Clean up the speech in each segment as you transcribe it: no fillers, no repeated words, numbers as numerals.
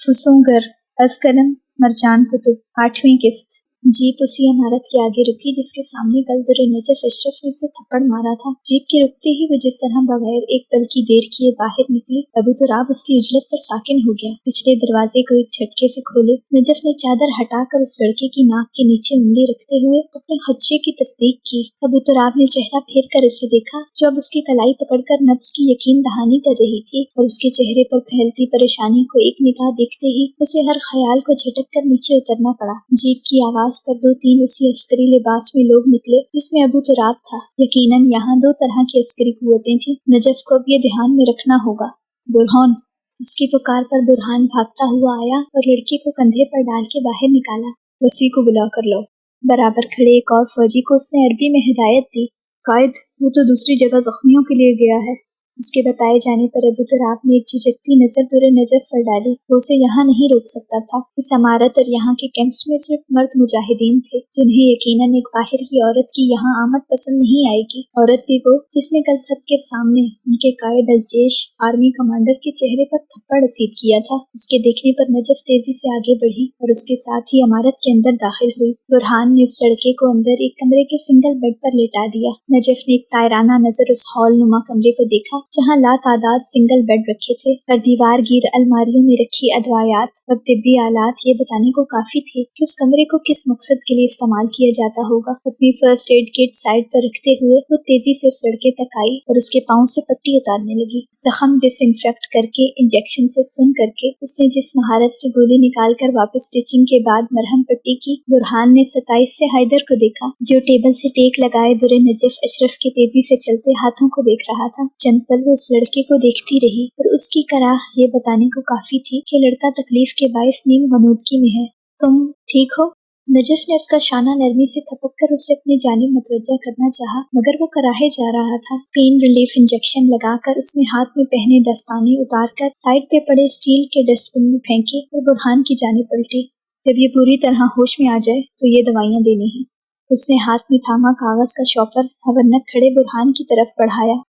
फुसूंगर असकलम मरजान कुतुब 8वीं किस्त। जीप उसी इमारत के आगे रुकी जिसके सामने कल दुर-ए-नजफ अशरफ ने उसे थप्पड़ मारा था। जीप के रुकते ही वो जिस तरह बगैर एक पल की देर किए बाहर निकली, अबू तुराब उसकी उजलत पर साकिन हो गया। पिछले दरवाजे को एक झटके से खोले नजफ ने चादर हटाकर उस लड़के की नाक के नीचे उंगली रखते हुए अपने खदशे की तस्दीक की। अबू तुराब ने चेहरा फेर कर उसे देखा जो अब उसकी कलाई पकड़कर नब्ज की यकीन दहानी कर रही थी, और उसके चेहरे पर फैलती परेशानी को एक निगाह देखते ही उसे हर ख्याल को झटक कर नीचे उतरना पड़ा। जीप की आवाज पर 2-3 उसी अस्करी लिबास में लोग निकले जिसमें अबू तुराब था। यकीनन यहाँ 2 तरह की अस्करी कुव्वतें थीं। नजफ को अब ये ध्यान में रखना होगा। बुरहान, उसकी पुकार पर बुरहान भागता हुआ आया और लड़की को कंधे पर डाल के बाहर निकाला। वसी को बुला कर लो। बराबर खड़े एक और फौजी को उसने अरबी में हिदायत दी। कायद, वो तो दूसरी जगह जख्मियों के लिए गया है। उसके बताए जाने पर अबू तुराब ने एक झिझकती नजर दुर-ए-नजफ पर डाली। वो उसे यहाँ नहीं रोक सकता था। इस इमारत और यहाँ के कैंप्स में सिर्फ मर्द मुजाहिदीन थे जिन्हें यकीनन एक बाहर की औरत की यहाँ आमद पसंद नहीं आएगी। औरत भी वो जिसने कल सबके सामने उनके कायद अल-जैश आर्मी कमांडर के चेहरे पर थप्पड़ रसीद किया था। उसके देखने पर नजफ तेजी से आगे बढ़ी और उसके साथ ही इमारत के अंदर दाखिल हुई। बुरहान ने उस लड़के को अंदर एक कमरे के सिंगल बेड पर लेटा दिया। नजफ ने एक तायराना नजर उस हॉल नुमा कमरे को देखा जहाँ लातादाद सिंगल बेड रखे थे और दीवार गिर अलमारियों में रखी अदवायात और तिब्बी आलात ये बताने को काफी थे कि उस कमरे को किस मकसद के लिए इस्तेमाल किया जाता होगा। अपनी फर्स्ट एड किट साइड पर रखते हुए वो तेजी से उस लड़के तक आई और उसके पाँव से पट्टी उतारने लगी। जख्म डिसइंफेक्ट करके इंजेक्शन से सुन करके उसने जिस महारत से गोली निकाल कर वापस स्टिचिंग के बाद मरहम पट्टी की, बुरहान ने 27 से हैदर को देखा जो टेबल से टेक लगाए दुर-ए-नजफ अशरफ के तेजी से चलते हाथों को देख रहा था। चंद पल वो उस लड़के को देखती रही और उसकी कराह ये बताने को काफी थी कि लड़का तकलीफ के बायस नीम गनूदगी में है। तुम ठीक हो? नजफ ने उसका शाना नरमी से थपक कर उसे अपनी जानिब मुतवज्जा करना चाहा, मगर वो कराहे जा रहा था। पेन रिलीफ इंजेक्शन लगाकर उसने हाथ में पहने दस्ताने उतारकर साइड पे पड़े स्टील के डस्टबिन में फेंके और बुरहान की जानिब पलटी। जब ये पूरी तरह होश में आ जाए तो ये दवाइयाँ देनी है। उसने हाथ में थामा कागज का शॉपर हवन्नक खड़े बुरहान की तरफ बढ़ाया।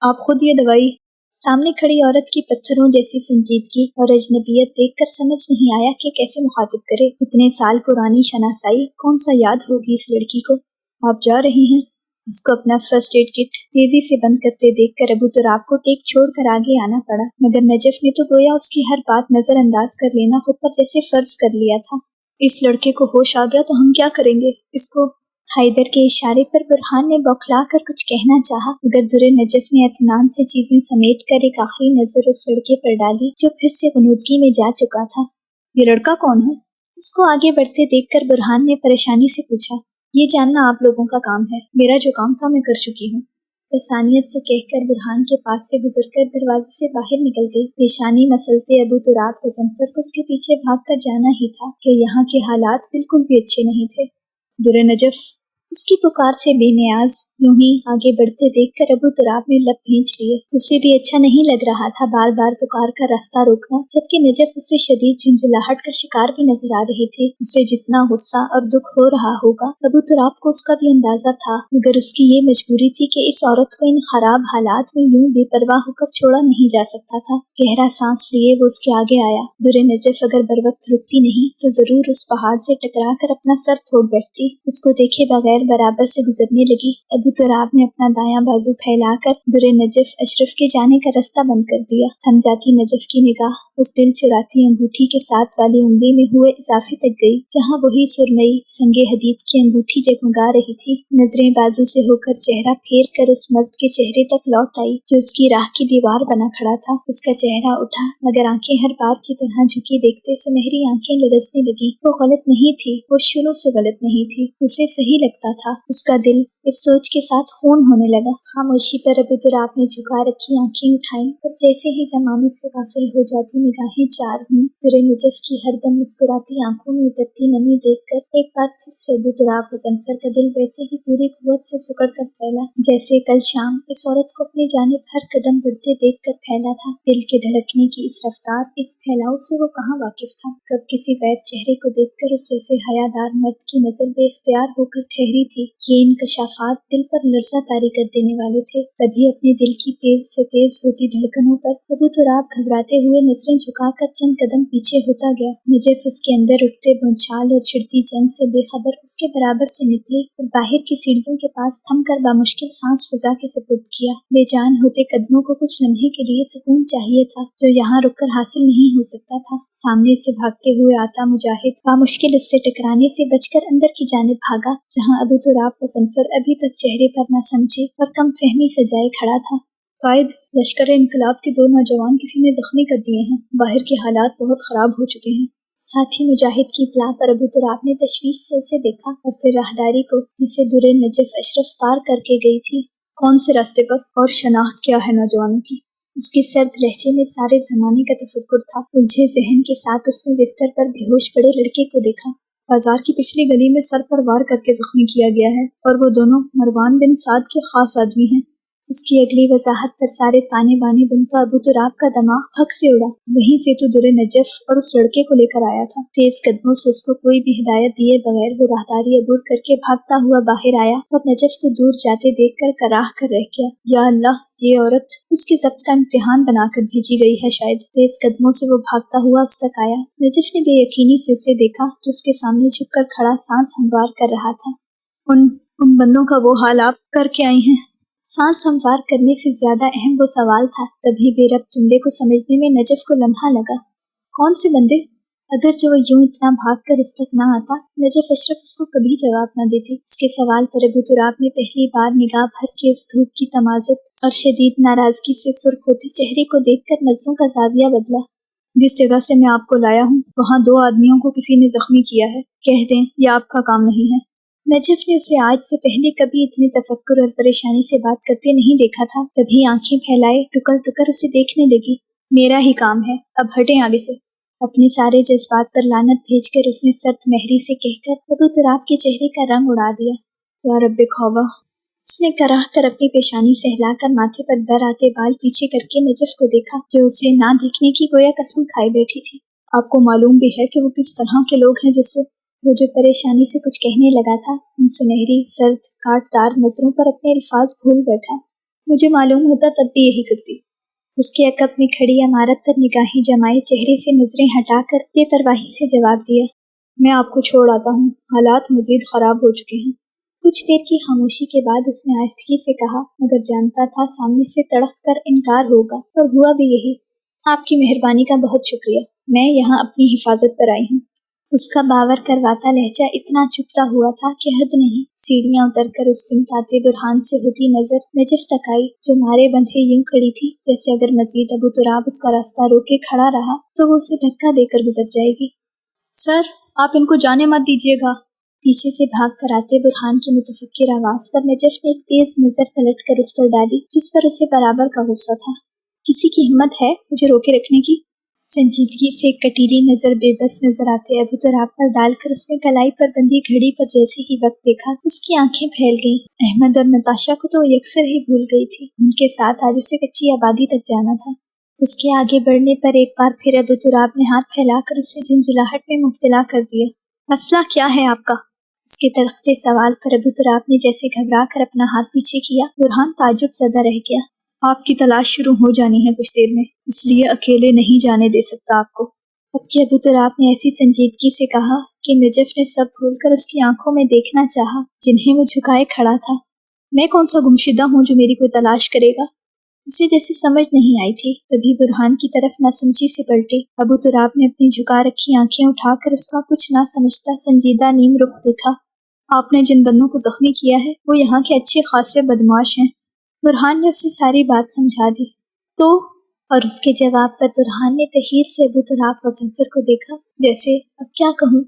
आप खुद ये दवाई। सामने खड़ी औरत की पत्थरों जैसी संजीदगी और अजनबियत देखकर समझ नहीं आया कि कैसे मुखातिब करे। इतने साल पुरानी शनासाई कौन सा याद होगी इस लड़की को। आप जा रही हैं? उसको अपना फर्स्ट एड किट तेजी से बंद करते देखकर अबू तुराब को टेक छोड़कर आगे आना पड़ा, मगर नजफ ने तो गोया उसकी हर बात नजरअंदाज कर लेना खुद पर जैसे फर्ज कर लिया था। इस लड़के को होश आ गया तो हम क्या करेंगे? इसको। हैदर के इशारे पर बुरहान ने बौखला कर कुछ कहना चाहा, मगर दुर-ए-नजफ ने इत्मीनान से चीजें समेट कर एक आखिरी नजर उस लड़के पर डाली जो फिर से गनूदगी में जा चुका था। ये लड़का कौन है? उसको आगे बढ़ते देखकर बुरहान ने परेशानी से पूछा। ये जानना आप लोगों का काम है, मेरा जो काम था मैं कर चुकी हूँ। रसानियत से कहकर बुरहान के पास से गुजरकर दरवाजे से बाहर निकल गई। पेशानी मसलते अबू तुराब गजनफर को उसके पीछे भाग कर जाना ही था कि यहाँ के हालात बिल्कुल भी अच्छे नहीं थे। दुर-ए-नजफ, उसकी पुकार से बेनियाज यूं ही आगे बढ़ते देखकर अबू तुराब ने लब भींच लिए। उसे भी अच्छा नहीं लग रहा था बार बार पुकार का रास्ता रोकना, जबकि नजफ उससे शदीद झुंझलाहट का शिकार भी नजर आ रही थी। उसे जितना गुस्सा और दुख हो रहा होगा अबू तुराब को उसका भी अंदाजा था, मगर उसकी ये मजबूरी थी कि इस औरत को इन खराब हालात में यूं बेपरवाह होकर छोड़ा नहीं जा सकता था। गहरा सांस लिए वो उसके आगे आया। दुर-ए-नजफ अगर बर वक्त रुकती नहीं तो जरूर उस पहाड़ से टकरा कर अपना सर फोड़ बैठती। उसको देखे बगैर बराबर से गुजरने लगी। अबू तुराब ने अपना दायां बाजू फैलाकर दुर-ए-नजफ अशरफ के जाने का रास्ता बंद कर दिया। थम जाती नजफ की निगाह उस दिल चुराती अंगूठी के साथ वाली उंगली में हुए इजाफे तक गई जहां वही सुरमई संगे हदीद की अंगूठी जगमगा रही थी। नजरें बाजू से होकर चेहरा फेर कर उस मर्द के चेहरे तक लौट आई जो उसकी राह की दीवार बना खड़ा था। उसका चेहरा उठा, मगर आंखें हर बार की तरह झुकी देखते सुनहरी आंखें लरसने लगी। वो गलत नहीं थी, वो शुरू से गलत नहीं थी, उसे सही लगता था। उसका दिल इस सोच के साथ खून होने लगा। खामोशी पर अबू तुराब ने झुका रखी आंखें उठाई और जैसे ही ज़माने से गाफिल हो जाती निगाहें चार हुई। दुर-ए-नजफ की हरदम मुस्कुराती आंखों में उतरती नमी देखकर एक बार फिर से अबू तुराब गजनफर का दिल वैसे ही पूरी कुव्वत से सिकुड़ कर फैला जैसे कल शाम इस औरत को अपनी जानिब हर कदम बढ़ते देख कर फैला था। दिल के धड़कने की इस रफ्तार, इस फैलाव से वो कहाँ वाकिफ था। कब किसी गैर चेहरे को देखकर उस जैसे हयादार मर्द की नजर बेख्तियार होकर ठहरी थी। ये इंकशाफात दिल पर लर्जा तारी कर देने वाले थे। तभी अपने दिल की तेज से तेज होती धड़कनों पर अबू तुराब घबराते हुए नजरें झुकाकर चंद कदम पीछे होता गया। नजफ उसके अंदर उठते भूचाल और छिड़ती जंग से बेखबर उसके बराबर से निकली और बाहर की सीढ़ियों के पास थम कर बामुश्किल सांस फिजा के सुपुर्द किया। बेजान होते कदमों को कुछ लम्हे के लिए सुकून चाहिए था जो यहाँ रुककर हासिल नहीं हो सकता था। सामने से भागते हुए आता मुजाहिद बामुश्किल उससे टकराने से बचकर अंदर की जानिब भागा, जहाँ अबू तुराब मुज़फ़्फ़र अभी तक चेहरे पर न समझे और कम फहमी सजाए खड़ा था। कायद, लश्कर इनकलाब के 2 नौजवान किसी ने जख्मी कर दिए हैं। बाहर के हालात बहुत खराब हो चुके हैं। साथ ही मुजाहिद की इत्तला पर अबू तुराब ने तशवीश से उसे देखा और फिर राहदारी को जिसे दुरे नजफ अशरफ पार करके गई थी। कौन से रास्ते पर और शनाख्त क्या है नौजवानों की? उसके सर्द लहजे में सारे जमाने का तफक्कुर था। उलझे जहन के साथ उसने बिस्तर पर बेहोश पड़े लड़के को देखा। बाजार की पिछली गली में सर पर वार करके जख्मी किया गया है और वो दोनों मरवान बिन साद के खास आदमी हैं। उसकी अगली वजाहत पर सारे ताने बाने बुनता अबू तुराब का दिमाग फक से उड़ा। वहीं से तो दुरे नजफ और उस लड़के को लेकर आया था। तेज कदमों से उसको कोई भी हिदायत दिए बगैर वो राहदारी अबूर करके भागता हुआ बाहर आया और नजफ को दूर जाते देखकर कराह कर रह गया। या अल्लाह, ये औरत उसके ज़ब्त का इम्तिहान बनाकर भेजी गई है शायद। तेज कदमों से वो भागता हुआ उस तक आया। नजफ ने बेयकीनी से उसे देखा जो उसके सामने झुककर खड़ा सांस हमवार कर रहा था। उन बंदों का वो हाल आप करके आई हैं? सांस हमवार करने से ज्यादा अहम वो सवाल था। तभी बेरब जुमले को समझने में नजफ को लम्हा लगा। कौन से बंदे? अगर जो यूं इतना भाग कर उस तक न आता, नजफ अशरफ उसको कभी जवाब न देती। उसके सवाल पर अबू तुराब ने पहली बार निगाह भर के उस धूप की तमाज़त और शदीद नाराजगी से सुर्ख होते चेहरे को देखकर नज़रों का जाविया बदला। जिस जगह से मैं आपको लाया हूँ वहाँ 2 आदमियों को किसी ने जख्मी किया है। कह दें यह आपका काम नहीं है। नजफ ने उसे आज से पहले कभी इतने तफक्कुर और परेशानी से बात करते नहीं देखा था। तभी आंखें फैलाए टुकर टुकर उसे देखने लगी। मेरा ही काम है, अब हटें आगे से। अपने सारे जज्बात पर लानत भेजकर उसने सख्त महरी से कहकर अबू तुराब के चेहरे का रंग उड़ा दिया। या रब्बे खौबा, उसने कराह कर अपनी पेशानी सहलाकर माथे पर दर आते बाल पीछे करके नजफ को देखा जो उसे ना देखने की गोया कसम खाए बैठी थी। आपको मालूम भी है कि वो किस तरह के लोग हैं जिससे? वो जो परेशानी से कुछ कहने लगा था, उन सुनहरी सर्द काटदार नजरों पर अपने अल्फाज भूल बैठा। मुझे मालूम होता तब भी यही करती। उसके अकब में खड़ी इमारत पर निगाहें जमाए चेहरे से नजरें हटाकर बेपरवाही से जवाब दिया। मैं आपको छोड़ आता हूँ, हालात मजीद खराब हो चुके हैं। कुछ देर की खामोशी के बाद उसने आहिस्तगी से कहा, मगर जानता था सामने से तड़क कर इनकार होगा, और हुआ भी यही। आपकी मेहरबानी का बहुत शुक्रिया, मैं यहाँ अपनी हिफाजत पर आई हूँ। उसका बावर करवाता लहजा इतना चुपता हुआ था कि हद नहीं। सीढ़ियां उतरकर उस सिमत आते बुरहान से होती नजर नजफ तक आई, जो मारे बंधे यूं खड़ी थी जैसे अगर मजीद अबू तुराब उसका रास्ता रोके खड़ा रहा तो वो उसे धक्का देकर गुजर जाएगी। सर, आप इनको जाने मत दीजिएगा। पीछे से भाग कर आते बुरहान की मुतफक्किर आवाज पर नजफ ने एक तेज नजर पलट कर उस पर डाली, जिस पर उसे बराबर का गुस्सा था। किसी की हिम्मत है मुझे रोके रखने की? संजीदगी से एक कटीली नजर बेबस नजर आते अबू तुराब पर डालकर उसने कलाई पर बंधी घड़ी पर जैसे ही वक्त देखा, उसकी आंखें फैल गईं। अहमद और नताशा को तो यकसर ही भूल गई थी। उनके साथ आज उसे कच्ची आबादी तक जाना था। उसके आगे बढ़ने पर एक बार फिर अबू तुराब ने हाथ फैलाकर उसे झुंझुलाहट में मुब्तला कर दिया। मसला क्या है आपका? उसके तड़कते सवाल पर अबू तुराब ने जैसे घबरा कर अपना हाथ पीछे किया। बुरहान ताज्जुब ज़दा रह गया। आपकी तलाश शुरू हो जानी है कुछ देर में, इसलिए अकेले नहीं जाने दे सकता आपको। अब कि अबू तुराब ने ऐसी संजीदगी से कहा कि नजफ ने सब भूलकर उसकी आंखों में देखना चाहा जिन्हें वो झुकाए खड़ा था। मैं कौन सा गुमशुदा हूँ जो मेरी कोई तलाश करेगा? उसे जैसे समझ नहीं आई थी। तभी बुरहान की तरफ नासमझी से पलटे। अबू तुराब ने अपनी झुका रखी आंखें उठाकर उसका कुछ ना समझता संजीदा नीम रुख देखा। आपने जिन बंदों को जख्मी किया है वो यहाँ के अच्छे खासे बदमाश हैं। बुरहान ने उसे सारी बात समझा दी। तो? और उसके जवाब पर बुरहान ने तहीर से अबू तुराब मुज़फ़्फ़र को देखा, जैसे अब क्या कहूँ।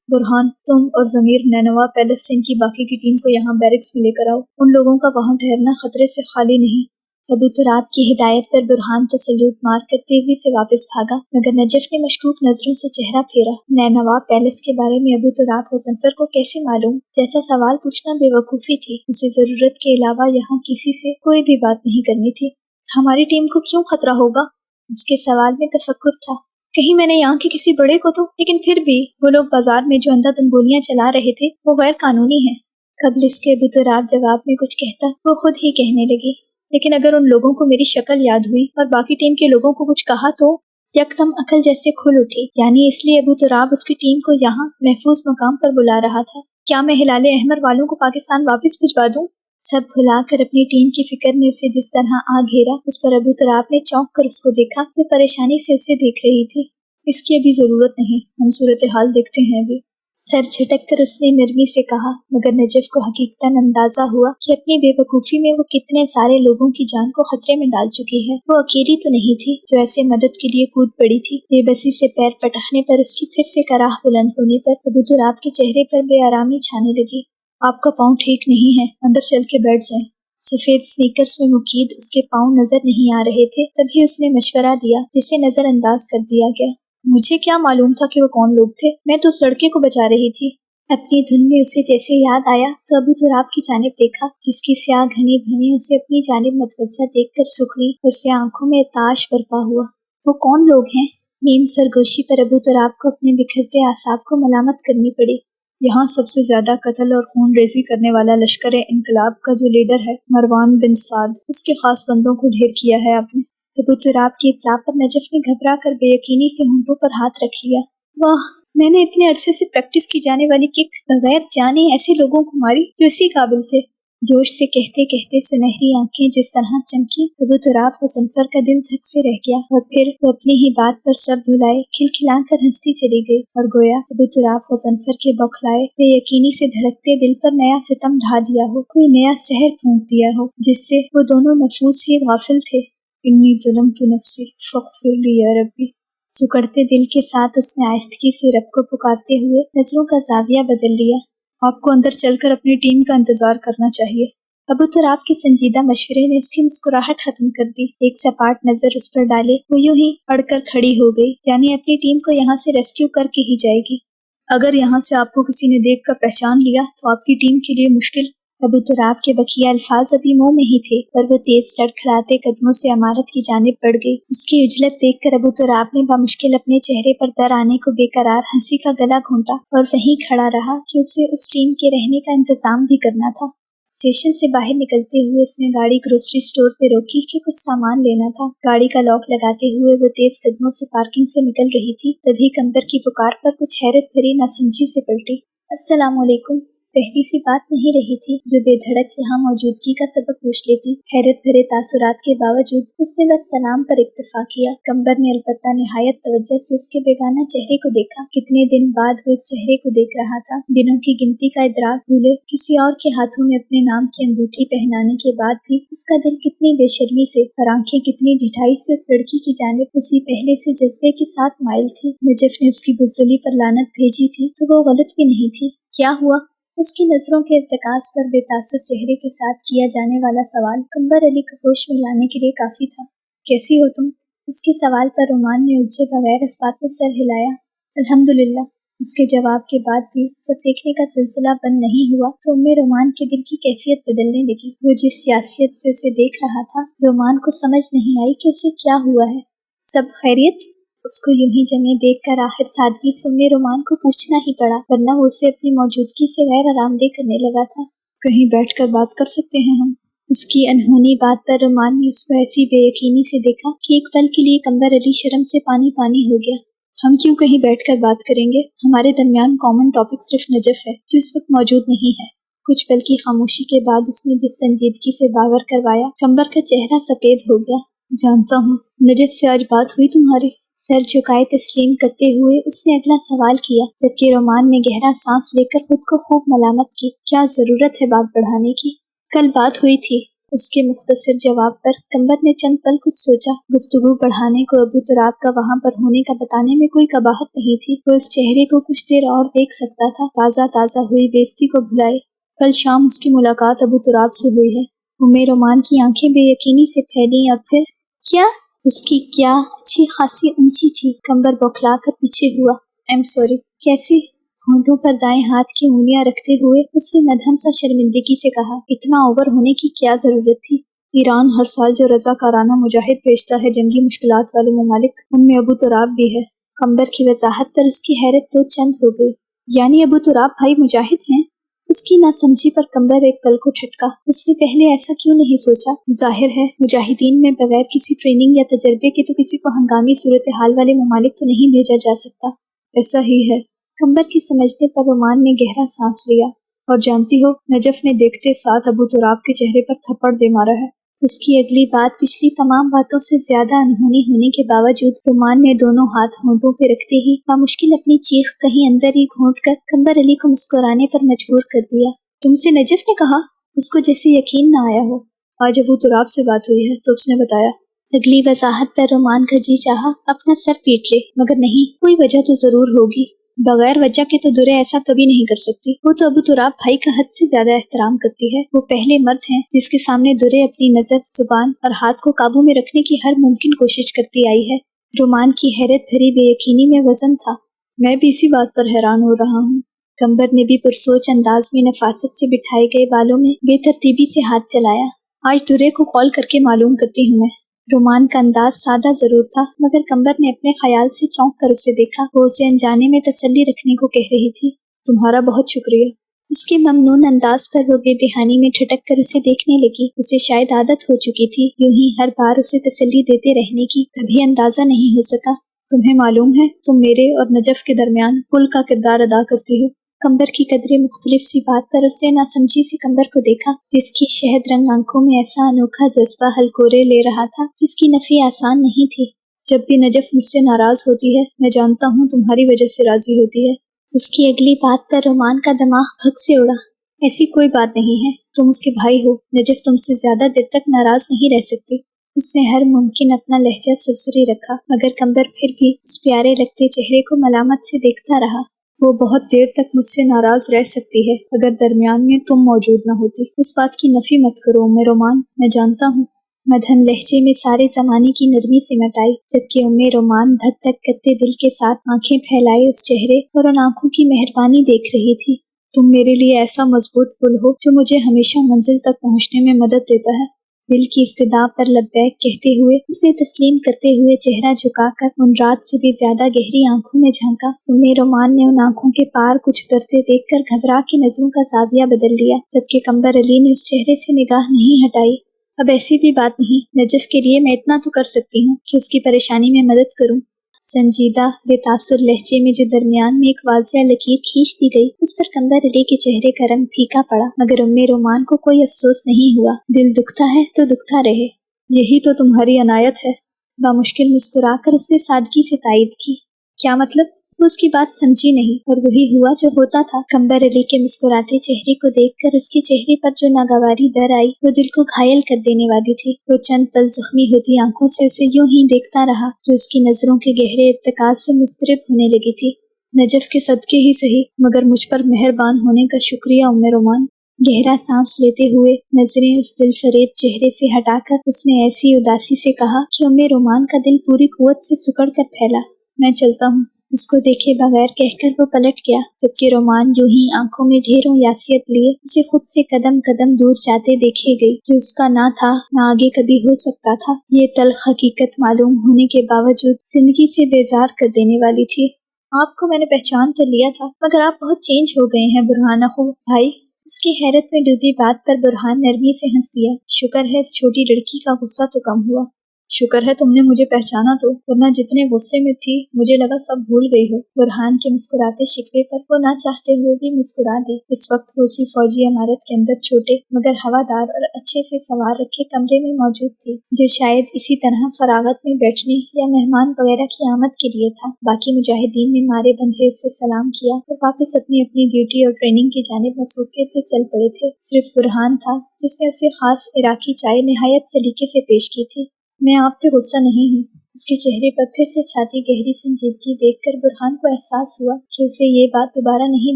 बुरहान, तुम और ज़मीर नैनवा पैलेस से इनकी बाकी की टीम को यहाँ बैरिक्स में लेकर आओ। उन लोगों का वहाँ ठहरना खतरे से खाली नहीं। अबू तुराब की हिदायत पर बुरहान तो सल्यूट मारकर तेजी से वापस भागा, मगर नजफ ने मशकूक नजरों से चेहरा फेरा। नैनवा पैलेस के बारे में अबू तुराब मुज़फ़्फ़र को कैसे मालूम? जैसा सवाल पूछना बेवकूफ़ी थी। उसे जरूरत के अलावा यहाँ किसी से कोई भी बात नहीं करनी थी। हमारी टीम को क्यों खतरा होगा? उसके सवाल में तफक्कुर था। कहीं मैंने यहाँ के किसी बड़े को तो? लेकिन फिर भी वो लोग बाजार में जो अंधाधुंध गोलियां चला रहे थे वो गैर कानूनी है। कबल इसके अबू तुराब जवाब में कुछ कहता, वो खुद ही कहने लगी, लेकिन अगर उन लोगों को मेरी शक्ल याद हुई और बाकी टीम के लोगों को कुछ कहा तो? यकदम अकल जैसे खुल उठी, यानी इसलिए अबू तुराब उसकी टीम को यहाँ महफूज मुकाम पर बुला रहा था। क्या मैं हिलाले अहमर वालों को पाकिस्तान वापस भिजवा दूं? सब भुलाकर अपनी टीम की फिक्र ने उसे जिस तरह आ घेरा, उस पर अबू तुराब ने चौंक कर उसको देखा। वे परेशानी से उसे देख रही थी। इसकी अभी जरूरत नहीं, हम सूरत हाल देखते हैं अभी। सर झटक कर उसने नरमी से कहा, मगर नजफ को हकीकतन अंदाजा हुआ कि अपनी बेवकूफ़ी में वो कितने सारे लोगों की जान को खतरे में डाल चुकी है। वो अकेली तो नहीं थी जो ऐसे मदद के लिए कूद पड़ी थी। बेबसी से पैर पटकने पर उसकी फिर से कराह बुलंद होने पर अबू तुराब के चेहरे पर बेआरामी छाने लगी। आपका पाँव ठीक नहीं है, अंदर चल के बैठ जाए। सफेद स्नीकर्स में मुकीद उसके पाँव नजर नहीं आ रहे थे, तभी उसने मशवरा दिया जिसे नजरअंदाज कर दिया गया। मुझे क्या मालूम था कि वो कौन लोग थे, मैं तो उस लड़के को बचा रही थी। अपनी धुन में उसे जैसे याद आया तो अबू तुराब की जानिब देखा, जिसकी स्याह घनी भवें उसे अपनी जानिब मतवज्जा देखकर सुखड़ी और से आंखों में ताश बरपा हुआ। वो कौन लोग हैं? नीम सरगोशी पर अबू तुराब को अपने बिखरते आसाब को मलामत करनी पड़ी। यहाँ सबसे ज्यादा कत्ल और खून रेजी करने वाला लश्कर इनकलाब का जो लीडर है मरवान बिन साद, उसके खास बंदों को ढेर किया है आपने। अबू तुराब की इत्तला पर नजफ ने घबरा कर बेयकीनी से होंठों पर हाथ रख लिया। वाह, मैंने इतने अरसे से प्रैक्टिस की जाने वाली किक बगैर जाने ऐसे लोगों को मारी जो इसी काबिल थे। जोश से कहते कहते सुनहरी आंखें जिस तरह चमकी, अबू तुराब गजनफर का दिल धक से रह गया और फिर वो अपनी ही बात पर सब भुलाए खिलखिलाकर हंसती चली गई और गोया अबू तुराब गजनफर के बौखलाए बेयकीनी से धड़कते दिल पर नया सितम ढा दिया हो, कोई नया सहर फूंक दिया हो जिससे वो दोनों नफूस ही गाफिल थे। इन्नी ज़लमतु नफ्सी फग़फ़िर ली या रब्बी। सुकड़ते दिल के साथ उसने आहिस्तगी से रब को पुकारते हुए नजरों का जाविया बदल लिया। आपको अंदर चलकर अपनी टीम का इंतजार करना चाहिए। अबू तुराब के संजीदा मशवरे ने उसकी मुस्कुराहट खत्म कर दी। एक सपाट नजर उस पर डाले वो यूं ही अड़कर खड़ी हो गई, यानी अपनी टीम को यहाँ से रेस्क्यू करके ही जाएगी। अगर यहाँ से आपको किसी ने देख कर पहचान लिया तो आपकी टीम के लिए मुश्किल। अबू तुराब के बकिया अल्फाज अभी मुंह में ही थे, पर वो तेज लड़खड़ाते कदमों से इमारत की जानिब बढ़ गई। उसकी उजलत देखकर अबू तुराब ने बामुश्किल अपने चेहरे पर दर आने को बेकरार हंसी का गला घोंटा और वहीं खड़ा रहा कि उसे उस टीम के रहने का इंतजाम भी करना था। स्टेशन से बाहर निकलते हुए उसने गाड़ी ग्रोसरी स्टोर पे रोकी कि कुछ सामान लेना था। गाड़ी का लॉक लगाते हुए वो तेज कदमों से पार्किंग से निकल रही थी, तभी कंबर की पुकार पर कुछ हैरत भरी नासमझी से पलटी। अस्सलाम वालेकुम। पहली सी बात नहीं रही थी जो बेधड़क यहाँ मौजूदगी का सबक पूछ लेती। हैरत भरे तासुरात के बावजूद उसने बस सलाम पर इक्तफा किया। कंबर ने अलबत्ता निहायत तवज्जो से उसके बेगाना चेहरे को देखा। कितने दिन बाद वो इस चेहरे को देख रहा था। दिनों की गिनती का इदराक भूले किसी और के हाथों में अपने नाम की अंगूठी पहनाने के बाद भी उसका दिल कितनी बेशर्मी से और आंखें कितनी ढिठाई से उस लड़की की जानिब उसी पहले से जज्बे के साथ माइल थी। नजफ ने उसकी बुज़दिली पर लानत भेजी थी तो वो गलत भी नहीं थी। क्या हुआ? उसकी नजरों के इर्तिकाज पर बेतासुर चेहरे के साथ किया जाने वाला सवाल कंबर अली को होश में लाने के लिए काफी था। कैसी हो तुम? उसके सवाल पर रोमान ने उलझे बगैर इस बात में सर हिलाया। अल्हम्दुलिल्लाह। उसके जवाब के बाद भी जब देखने का सिलसिला बंद नहीं हुआ तो उम्मे रोमान के दिल की कैफियत बदलने लगी। वो जिस सियासियत से उसे देख रहा था, रोमान को समझ नहीं आई कि उसे क्या हुआ है। सब खैरियत? उसको यूं ही जमे देखकर आखिर सादगी से उम्मे रोमान को पूछना ही पड़ा, वरना वो उसे अपनी मौजूदगी से गैर आरामदेह करने लगा था। कहीं बैठकर बात कर सकते हैं हम? उसकी अनहोनी बात पर रोमान ने उसको ऐसी बेयकीनी से देखा कि एक पल के लिए कंबर अली शर्म से पानी पानी हो गया। हम क्यों कहीं बैठकर बात करेंगे? हमारे दरमियान कॉमन टॉपिक सिर्फ नजफ है जो इस वक्त मौजूद नहीं है। कुछ पल की खामोशी के बाद उसने जिस संजीदगी से बावर करवाया, कंबर का चेहरा सफेद हो गया। जानता हूँ, नजफ से आज बात हुई तुम्हारी? सर झुकाए तस्लीम करते हुए उसने अगला सवाल किया, जबकि रोमान ने गहरा सांस लेकर खुद को खूब मलामत की। क्या जरूरत है बात बढ़ाने की? कल बात हुई थी। उसके मुख्तसर जवाब पर कंबर ने चंद पल कुछ सोचा। गुफ्तगू बढ़ाने को अबू तुराब का वहाँ पर होने का बताने में कोई कबाहत नहीं थी। वो इस चेहरे को कुछ देर और देख सकता था, ताज़ा ताज़ा हुई बेइज्जती को भुलाए। कल शाम उसकी मुलाकात अबू तुराब से हुई है। उम्मे रोमान की आंखें बेयकीनी से फैली और फिर क्या? उसकी क्या अच्छी खासी ऊंची थी। कंबर बौखला कर पीछे हुआ। I am sorry. कैसी? होंठों पर दाएं हाथ की उंगलियां रखते हुए उससे मध्यम सा शर्मिंदगी से कहा, इतना ओवर होने की क्या जरूरत थी? ईरान हर साल जो रज़ाकाराना मुजाहिद भेजता है जंगी मुश्किलात वाले ममालिक, उनमें अबू तुराब भी है। कंबर की वजाहत पर उसकी हैरत तो चंद हो गई। यानी अबू तुराब भाई मुजाहिद हैं? اس کی नासमझी पर कंबर एक पल को ठटका। उसने पहले ऐसा क्यों नहीं सोचा? जाहिर है मुजाहिदीन में बगैर किसी ट्रेनिंग या तजर्बे के तो किसी को हंगामी सूरत हाल वाले ममालिक तो नहीं भेजा जा सकता। ऐसा ही है। कंबर की समझने पर रोमान ने गहरा सांस लिया। और जानती हो, नजफ ने देखते साथ अबू तुराब के चेहरे पर थप्पड़ दे मारा है। उसकी अगली बात पिछली तमाम बातों से ज्यादा अनहोनी होने के बावजूद रोमान ने दोनों हाथ होंठों पे रखते ही बामुश्किल अपनी चीख कहीं अंदर ही घोंट कर कंबर अली को मुस्कुराने पर मजबूर कर दिया। तुमसे नजफ ने कहा? उसको जैसे यकीन न आया हो। आज अबू तुराब से बात हुई है तो उसने बताया। अगली वजाहत पर रोमान का जी चाहा अपना सर पीट ले, मगर नहीं, कोई वजह तो जरूर होगी। बगैर वजह के तो दुरे ऐसा कभी नहीं कर सकती। वो तो अबू तुराब भाई का हद से ज्यादा एहतराम करती है। वो पहले मर्द हैं जिसके सामने दुरे अपनी नजर, जुबान और हाथ को काबू में रखने की हर मुमकिन कोशिश करती आई है। रोमान की हैरत भरी बेयकीनी में वजन था। मैं भी इसी बात पर हैरान हो रहा हूँ। कंबर ने भी पुरसोच अंदाज में नफासत से बिठाए गए बालों में बेतरतीबी से हाथ चलाया। आज दुरे को कॉल करके मालूम करती हूँ मैं। रोमान का अंदाज सादा जरूर था, मगर कंबर ने अपने ख्याल से चौंक कर उसे देखा। वो उसे अनजाने में तसल्ली रखने को कह रही थी। तुम्हारा बहुत शुक्रिया। उसके ममनून अंदाज पर वो बेदिहानी में ठटक कर उसे देखने लगी। उसे शायद आदत हो चुकी थी यूं ही हर बार उसे तसल्ली देते रहने की। कभी अंदाजा नहीं हो सका। तुम्हें मालूम है, तुम मेरे और नजफ के दरमियान पुल का किरदार अदा करती हो। कंबर की कदरे मुख्तलिफ सी बात पर उससे नासमझी से कंबर को देखा, जिसकी शहद रंग आंखों में ऐसा अनोखा जज्बा हलकोरे ले रहा था जिसकी नफी आसान नहीं थी। जब भी नजफ मुझसे नाराज होती है, मैं जानता हूँ तुम्हारी वजह से राजी होती है। उसकी अगली बात पर रोमान का दिमाग भग से उड़ा। ऐसी कोई बात नहीं है, तुम उसके भाई हो। नजफ तुमसे ज्यादा देर तक नाराज नहीं रह सकती। उसने हर मुमकिन अपना लहजा सरसरी रखा, मगर कंबर फिर भी उस प्यारे लगते चेहरे को मलामत से देखता रहा। वो बहुत देर तक मुझसे नाराज रह सकती है अगर दरमियान में तुम मौजूद न होती। इस बात की नफी मत करो उम्मे रोमान, मैं जानता हूँ। मधन लहजे में सारे जमाने की नरमी सिमट आई, जबकि उम्मे रोमान धक धक करते दिल के साथ आंखें फैलाए उस चेहरे और उन आंखों की मेहरबानी देख रही थी। तुम मेरे लिए ऐसा मजबूत पुल हो जो मुझे हमेशा मंजिल तक पहुँचने में मदद देता है। दिल की इस्तदा पर लब्बैक कहते हुए उसे तस्लीम करते हुए चेहरा झुकाकर उन रात से भी ज्यादा गहरी आंखों में झांका। उम्मे रोमान ने उन आंखों के पार कुछ उतरते देखकर घबरा के नजरों का जाविया बदल लिया, जबकि कंबर अली ने उस चेहरे से निगाह नहीं हटाई। अब ऐसी भी बात नहीं, नजफ के लिए मैं इतना तो कर सकती हूँ कि उसकी परेशानी में मदद करूँ। संजीदा बेतासुर लहजे में जो दरमियान में एक वाजिया लकीर खींच दी गई, उस पर कंबर अली के चेहरे का रंग फीका पड़ा, मगर उम्मे रोमान को कोई अफसोस नहीं हुआ। दिल दुखता है तो दुखता रहे, यही तो तुम्हारी अनायत है। बामुश्किल मुस्कुराकर उसने सादगी से तायद की। क्या मतलब? वो उसकी बात समझी नहीं, और वही हुआ जो होता था। कंबर अली के मुस्कुराते चेहरे को देखकर उसके चेहरे पर जो नागवारी दर आई, वो दिल को घायल कर देने वाली थी। वो चंद पल जख्मी होती आंखों से उसे यूं ही देखता रहा, जो उसकी नजरों के गहरे इत्तेकाद से मुस्तरिब होने लगी थी। नजफ के सदके ही सही, मगर मुझ पर मेहरबान होने का शुक्रिया उम्मे रोमान। गहरा सांस लेते हुए नजरें उस दिलफरेब चेहरे से हटाकर उसने ऐसी उदासी से कहा कि उम्मे रोमान का दिल पूरी कुव्वत से सिकुड़ कर फैला। मैं चलता हूँ। उसको देखे बगैर कहकर वो पलट गया, जबकि रोमान यूं ही आंखों में ढेरों यासियत लिए उसे खुद से कदम कदम दूर जाते देखे गई, जो उसका ना था ना आगे कभी हो सकता था। ये तल्ख हकीकत मालूम होने के बावजूद जिंदगी से बेजार कर देने वाली थी। आपको मैंने पहचान तो लिया था, मगर आप बहुत चेंज हो गए हैं बुरहान अखू भाई। उसकी हैरत में डूबी बात पर बुरहान नरमी से हंस दिया। शुक्र है इस छोटी लड़की का गुस्सा तो कम हुआ। शुक्र है तुमने मुझे पहचाना तो, वरना जितने गुस्से में थी मुझे लगा सब भूल गई हो। बुरहान के मुस्कुराते शिकवे पर वो ना चाहते हुए भी मुस्कुरा दी। इस वक्त वो उसी फौजी इमारत के अंदर छोटे मगर हवादार और अच्छे से सवार रखे कमरे में मौजूद थी, जो शायद इसी तरह फरागत में बैठने या मेहमान वगैरह की आमद के लिए था। बाकी मुजाहिदीन ने मारे बंधे उससे सलाम किया और वापस अपनी अपनी ड्यूटी और ट्रेनिंग की जानिब मसरूफियत से चल पड़े थे। सिर्फ बुरहान था जिसने उसे खास इराकी चाय निहायत सलीके से पेश की थी। मैं आप पे गुस्सा नहीं हूँ। उसके चेहरे पर फिर से छाती गहरी संजीदगी देखकर बुरहान को एहसास हुआ कि उसे ये बात दोबारा नहीं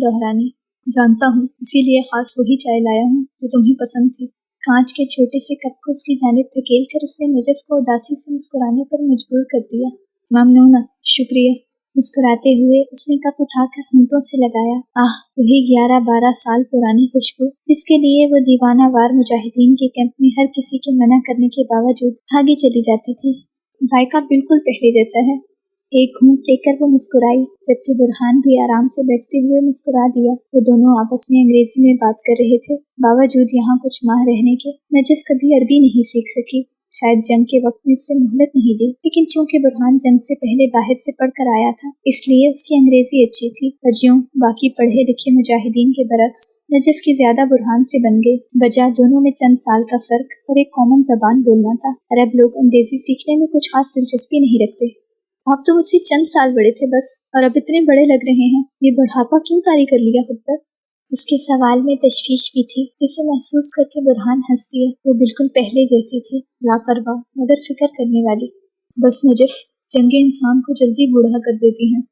दोहरानी। जानता हूँ, इसीलिए खास वही चाय लाया हूँ जो तुम्हें पसंद थी। कांच के छोटे से कप को उसकी जानिब धकेल कर उसने नजफ को उदासी से मुस्कुराने पर मजबूर कर दिया। ममनूना, शुक्रिया। मुस्कुराते हुए उसने कप उठाकर होंठों से लगाया। आह, वही 11-12 साल पुरानी खुशबू जिसके लिए वो दीवाना वार मुजाहिदीन के कैंप में हर किसी के मना करने के बावजूद भागी चली जाती थी। जायका बिल्कुल पहले जैसा है। एक घूंट लेकर वो मुस्कुराई, जबकि बुरहान भी आराम से बैठते हुए मुस्कुरा दिया। वो दोनों आपस में अंग्रेजी में बात कर रहे थे। बावजूद यहाँ कुछ माह रहने के, नजफ कभी अरबी नहीं सीख सकी। शायद जंग के वक्त में उसे मोहलत नहीं दी, लेकिन चूंकि बुरहान जंग से पहले बाहर से पढ़कर आया था, इसलिए उसकी अंग्रेजी अच्छी थी। और यूं बाकी पढ़े लिखे मुजाहिदीन के बरक्स नजफ की ज्यादा बुरहान से बन गई। वजह दोनों में चंद साल का फर्क और एक कॉमन जबान बोलना था। अरब लोग अंग्रेजी सीखने में कुछ खास दिलचस्पी नहीं रखते। आप तो मुझसे चंद साल बड़े थे बस, और अब इतने बड़े लग रहे हैं। ये बुढ़ापा क्यों तारी कर लिया खुद पर? उसके सवाल में तशवीश भी थी, जिसे महसूस करके बुरहान हंस दिया। वो बिल्कुल पहले जैसी थी, लापरवाह मगर फिक्र करने वाली। बस नजफ, जंगे इंसान को जल्दी बूढ़ा कर देती हैं।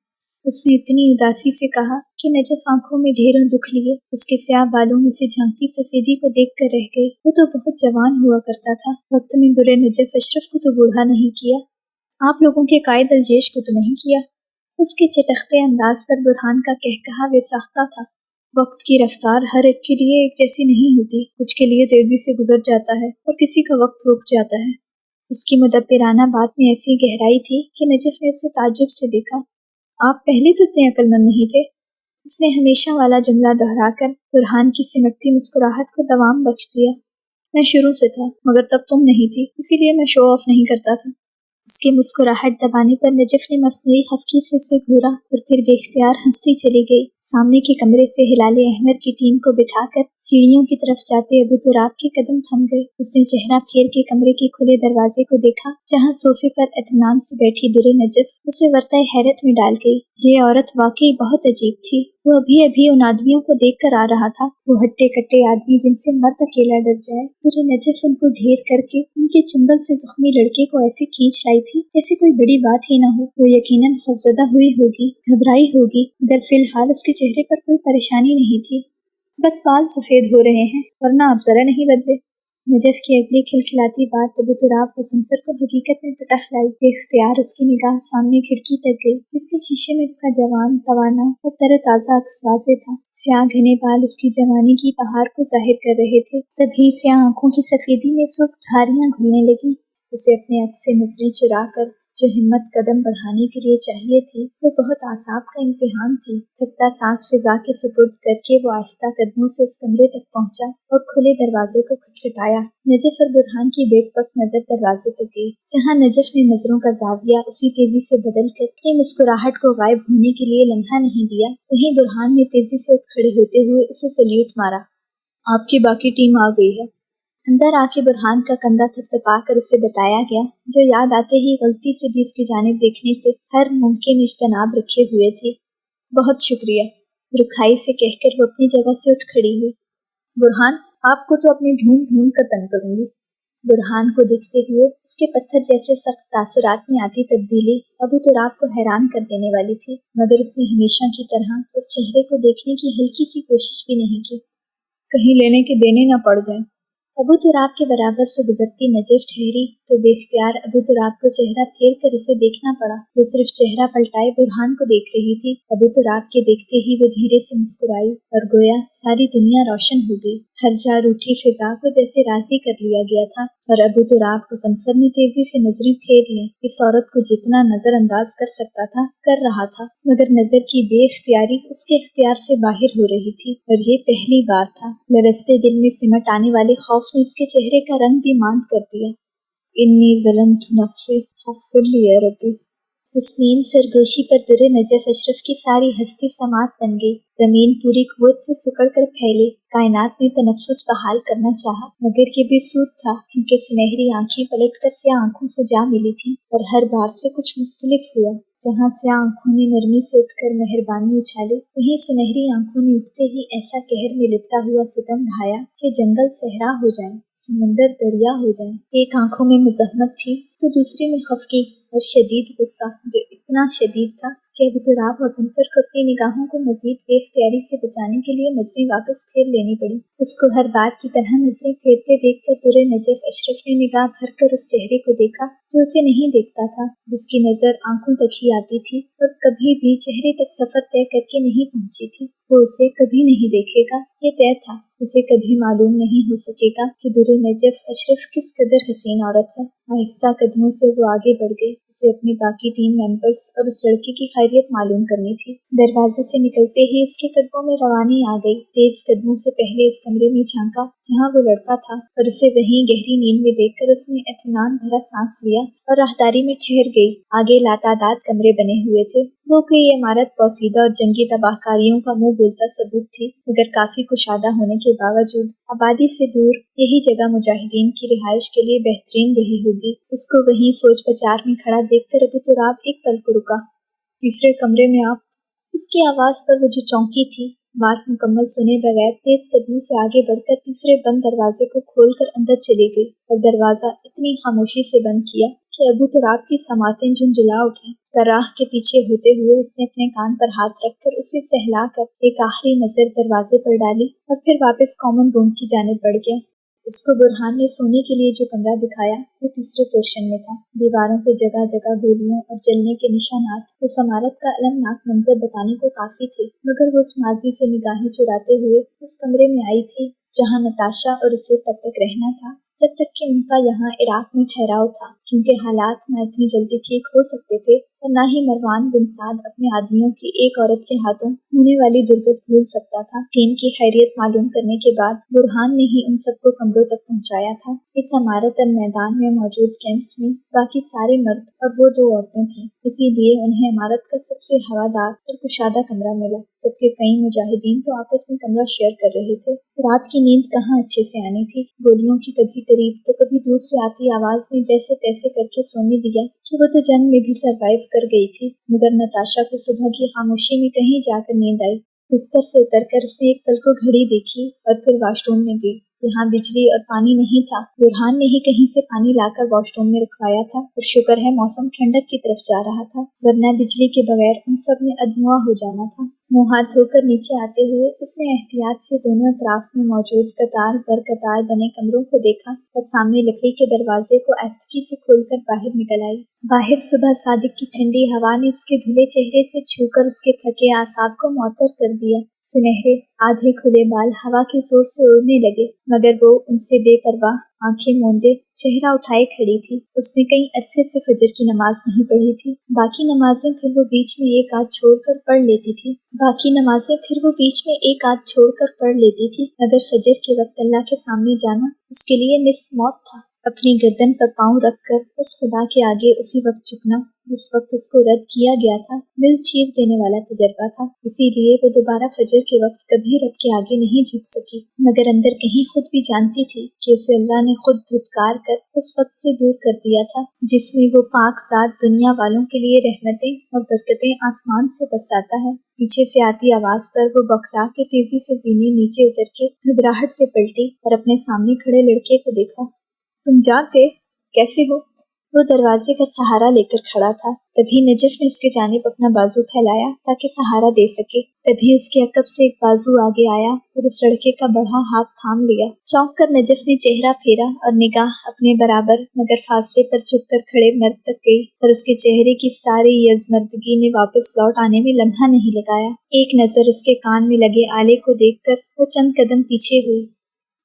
उसने इतनी उदासी से कहा कि नजफ आंखों में ढेरों दुख लिए उसके स्याह बालों में से झांकती सफेदी को देखकर रह गई। वो तो बहुत जवान हुआ करता था। वक्त ने बुरे नजफ अशरफ को तो बूढ़ा नहीं किया, आप लोगों के कायद अलजेश को तो नहीं किया। उसके चटखते अंदाज पर बुरहान का कहकहा बेसाख्ता था। वक्त की रफ्तार हर एक के लिए एक जैसी नहीं होती। कुछ के लिए तेजी से गुजर जाता है और किसी का वक्त रुक जाता है। उसकी मुदब्बिराना बात में ऐसी गहराई थी कि नजफ ने उसे ताज्जुब से देखा। आप पहले तो इतने अक्लमंद नहीं थे। उसने हमेशा वाला जुमला दोहराकर बुरहान की सिमटती मुस्कुराहट को दवाम बख्श दिया। मैं शुरू से था, मगर तब तुम नहीं थी, इसीलिए मैं शो ऑफ नहीं करता था। उसकी मुस्कुराहट दबाने पर नजफ ने मसनूई खफकी से उसे घूरा और फिर बेख्तियार हंसती चली गई। सामने के कमरे से हिलाले अहमर की टीम को बिठाकर सीढ़ियों की तरफ जाते अबू तुराब के कदम थम गए। उसने चेहरा फेर के कमरे के खुले दरवाजे को देखा, जहाँ सोफे पर इत्मीनान से बैठी दुरे नजफ उसे वर्ताए हैरत में डाल गई। ये औरत वाकई बहुत अजीब थी। वो अभी अभी उन आदमियों को देख कर आ रहा था, वो हट्टे कट्टे आदमी जिनसे मर्द अकेला डर जाए। दुरे नजफ उनको ढेर करके उनके चुंगल से जख्मी लड़के को ऐसे खींच लाई थी जैसे कोई बड़ी बात ही न हो। वो यकीनन खौफजदा हुई होगी, घबराई होगी, मगर फिलहाल उसके चेहरे पर कोई परेशानी नहीं थी। बस बाल सफेद हो रहे हैं, वरना आप जरा नहीं बदले। नजफ की अगली खिलखिलाती बात अबू तुराब मुज़फ्फर को हकीकत में पटख लाई। बेख्तियार उसकी निगाह सामने खिड़की तक गई, जिसके शीशे में उसका जवान, तवाना और तरोताज़ा अक्स वाज़े था। स्याह घने बाल उसकी जवानी की बहार को जाहिर कर रहे थे। तभी स्याह आंखों की सफेदी में सुर्ख धारियां घुलने लगी। उसे अपने अक्स से नजरें चुरा कर जो हिम्मत कदम बढ़ाने के लिए चाहिए थी, वो बहुत आसाब का इम्तिहान थी। थकता सांस फिजा के सुपुर्द करके वो आहिस्ता कदमों से उस कमरे तक पहुंचा और खुले दरवाजे को खटखटाया। नजफ और बुरहान की बेपक नजर दरवाजे तक गई। जहां नजफ ने नजरों का जाविया उसी तेजी से बदल कर अपनी मुस्कुराहट को गायब होने के लिए लम्हा नहीं दिया, वहीं बुरहान ने तेजी से उठ खड़े होते हुए उसे सल्यूट मारा। आपकी बाकी टीम आ गई है। अंदर आके बुरहान का कंधा थपथपा कर उसे बताया गया, जो याद आते ही गलती से भी उसकी जानिब देखने से हर मुमकिन इज्तनाब रखे हुए थे। बहुत शुक्रिया, रुखाई से कहकर वो अपनी जगह से उठ खड़ी हुई। बुरहान, आपको तो अपनी ढूंढ ढूंढ कर तंग करूंगी। बुरहान को देखते हुए उसके पत्थर जैसे सख्त तासुरात में आती तब्दीली अबू तुराब को हैरान कर देने वाली थी, मगर उसने हमेशा की तरह उस चेहरे को देखने की हल्की सी कोशिश भी नहीं की। कहीं लेने के देने न पड़ जाए। अबू तुराब के बराबर से गुजरती नजफ ठहरी तो बेख्तियार अबू तुराब को चेहरा फेर कर उसे देखना पड़ा। वो सिर्फ चेहरा पलटाए बुरहान को देख रही थी। अबू तुराब के देखते ही वो धीरे से मुस्कुराई और गोया सारी दुनिया रोशन हो गई। हर जार उठी फिजा को जैसे राजी कर लिया गया था और अबू तुराब को मुज़फ्फर ने तेजी से नजरें फेर ली। इस औरत को जितना नजरअंदाज कर सकता था कर रहा था, मगर नजर की बेख्तियारी उसके इख्तियार से बाहर हो रही थी और ये पहली बार था। लरजते दिल में सिमट आने वाले खौफ ने उसके चेहरे का रंग भी मांद कर दिया। इन्नी ज़लमतु नफ्सी फ़ग़फ़िर ली या रब्बी। उस नीम सरगोशी पर दुरे नजफ अशरफ की सारी हस्ती समात बन गई। जमीन पूरी कुव्वत से सिकुड़ कर फैली। कायनात ने तनफ्फुस बहाल करना चाहा, मगर ये बेसूद था, क्योंकि सुनहरी आंखें पलटकर स्याह आंखों से जा मिली थीं और हर बार से कुछ मुख्तलिफ हुआ। जहाँ स्याह आंखों ने नरमी से उठकर मेहरबानी उछाली, वहीं सुनहरी आंखों ने उठते ही ऐसा कहर में लिपटा हुआ सितम ढाया कि जंगल सहरा हो जाए, समुंदर दरिया हो जाए। एक आंखों में मुज़ाहमत थी तो दूसरी में खफकी और शदीद गुस्सा, जो इतना शदीद था कि अबू तुराब मुज़फ्फर को अपनी निगाहों को मजीद बेख्तियारी से बचाने के लिए नजरें वापस फेर लेनी पड़ी। उसको हर बार की तरह नजरें फेरते देखकर दुरे नजफ अशरफ ने निगाह भरकर उस चेहरे को देखा जो उसे नहीं देखता था, जिसकी नजर आंखों तक ही आती थी और कभी भी चेहरे तक सफर तय करके नहीं पहुंची थी। वो उसे कभी नहीं देखेगा, ये तय था। उसे कभी मालूम नहीं हो सकेगा कि दुर्र नजफ अशरफ किस कदर हसीन औरत है। आहिस्ता कदमों से वो आगे बढ़ गई। उसे अपनी बाकी टीम मेंबर्स और उस लड़के की खैरियत मालूम करनी थी। दरवाजे से निकलते ही उसके कदमों में रवानी आ गई। तेज कदमों से पहले उस कमरे में झांका जहाँ वो लड़का था, और उसे वहीं गहरी नींद में देखकर उसने इत्मीनान भरा सांस लिया और राहदारी में ठहर गई। आगे लातादाद कमरे बने हुए थे। वो कोई इमारत पोसीदा और जंगी तबाहकारियों का मुंह बोलता सबूत थी, मगर काफी कुशादा होने के बावजूद आबादी से दूर यही जगह मुजाहिदीन की रिहाइश के लिए बेहतरीन रही होगी। उसको वहीं सोच बाजार में खड़ा देखकर अबू तुराब एक पल को रुका। तीसरे कमरे में आप? उसकी आवाज पर वो जो चौंकी थी, बात मुकम्मल सुने बगैर तेज कदमों से आगे बढ़कर तीसरे बंद दरवाजे को खोलकर अंदर चली गई और दरवाजा इतनी खामोशी से बंद किया कि अबू तुराब की समातें झुंझुला उठी। कराह के पीछे होते हुए उसने अपने कान पर हाथ रखकर उसे सहलाकर एक आखिरी नजर दरवाजे पर डाली और फिर वापस कॉमन रूम की जानिब बढ़ गया। उसको बुरहान ने सोने के लिए जो कमरा दिखाया वो तीसरे पोर्शन में था। दीवारों पे जगह जगह गोलियों और जलने के निशानात उस इमारत का अलमनाक मंजर बताने को काफी थे, मगर वो उस माजी से निगाहें चुराते हुए उस कमरे में आई थी जहाँ नताशा और उसे तब तक रहना था जब तक कि उनका यहाँ इराक में ठहराव था, क्योंकि हालात न इतनी जल्दी ठीक हो सकते थे और न ही मरवान बिन साद अपने आदमियों की एक औरत के हाथों होने वाली दुर्गत भूल सकता था। टीम की खैरियत मालूम करने के बाद बुरहान ने ही उन सबको कमरों तक पहुँचाया था। इस इमारत और मैदान में मौजूद कैंप्स में बाकी सारे मर्द और वो 2 औरतें थीं, इसीलिए उन्हें इमारत का सबसे हवादार और कुशादा कमरा मिला, जबकि कई मुजाहिदीन तो आपस में कमरा शेयर कर रहे थे। रात की नींद कहाँ अच्छे से आनी थी। गोलियों की कभी करीब तो कभी दूर से आती आवाज ने जैसे तैसे करके सोने दिया कि वो तो जंग में भी सरवाइव कर गई थी। मगर नताशा को सुबह की खामोशी में कहीं जाकर नींद आई। बिस्तर से उतरकर उसने एक पल को घड़ी देखी और फिर वॉशरूम में गई। यहाँ बिजली और पानी नहीं था। बुरहान ने ही कहीं से पानी लाकर वॉशरूम में रखवाया था और शुक्र है मौसम ठंडक की तरफ जा रहा था, वरना बिजली के बगैर उन सब ने अधमुआ हो जाना था। मुँह हाथ धोकर नीचे आते हुए उसने एहतियात से दोनों अतराफ में मौजूद कतार दर कतार बने कमरों को देखा और सामने लकड़ी के दरवाजे को आस्तिकी से खोलकर बाहर निकल आई। बाहर सुबह सादिक की ठंडी हवा ने उसके धुले चेहरे से छूकर उसके थके आसाब को मुअत्तर कर दिया। सुनहरे आधे खुले बाल हवा के जोर से उड़ने लगे, मगर वो उनसे बेपरवाह आंखें मूंदे चेहरा उठाए खड़ी थी। उसने कई अरसे से फजर की नमाज नहीं पढ़ी थी। बाकी नमाजें फिर वो बीच में एक आध छोड़कर पढ़ लेती थी। मगर फजर के वक्त अल्लाह के सामने जाना उसके लिए निस्फ मौत था। अपनी गर्दन पर पांव रखकर उस खुदा के आगे उसी वक्त झुकना जिस वक्त उसको रद्द किया गया था, दिल चीर देने वाला तजर्बा था। इसीलिए वो दोबारा फजर के वक्त कभी रब के आगे नहीं झुक सकी, मगर अंदर कहीं खुद भी जानती थी कि उसे अल्लाह ने खुद धुतकार कर उस वक्त से दूर कर दिया था जिसमें वो पाक साथ दुनिया वालों के लिए रहमतें और बरकतें आसमान से बरसाता है। पीछे से आती आवाज पर वो बौखला के तेजी से जीने नीचे उतर के घबराहट से पलटी और अपने सामने खड़े लड़के को देखा। तुम जाग गए, कैसे हो? वो दरवाजे का सहारा लेकर खड़ा था। तभी नजफ ने उसके जानिब अपना बाजू फैलाया ताकि सहारा दे सके। तभी उसके अकब से एक बाजू आगे आया और उस लड़के का बढ़ा हाथ थाम लिया। चौंक कर नजफ ने चेहरा फेरा और निगाह अपने बराबर मगर फासले पर झुककर खड़े मर्द तक गई और उसके चेहरे की सारी यज़मर्दगी ने वापस लौट आने में लम्हा नहीं लगाया। एक नजर उसके कान में लगे आले को देखकर वो चंद कदम पीछे हुई।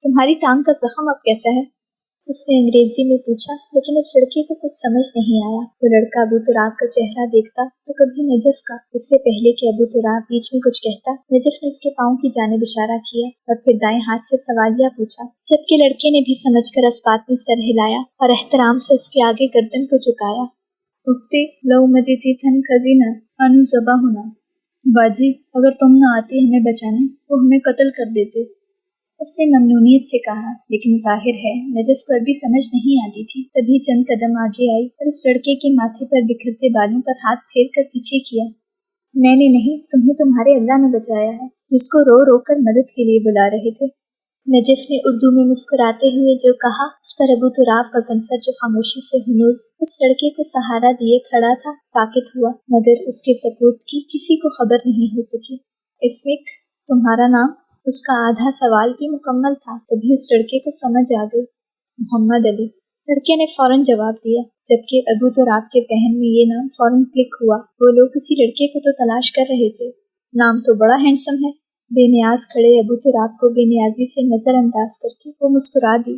तुम्हारी टांग का जख्म अब कैसा है? उसने अंग्रेजी में पूछा, लेकिन उस लड़के को कुछ समझ नहीं आया। वो लड़का अबू तुराब का चेहरा देखता तो कभी नजफ का। इससे पहले कि अबू तुराब बीच में कुछ कहता, नजफ ने उसके पाँव की जानिब इशारा किया और फिर दाएं हाथ से सवालिया पूछा, जबकि लड़के ने भी समझकर इस बात में सर हिलाया और एहतराम से उसके आगे गर्दन को झुकाया। उठती लव मजीती थन खजीना अनु ज़बा होना। बाजी, अगर तुम न आती हमें बचाने तो हमें कत्ल कर देते, उसने ममनूनियत से कहा। लेकिन जाहिर है नजफ को अभी समझ नहीं आती थी। तभी चंद कदम आगे आई और उस लड़के के माथे पर बिखरते बालों पर हाथ फेर कर पीछे किया। मैंने नहीं, तुम्हें तुम्हारे अल्लाह ने बचाया है, जिसको रो रो कर मदद के लिए बुला रहे थे। नजफ ने उर्दू में मुस्कुराते हुए जो कहा, उस पर अबू तुराब का ज़नफर जो खामोशी से हुनूस उस लड़के को सहारा दिए खड़ा था साकित हुआ, मगर उसके सकूत की किसी को खबर नहीं हो सकी। इस्मिक, तुम्हारा नाम? उसका आधा सवाल भी मुकम्मल था तभी उस लड़के को समझ आ गई। मोहम्मद अली। लड़के ने फौरन जवाब दिया, जबकि अबू तुराब के जहन में ये नाम फौरन क्लिक हुआ। वो लोग किसी लड़के को तो तलाश कर रहे थे। नाम तो बड़ा हैंडसम है। बेनियाज खड़े अबू तुराब को बेनियाजी से नजरअंदाज करके वो मुस्कुरा दी।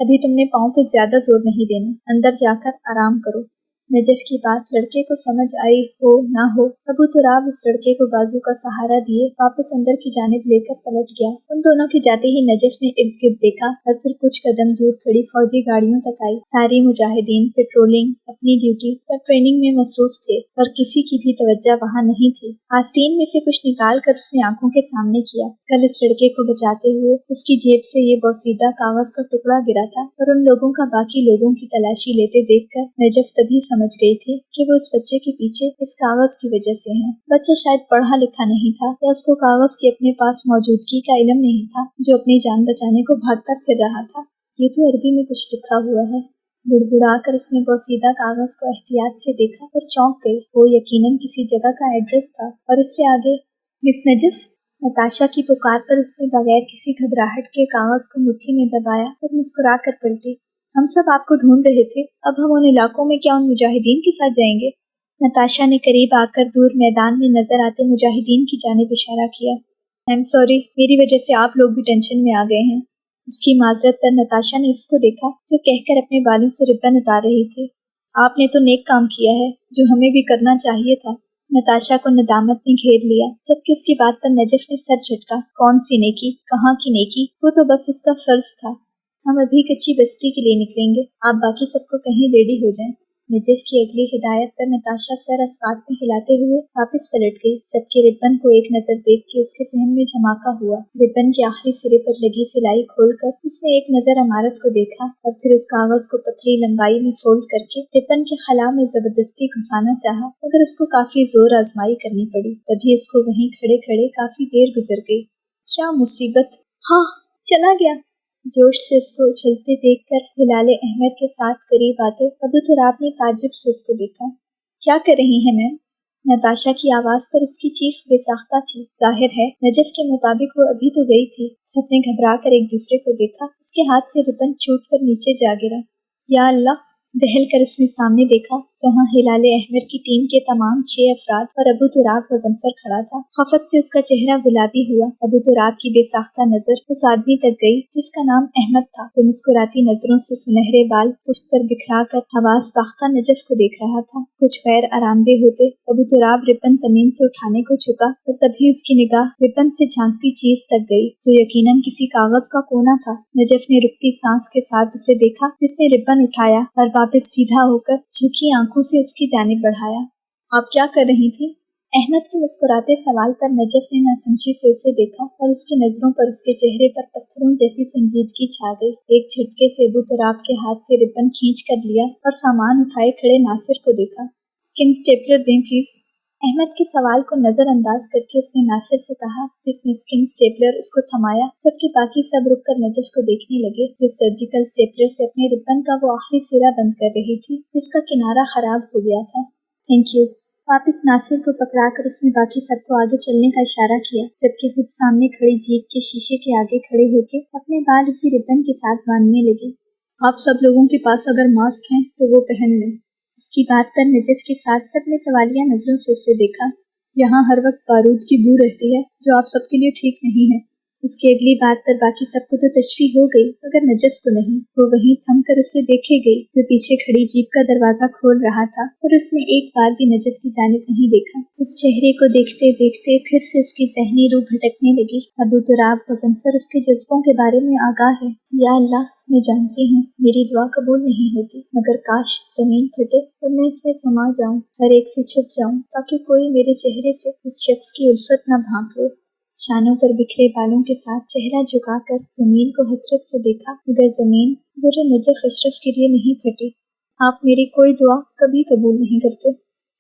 अभी तुमने पाँव पे ज्यादा जोर नहीं देना, अंदर जाकर आराम करो। नजफ की बात लड़के को समझ आई हो ना हो, अबू तुराब उस लड़के को बाजू का सहारा दिए वापस अंदर की जानिब लेकर पलट गया। उन दोनों के जाते ही नजफ ने इर्द गिर्द देखा और फिर कुछ कदम दूर खड़ी फौजी गाड़ियों तक आई। सारी मुजाहिदीन पेट्रोलिंग, अपनी ड्यूटी या ट्रेनिंग में मसरूफ थे और किसी की भी तवज्जो वहाँ नहीं थी। आस्तीन में से कुछ निकाल कर उसने आंखों के सामने किया। कल उस लड़के को बचाते हुए उसकी जेब से ये बोसीदा कागज का टुकड़ा गिरा था और उन लोगों का बाकी लोगों की तलाशी लेते देखकर नजफ तभी समझ गई थी कि वो उस बच्चे के पीछे इस कागज की वजह से है। बच्चा शायद पढ़ा लिखा नहीं था या उसको कागज की अपने पास मौजूदगी का इल्म नहीं था, जो अपनी जान बचाने को भागता फिर रहा था। ये तो अरबी में कुछ लिखा हुआ है। बुड़बुड़ा कर उसने बोसीदा कागज को एहतियात से देखा और चौंक गई। वो यकीनन किसी जगह का एड्रेस था और इससे आगे मिस नजफ। नताशा की पुकार पर उसने बगैर किसी घबराहट के कागज को मुट्ठी में दबाया और मुस्कुरा कर पलटी। हम सब आपको ढूंढ रहे थे, अब हम उन इलाकों में क्या उन मुजाहिदीन के साथ जाएंगे? नताशा ने करीब आकर दूर मैदान में नजर आते मुजाहिदीन की जानिब इशारा किया। आई एम सॉरी, मेरी वजह से आप लोग भी टेंशन में आ गए हैं। उसकी माजरत पर नताशा ने उसको देखा जो कहकर अपने बालों से रिबन उतार रही थी। आपने तो नेक काम किया है, जो हमें भी करना चाहिए था। नताशा को नदामत ने घेर लिया, जबकि उसकी बात पर नजफ ने सर झटका। कौन सी नेकी, कहाँ की नेकी, वो तो बस उसका फर्ज था। हम अभी कच्ची बस्ती के लिए निकलेंगे, आप बाकी सबको कहीं रेडी हो जाएं। नजफ की अगली हिदायत पर नताशा सर अस्पात में हिलाते हुए वापस पलट गई, जबकि रिबन को एक नजर देख के उसके जहन में झमाका हुआ। रिबन के आखिरी सिरे पर लगी सिलाई खोलकर उसने एक नजर इमारत को देखा और फिर उस कागज को पतली लंबाई में फोल्ड करके रिबन के खला में जबरदस्ती घुसाना चाहा, मगर उसको काफी जोर आजमाई करनी पड़ी। तभी उसको वहीं खड़े खड़े काफी देर गुजर गई। क्या मुसीबत! हाँ, चला गया। जोश से उसको उछलते देखकर हिलाले अहमद के साथ करीब आते अबू तुराब ने ताज्जुब से उसको देखा। क्या कर रही हैं मैम? नताशा की आवाज पर उसकी चीख बेसाख्ता थी। जाहिर है नजफ के मुताबिक वो अभी तो गई थी। सबने घबरा कर एक दूसरे को देखा। उसके हाथ से रिबन छूट कर नीचे जा गिरा। या अल्लाह! दहल कर उसने सामने देखा, जहां हिलाले अहमद की टीम के तमाम 6 अफराद और अबू तुराब गजनफर खड़ा था। खफत से उसका चेहरा गुलाबी हुआ। अबू तुराब की बेसाख्ता नजर उस आदमी तक गई जिसका नाम अहमद था। वो मुस्कुराती नजरों से सुनहरे बाल पुश्त पर बिखरा कर हवास बाख्ता नजफ को देख रहा था। कुछ गैर आरामदेह होते अबू तुराब रिबन जमीन से उठाने को झुका और तभी उसकी निगाह रिबन से झांकती चीज तक गई, जो यकीनन किसी कागज का कोना था। नजफ ने रुकती सांस के साथ उसे देखा, जिसने रिबन उठाया और वापस सीधा होकर झुकी आंखों से उसकी जानिब बढ़ाया। आप क्या कर रही थी? अहमद के मुस्कुराते सवाल पर नजफ ने नासमझी से उसे देखा और उसकी नजरों पर उसके चेहरे पर पत्थरों जैसी संजीदगी छा गई। एक झटके से अबू तुराब के हाथ से रिबन खींच कर लिया और सामान उठाए खड़े नासिर को देखा। स्किन स्टेपलर दें प्लीज। अहमद के सवाल को नजरअंदाज करके उसने नासिर से कहा, जिसने स्किन स्टेपलर उसको थमाया, जबकि बाकी सब रुक कर नजफ को देखने लगे, जो सर्जिकल स्टेपलर से अपने रिबन का वो आखिरी सिरा बंद कर रही थी, जिसका किनारा खराब हो गया था। Thank you. वापिस नासिर को पकड़ाकर उसने बाकी सबको आगे चलने का इशारा किया, जबकि खुद सामने खड़ी जीप के शीशे के आगे खड़े होकर अपने बाल उसी रिबन के साथ बांधने लगी। आप सब लोगों के पास अगर मास्क हैं तो वो पहन लें। उसकी बात पर नजफ के साथ सबने सवालिया नजरों से उसे देखा। यहाँ हर वक्त बारूद की बू रहती है, जो आप सबके लिए ठीक नहीं है। उसकी अगली बात पर बाकी सबको तो तशवी हो गई, मगर नजफ को नहीं। वो वहीं थम कर उसे देखे गई, जो पीछे खड़ी जीप का दरवाजा खोल रहा था, और उसने एक बार भी नजफ की जानिब नहीं देखा। उस चेहरे को देखते देखते फिर से उसकी जहनी रूह भटकने लगी। अबू तुराब गजनफर उसके जज्बों के बारे में आगाह है। या अल्लाह, मैं जानती हूँ मेरी दुआ कबूल नहीं होती, मगर काश जमीन फटे और मैं इसमें समा जाऊं, हर एक से छुप जाऊं, ताकि कोई मेरे चेहरे से इस शख्स की उल्फत न भांप ले। शानों पर बिखरे बालों के साथ चेहरा झुकाकर जमीन को हसरत से देखा, मगर जमीन दुर्र नजफ अशरफ के लिए नहीं फटी। आप मेरी कोई दुआ कभी कबूल नहीं करते।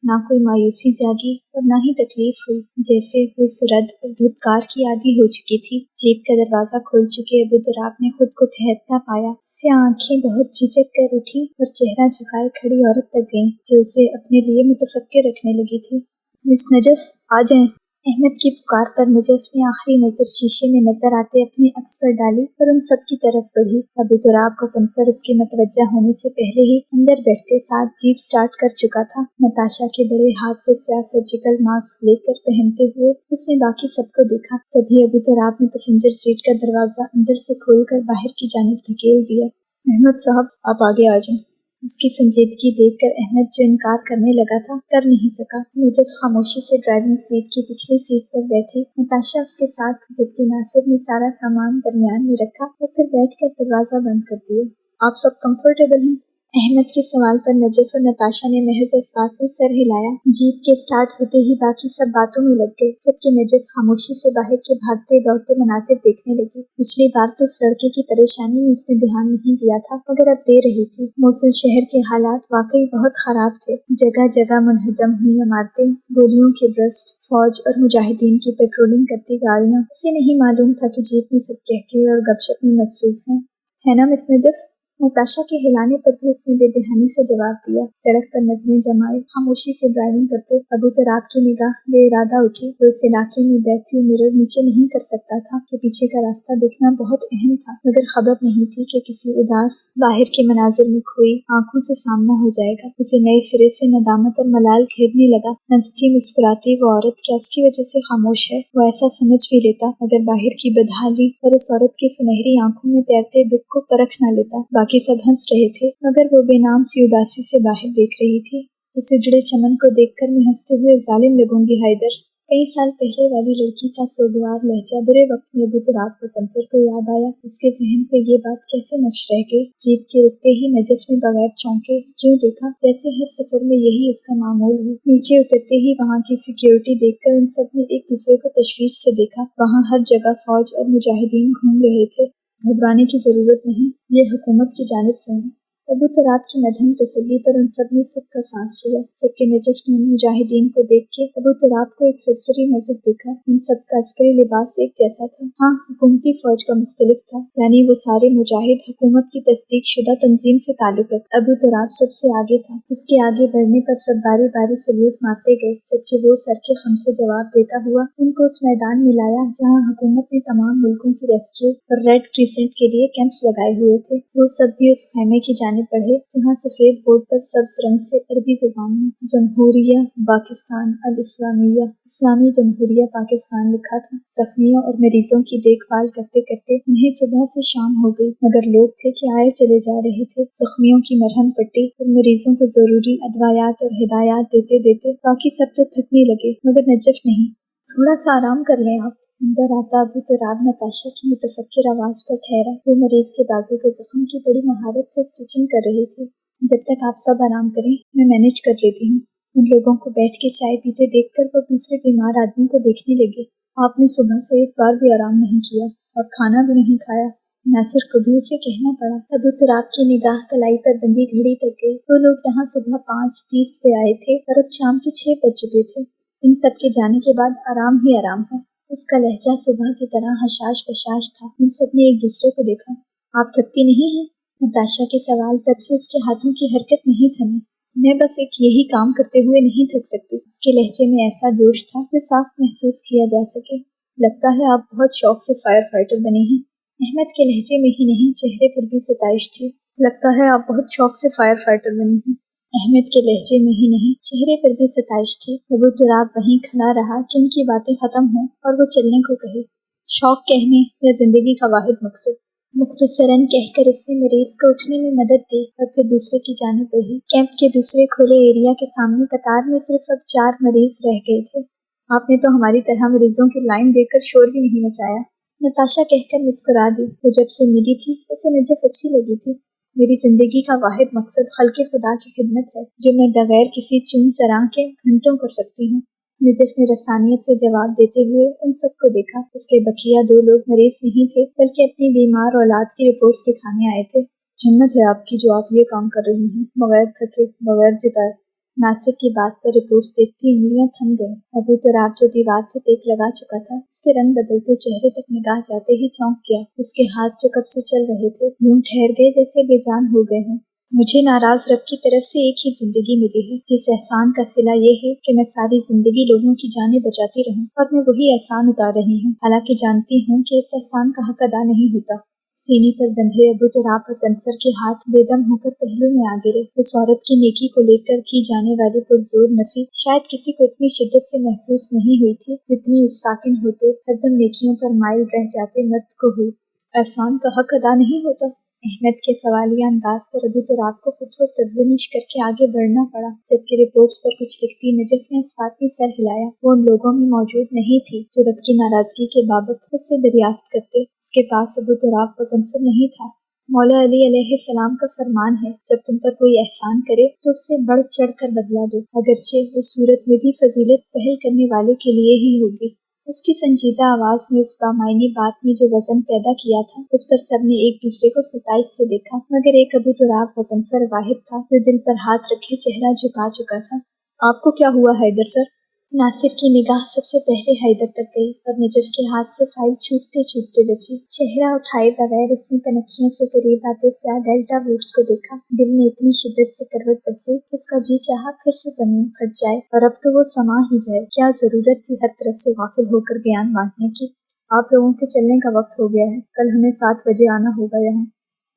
ना कोई मायूसी जागी और ना ही तकलीफ हुई, जैसे वो सुरद और धुतकार की आदी हो चुकी थी। जीप का दरवाजा खोल चुके अबू तुराब ने खुद को ठहरता पाया। उससे आंखें बहुत झिझक कर उठी और चेहरा झुकाए खड़ी औरत तक गईं, जो उसे अपने लिए मुतफक्किर रखने लगी थी। मिस नजफ, आ जाएं। अहमद की पुकार पर नजफ ने आखिरी नजर शीशे में नजर आते अपने अक्स पर डाली और उन सब की तरफ बढ़ी। अबू तुराब का सनफर उसके मतवज्जा होने से पहले ही अंदर बैठते साथ जीप स्टार्ट कर चुका था। नताशा के बड़े हाथ से स्याह सर्जिकल मास्क लेकर पहनते हुए उसने बाकी सबको देखा। तभी अबू तुराब ने पैसेंजर सीट का दरवाजा अंदर से खोलकर बाहर की जानिब धकेल दिया। अहमद साहब, आप आगे आ जाएं। उसकी संजीदगी देखकर अहमद, जो इनकार करने लगा था, कर नहीं सका। नजफ खामोशी से ड्राइविंग सीट की पिछली सीट पर बैठी, नताशा उसके साथ, जबकि नासिर ने सारा सामान दरमियान में रखा और फिर बैठकर दरवाजा बंद कर दिया। आप सब कंफर्टेबल हैं? अहमद के सवाल पर नजफ और नताशा ने महज इस बात में सर हिलाया। जीप के स्टार्ट होते ही बाकी सब बातों में लग गए, जबकि नजफ खामोशी से बाहर के भागते दौड़ते मनासिर देखने लगी। पिछली बार तो उस लड़के की परेशानी में उसने ध्यान नहीं दिया था, मगर अब दे रही थी। मोसुल शहर के हालात वाकई बहुत खराब थे। जगह जगह मुनहदम हुई इमारतें, गोलियों के ब्रस्ट, फौज और मुजाहिदीन की पेट्रोलिंग करती गाड़ियां। उसे नहीं मालूम था कि जीप में सब कहके और गपशप में मसरूफ हैं। है ना मिस नजफ? नताशा के हिलाने पर भी उसने बेदहानी से जवाब दिया। सड़क पर नजरें जमाए खामोशी से ड्राइविंग करते अबू तुराब की निगाह बेइरादा उठी। वो इस इलाके में बैकव्यू मिरर नीचे नहीं कर सकता था कि पीछे का रास्ता देखना बहुत अहम था, मगर खबर नहीं थी कि किसी उदास बाहर के मनाजिर में खोई आंखों से सामना हो जाएगा। उसे नए सिरे से नदामत और मलाल घेरने लगा। हंसती मुस्कुराती वो औरत क्या उसकी वजह से खामोश है? वो ऐसा समझ भी लेता अगर बाहर की बदहाली और उस औरत की सुनहरी आंखों में तैरते दुख को परख न लेता। बाकी सब हंस रहे थे, मगर वो बेनाम सी उदासी से बाहर देख रही थी। उस उजड़े चमन को देखकर मैं हंसते हुए जालिम लगूंगी हैदर। कई साल पहले वाली लड़की का सोगवार लहजा बुरे वक्त में अबू तुराब को सनफर को याद आया। उसके जहन पे ये बात कैसे नक्श रह गई। जीप के रुकते ही नजफ ने बगैर चौंके यूं देखा जैसे हर सफर में यही उसका मामूल हो। नीचे उतरते ही वहाँ की सिक्योरिटी देखकर उन सब ने एक दूसरे को तशवीश से देखा। वहाँ हर जगह फौज और मुजाहिदीन घूम रहे थे। घबराने की जरूरत नहीं, ये हुकूमत की जानिब से है। अबू तुराब की मध्यम तसल्ली पर उन सब ने सुख का सांस लिया, जबकि नजफ ने उन मुजाहिदीन को देख के अबू तुराब को एक सरसरी नजर देखा। उन सब का अस्करी लिबास एक जैसा था। हाँ, हुकूमती फौज का मुख्तलिफ था, यानी वो सारे मुजाहिद हुकूमत की तस्दीक शुदा तंजीम से ताल्लुक रखते। अबू तुराब सबसे आगे था। उसके आगे बढ़ने पर सब बारी बारी सल्यूट मारते गए, जबकि वो सर के खम से जवाब देता हुआ उनको उस मैदान में लाया जहाँ हुकूमत ने तमाम मुल्कों की रेस्क्यू और रेड क्रिसेंट के लिए कैंप्स लगाए हुए थे। वो सब भी उस खैमे की जानिब बढ़े जहाँ सफेद बोर्ड पर सब्ज रंग से अरबी जुबान में जमहूरिया पाकिस्तान अल इस्लामिया, इस्लामी जमहूरिया पाकिस्तान लिखा था। जख्मियों और मरीजों की देखभाल करते करते उन्हें सुबह से शाम हो गई, मगर लोग थे कि आए चले जा रहे थे। जख्मियों की मरहम पट्टी और मरीजों को जरूरी अदवायात और हिदायत देते देते बाकी सब तो थकने लगे, मगर नजफ नहीं। थोड़ा सा आराम कर लें आप। अंदर आता अबू तुराब नताशा की मुतफक्किर आवाज पर ठहरा। वो मरीज के बाजू के जख्म की बड़ी महारत से स्टिचिंग कर रही थी। जब तक आप सब आराम करें, मैं मैनेज कर लेती हूँ। उन लोगों को बैठ के चाय पीते देखकर वो दूसरे बीमार आदमी को देखने लगे। आपने सुबह से एक बार भी आराम नहीं किया और खाना भी नहीं खाया। नासिर को भी उसे कहना पड़ा। अबू तुराब की निगाह कलाई पर बंधी घड़ी तक गई। वो लोग यहाँ सुबह 5:30 पे आए थे और अब शाम के 6 बज चुके थे। इन सब के जाने के बाद आराम ही आराम है। उसका लहजा सुबह की तरह हशाश बशाश था। उन सब ने एक दूसरे को देखा। आप थकती नहीं हैं? नताशा के सवाल पर भी उसके हाथों की हरकत नहीं थमी। मैं बस एक यही काम करते हुए नहीं थक सकती। उसके लहजे में ऐसा जोश था जो साफ महसूस किया जा सके। लगता है आप बहुत शौक से फायर फाइटर बनी हैं। अहमद के लहजे में ही नहीं, चेहरे पर भी सताइश थी। लगता है आप बहुत शौक से फायर फाइटर बनी हैं। अहमद के लहजे में ही नहीं, चेहरे पर भी सताइश थी। अबू तुराब वहीं खड़ा रहा कि उनकी बातें खत्म हों और वो चलने को कहे। शौक कहने या जिंदगी का वाहिद मकसद? मुख्तसरन कहकर उसने मरीज को उठने में मदद दी और फिर दूसरे की जानिब बढ़ी। कैंप के दूसरे खुले एरिया के सामने कतार में सिर्फ अब 4 मरीज रह गए थे। आपने तो हमारी तरह मरीजों की लाइन देखकर शोर भी नहीं मचाया। नताशा कहकर मुस्कुरा दी। वो जब से मिली थी उसे नजफ अच्छी लगी थी। मेरी जिंदगी का वाहिद मकसद खल्के खुदा की खिदमत है, जो मैं बगैर किसी चूं चरां के घंटों कर सकती हूँ। नजफ ने रसानियत से जवाब देते हुए उन सबको देखा। उसके बकिया 2 लोग मरीज नहीं थे, बल्कि अपनी बीमार औलाद की रिपोर्ट्स दिखाने आए थे। हिम्मत है आपकी जो आप ये काम कर रही हैं, बगैर थके, बगैर जिताए। नासिर की बात पर रिपोर्ट्स देखती उंगलियां थम गईं। अबू तुराब जो दीवार से टेक लगा चुका था, उसके रंग बदलते चेहरे तक निगाह जाते ही चौंक गया। उसके हाथ जो कब से चल रहे थे यूं ठहर गए जैसे बेजान हो गए हों। मुझे नाराज रब की तरफ से एक ही जिंदगी मिली है, जिस एहसान का सिला ये है कि मैं सारी जिंदगी लोगों की जानें बचाती रहूं, और मैं वही एहसान उतार रही हूँ, हालांकि जानती हूँ कि इस एहसान का हक अदा नहीं होता। सीने पर बंधे अबू तुराब ज़नफर के हाथ बेदम होकर पहलू में आ गिरे। उस औरत की नेकी को लेकर की जाने वाली पुरजोर नफी शायद किसी को इतनी शिद्दत से महसूस नहीं हुई थी जितनी उस साकिन होते हरदम नेकियों पर माइल रह जाते मर्द को हुई। एहसान का हक अदा नहीं होता। अहमद के सवालिया अंदाज पर अबू तुराब को खुद को सरजनिश करके आगे बढ़ना पड़ा। जबकि रिपोर्ट्स पर कुछ लिखती नजफ ने इस बात में सर हिलाया। वो उन लोगों में मौजूद नहीं थी जो रब की नाराजगी के बाबत उससे दरियाफ्त करते। उसके पास अबू तुराब का ज़नफर नहीं था। मौला अली अलैहिस्सलाम का फरमान है, जब तुम पर कोई एहसान करे तो उससे बढ़ चढ़ कर बदला दो, अगरचे उस सूरत में भी फजीलत पहल करने वाले के लिए ही होगी। उसकी संजीदा आवाज ने उस बामायनी बात में जो वजन पैदा किया था, उस पर सबने एक दूसरे को सताइश से देखा, मगर एक अबू तुराब ग़ज़नफ़र वाहिद था जो दिल पर हाथ रखे चेहरा झुका चुका था। आपको क्या हुआ हैदर सर? नासिर की निगाह सबसे पहले हैदर तक गई और नजफ के हाथ से फाइल छूटते छूटते बची। चेहरा उठाए बगैर उसने कनखियों से करीब आते स्याह डेल्टा बूट्स को देखा। दिल ने इतनी शिद्दत से करवट बदली कि उसका जी चाहा फिर से जमीन फट जाए और अब तो वो समा ही जाए। क्या जरूरत थी हर तरफ से गाफिल होकर ज्ञान बांटने की। आप लोगों के चलने का वक्त हो गया है, कल हमें 7 बजे आना होगा यहाँ।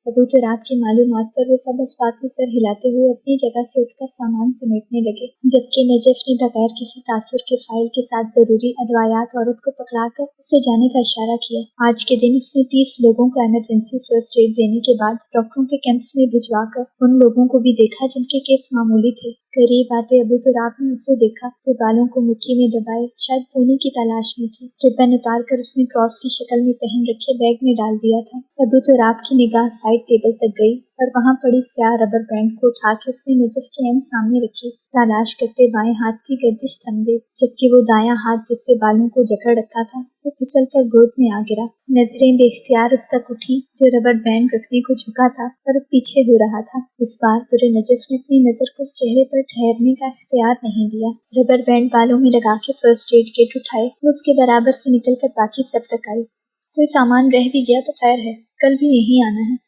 अबू तुराब की मालूमात पर वो सब इस्पात में सर हिलाते हुए अपनी जगह से उठकर सामान समेटने लगे, जबकि नजफ ने बगैर किसी तासुर के फाइल के साथ जरूरी अदवायात औरत को पकड़ाकर उससे जाने का इशारा किया। आज के दिन उसने 30 लोगों को इमरजेंसी फर्स्ट एड देने के बाद डॉक्टरों के कैंप्स में भिजवाकर उन लोगों को भी देखा जिनके केस मामूली थे। करीब आते अबू तुराब ने उसे देखा जो बालों को मुट्ठी में दबाए शायद पूनी की तलाश में थी। रिबन उतार कर उसने क्रॉस की शक्ल में पहन रखे बैग में डाल दिया था। अबू तुराब की निगाह साइड टेबल तक गई और वहाँ पड़ी स्याह रबर बैंड को उठा के उसने नजफ के एंड सामने रखी। तलाश करते बाएं हाथ की गर्दिश थम गई, जबकि वो दायां हाथ जिससे बालों को जकड़ रखा था वो फिसल कर गोद में आ गिरा। नजरें बेख्तियार उस तक उठी जो रबर बैंड रखने को झुका था और पीछे हो रहा था। इस बार बुरे नजफ ने अपनी नजर को उस चेहरे पर ठहरने का इख्तियार नहीं दिया। रबर बैंड बालों में लगा के फर्स्ट एड किट उठाए, वो उसके बराबर से निकल कर बाकी सब तक आई। कोई सामान रह भी गया तो खैर है, कल भी यहीं आना है।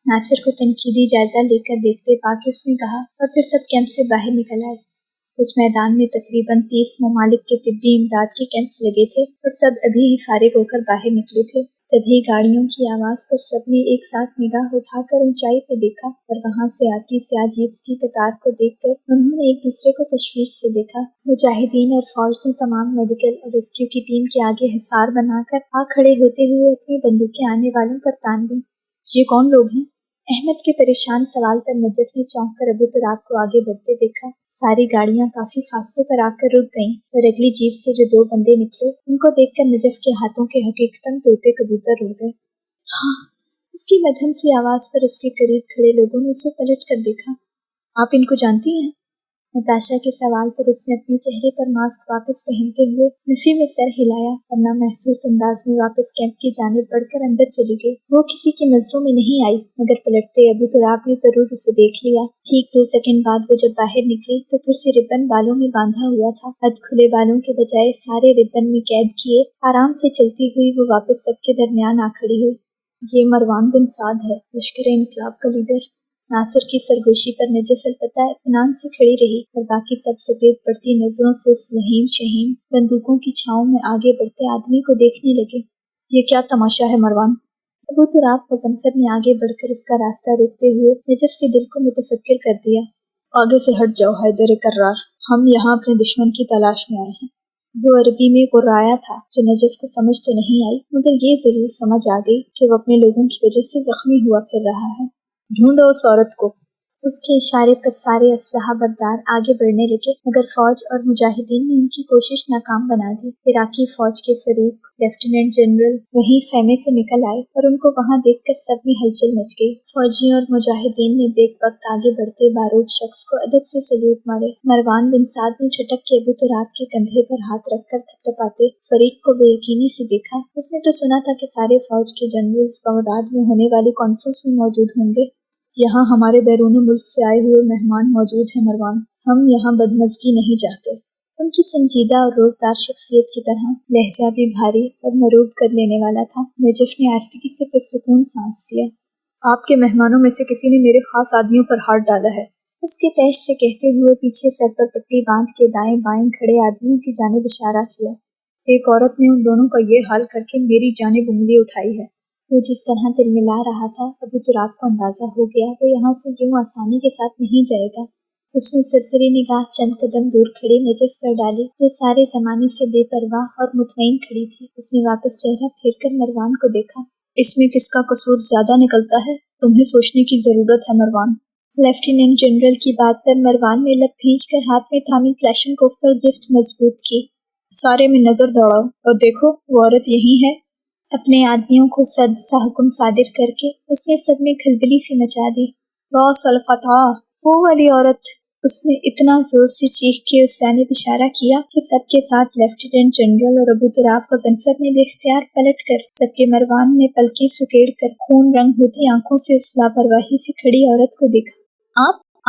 नासिर को तनकीदी जायजा लेकर देखते पाके उसने कहा और फिर सब कैंप से बाहर निकल आए। उस मैदान में तकरीबन 30 ममालिक के तिब्बी इमदाद के कैंप्स लगे थे और सब अभी ही फारिग होकर बाहर निकले थे। तभी गाड़ियों की आवाज पर सबने एक साथ निगाह उठाकर ऊंचाई पे देखा और वहां से आती स्याह जीप्स की कतार को देखकर उन्होंने एक दूसरे को तशवीश से देखा। मुजाहिदीन और फौज ने तमाम मेडिकल और रेस्क्यू की टीम के आगे हिसार बनाकर आ खड़े होते हुए अपनी बंदूकें आने वालों पर तान दी। ये कौन लोग हैं? अहमद के परेशान सवाल पर नजफ ने चौंक कर अबू तुराब को आगे बढ़ते देखा। सारी गाड़ियां काफी फासले पर आकर रुक गईं और अगली जीप से जो 2 बंदे निकले उनको देखकर नजफ के हाथों के हकीकतन तोते कबूतर उड़ गए। हाँ, उसकी मध्यम सी आवाज पर उसके करीब खड़े लोगों ने उसे पलट कर देखा। आप इनको जानती हैं? नताशा के सवाल पर उसने अपने चेहरे पर मास्क वापस पहनते हुए नफी में सर हिलाया और नामहसूस अंदाज में वापस कैंप की जानिब बढ़कर अंदर चली गई। वो किसी की नजरों में नहीं आई, मगर पलटते अबू तुराब ने जरूर उसे देख लिया। ठीक 2 सेकंड बाद वो जब बाहर निकली तो फिर से रिबन बालों में बांधा हुआ था। अध खुले बालों के बजाय सारे रिबन में कैद किए आराम से चलती हुई वो वापस सबके दरमियान आ खड़ी हुई। ये मरवान बिन साद है, लश्कर इनकलाब का लीडर। नासिर की सरगोशी पर नजफ अलपता इत्मीनान से खड़ी रही और बाकी सब सफेद पड़ती नजरों से उस वहीम शहीम बंदूकों की छांव में आगे बढ़ते आदमी को देखने लगे। ये क्या तमाशा है मरवान? अबू तुराब ग़ज़नफ़र ने आगे बढ़कर उसका रास्ता रोकते हुए नजफ के दिल को मुतफक्किर कर दिया। आगे से हट जाओ हैदर कर्रार, हम यहाँ अपने दुश्मन की तलाश में आए हैं। वो अरबी में कुर्राया था जो नजफ को समझ तो नहीं आई, मगर ये जरूर समझ आ गई कि वो अपने लोगों की वजह से जख्मी हुआ फिर रहा है। ढूंढो उस औरत को। उसके इशारे पर सारे असलहा बरदार आगे बढ़ने लगे, मगर फौज और मुजाहिदीन ने उनकी कोशिश नाकाम बना दी। इराकी फौज के फरीक लेफ्टिनेंट जनरल वहीं खैमे से निकल आए और उनको वहां देखकर सब में हलचल मच गई। फौजियों और मुजाहिदीन ने बेवक्त आगे बढ़ते बारूद शख्स को अदब से सल्यूट मारे। मरवान बिन साद ने झटक के अबू तुराब के कंधे पर हाथ रखकर थपथपाते फरीक को बेयकीनी से देखा। उसने तो सुना था कि सारे फौज के जनरल्स बगदाद में होने वाली कॉन्फ्रेंस में मौजूद होंगे। यहाँ हमारे बैरून मुल्क से आए हुए मेहमान मौजूद हैं मरवान, हम यहाँ बदमज़गी नहीं चाहते। उनकी संजीदा और रूपदार शख्सियत की तरह लहजा भी भारी और मरूब कर लेने वाला था। नजफ ने आस्तिकी से पुरसुकून सांस लिया। آپ کے مہمانوں میں سے کسی نے میرے خاص آدمیوں پر ہاتھ ڈالا ہے، اس کے تیش سے کہتے ہوئے پیچھے سر پر پٹی باندھ کے دائیں بائیں کھڑے آدمیوں کی جانب اشارہ کیا۔ ایک عورت نے ان دونوں کا یہ حال کر کے میری جانب انگلی اٹھائی ہے۔ وہ جس طرح تلملا رہا تھا، ابو تراب کو اندازہ ہو گیا وہ یہاں سے یوں آسانی کے ساتھ نہیں جائے گا۔ اس نے سرسری نگاہ چند قدم دور کھڑی نجف پر ڈالی، جو سارے زمانے سے بے پرواہ اور مطمئن کھڑی تھی۔ اس نے واپس چہرہ پھیر کر مروان کو دیکھا۔ اس میں کس کا قصور زیادہ نکلتا ہے؟ تمہیں سوچنے کی ضرورت ہے مروان۔ لیفٹیننٹ جنرل کی بات پر مروان نے لب بھینچ کر ہاتھ میں تھامی کلاشنکوف پر گرفت مضبوط کی۔ سارے میں نظر دوڑاؤ اور دیکھو وہ عورت یہی ہے۔ اپنے آدمیوں کو سد سا حکم صادر کر کے اس نے سب میں کھلبلی سی مچا دی۔ راس الفتح، وہ والی عورت! اس نے اتنا زور سے چیخ کے اس جانب اشارہ کیا کہ سب کے ساتھ لیفٹیننٹ جنرل اور ابو تراب غضنفر نے بے اختیار پلٹ کر سب کے مروان میں پلکیں سکیڑ کر خون رنگ ہوتی آنکھوں سے اس لاپرواہی سے کھڑی عورت کو دیکھا۔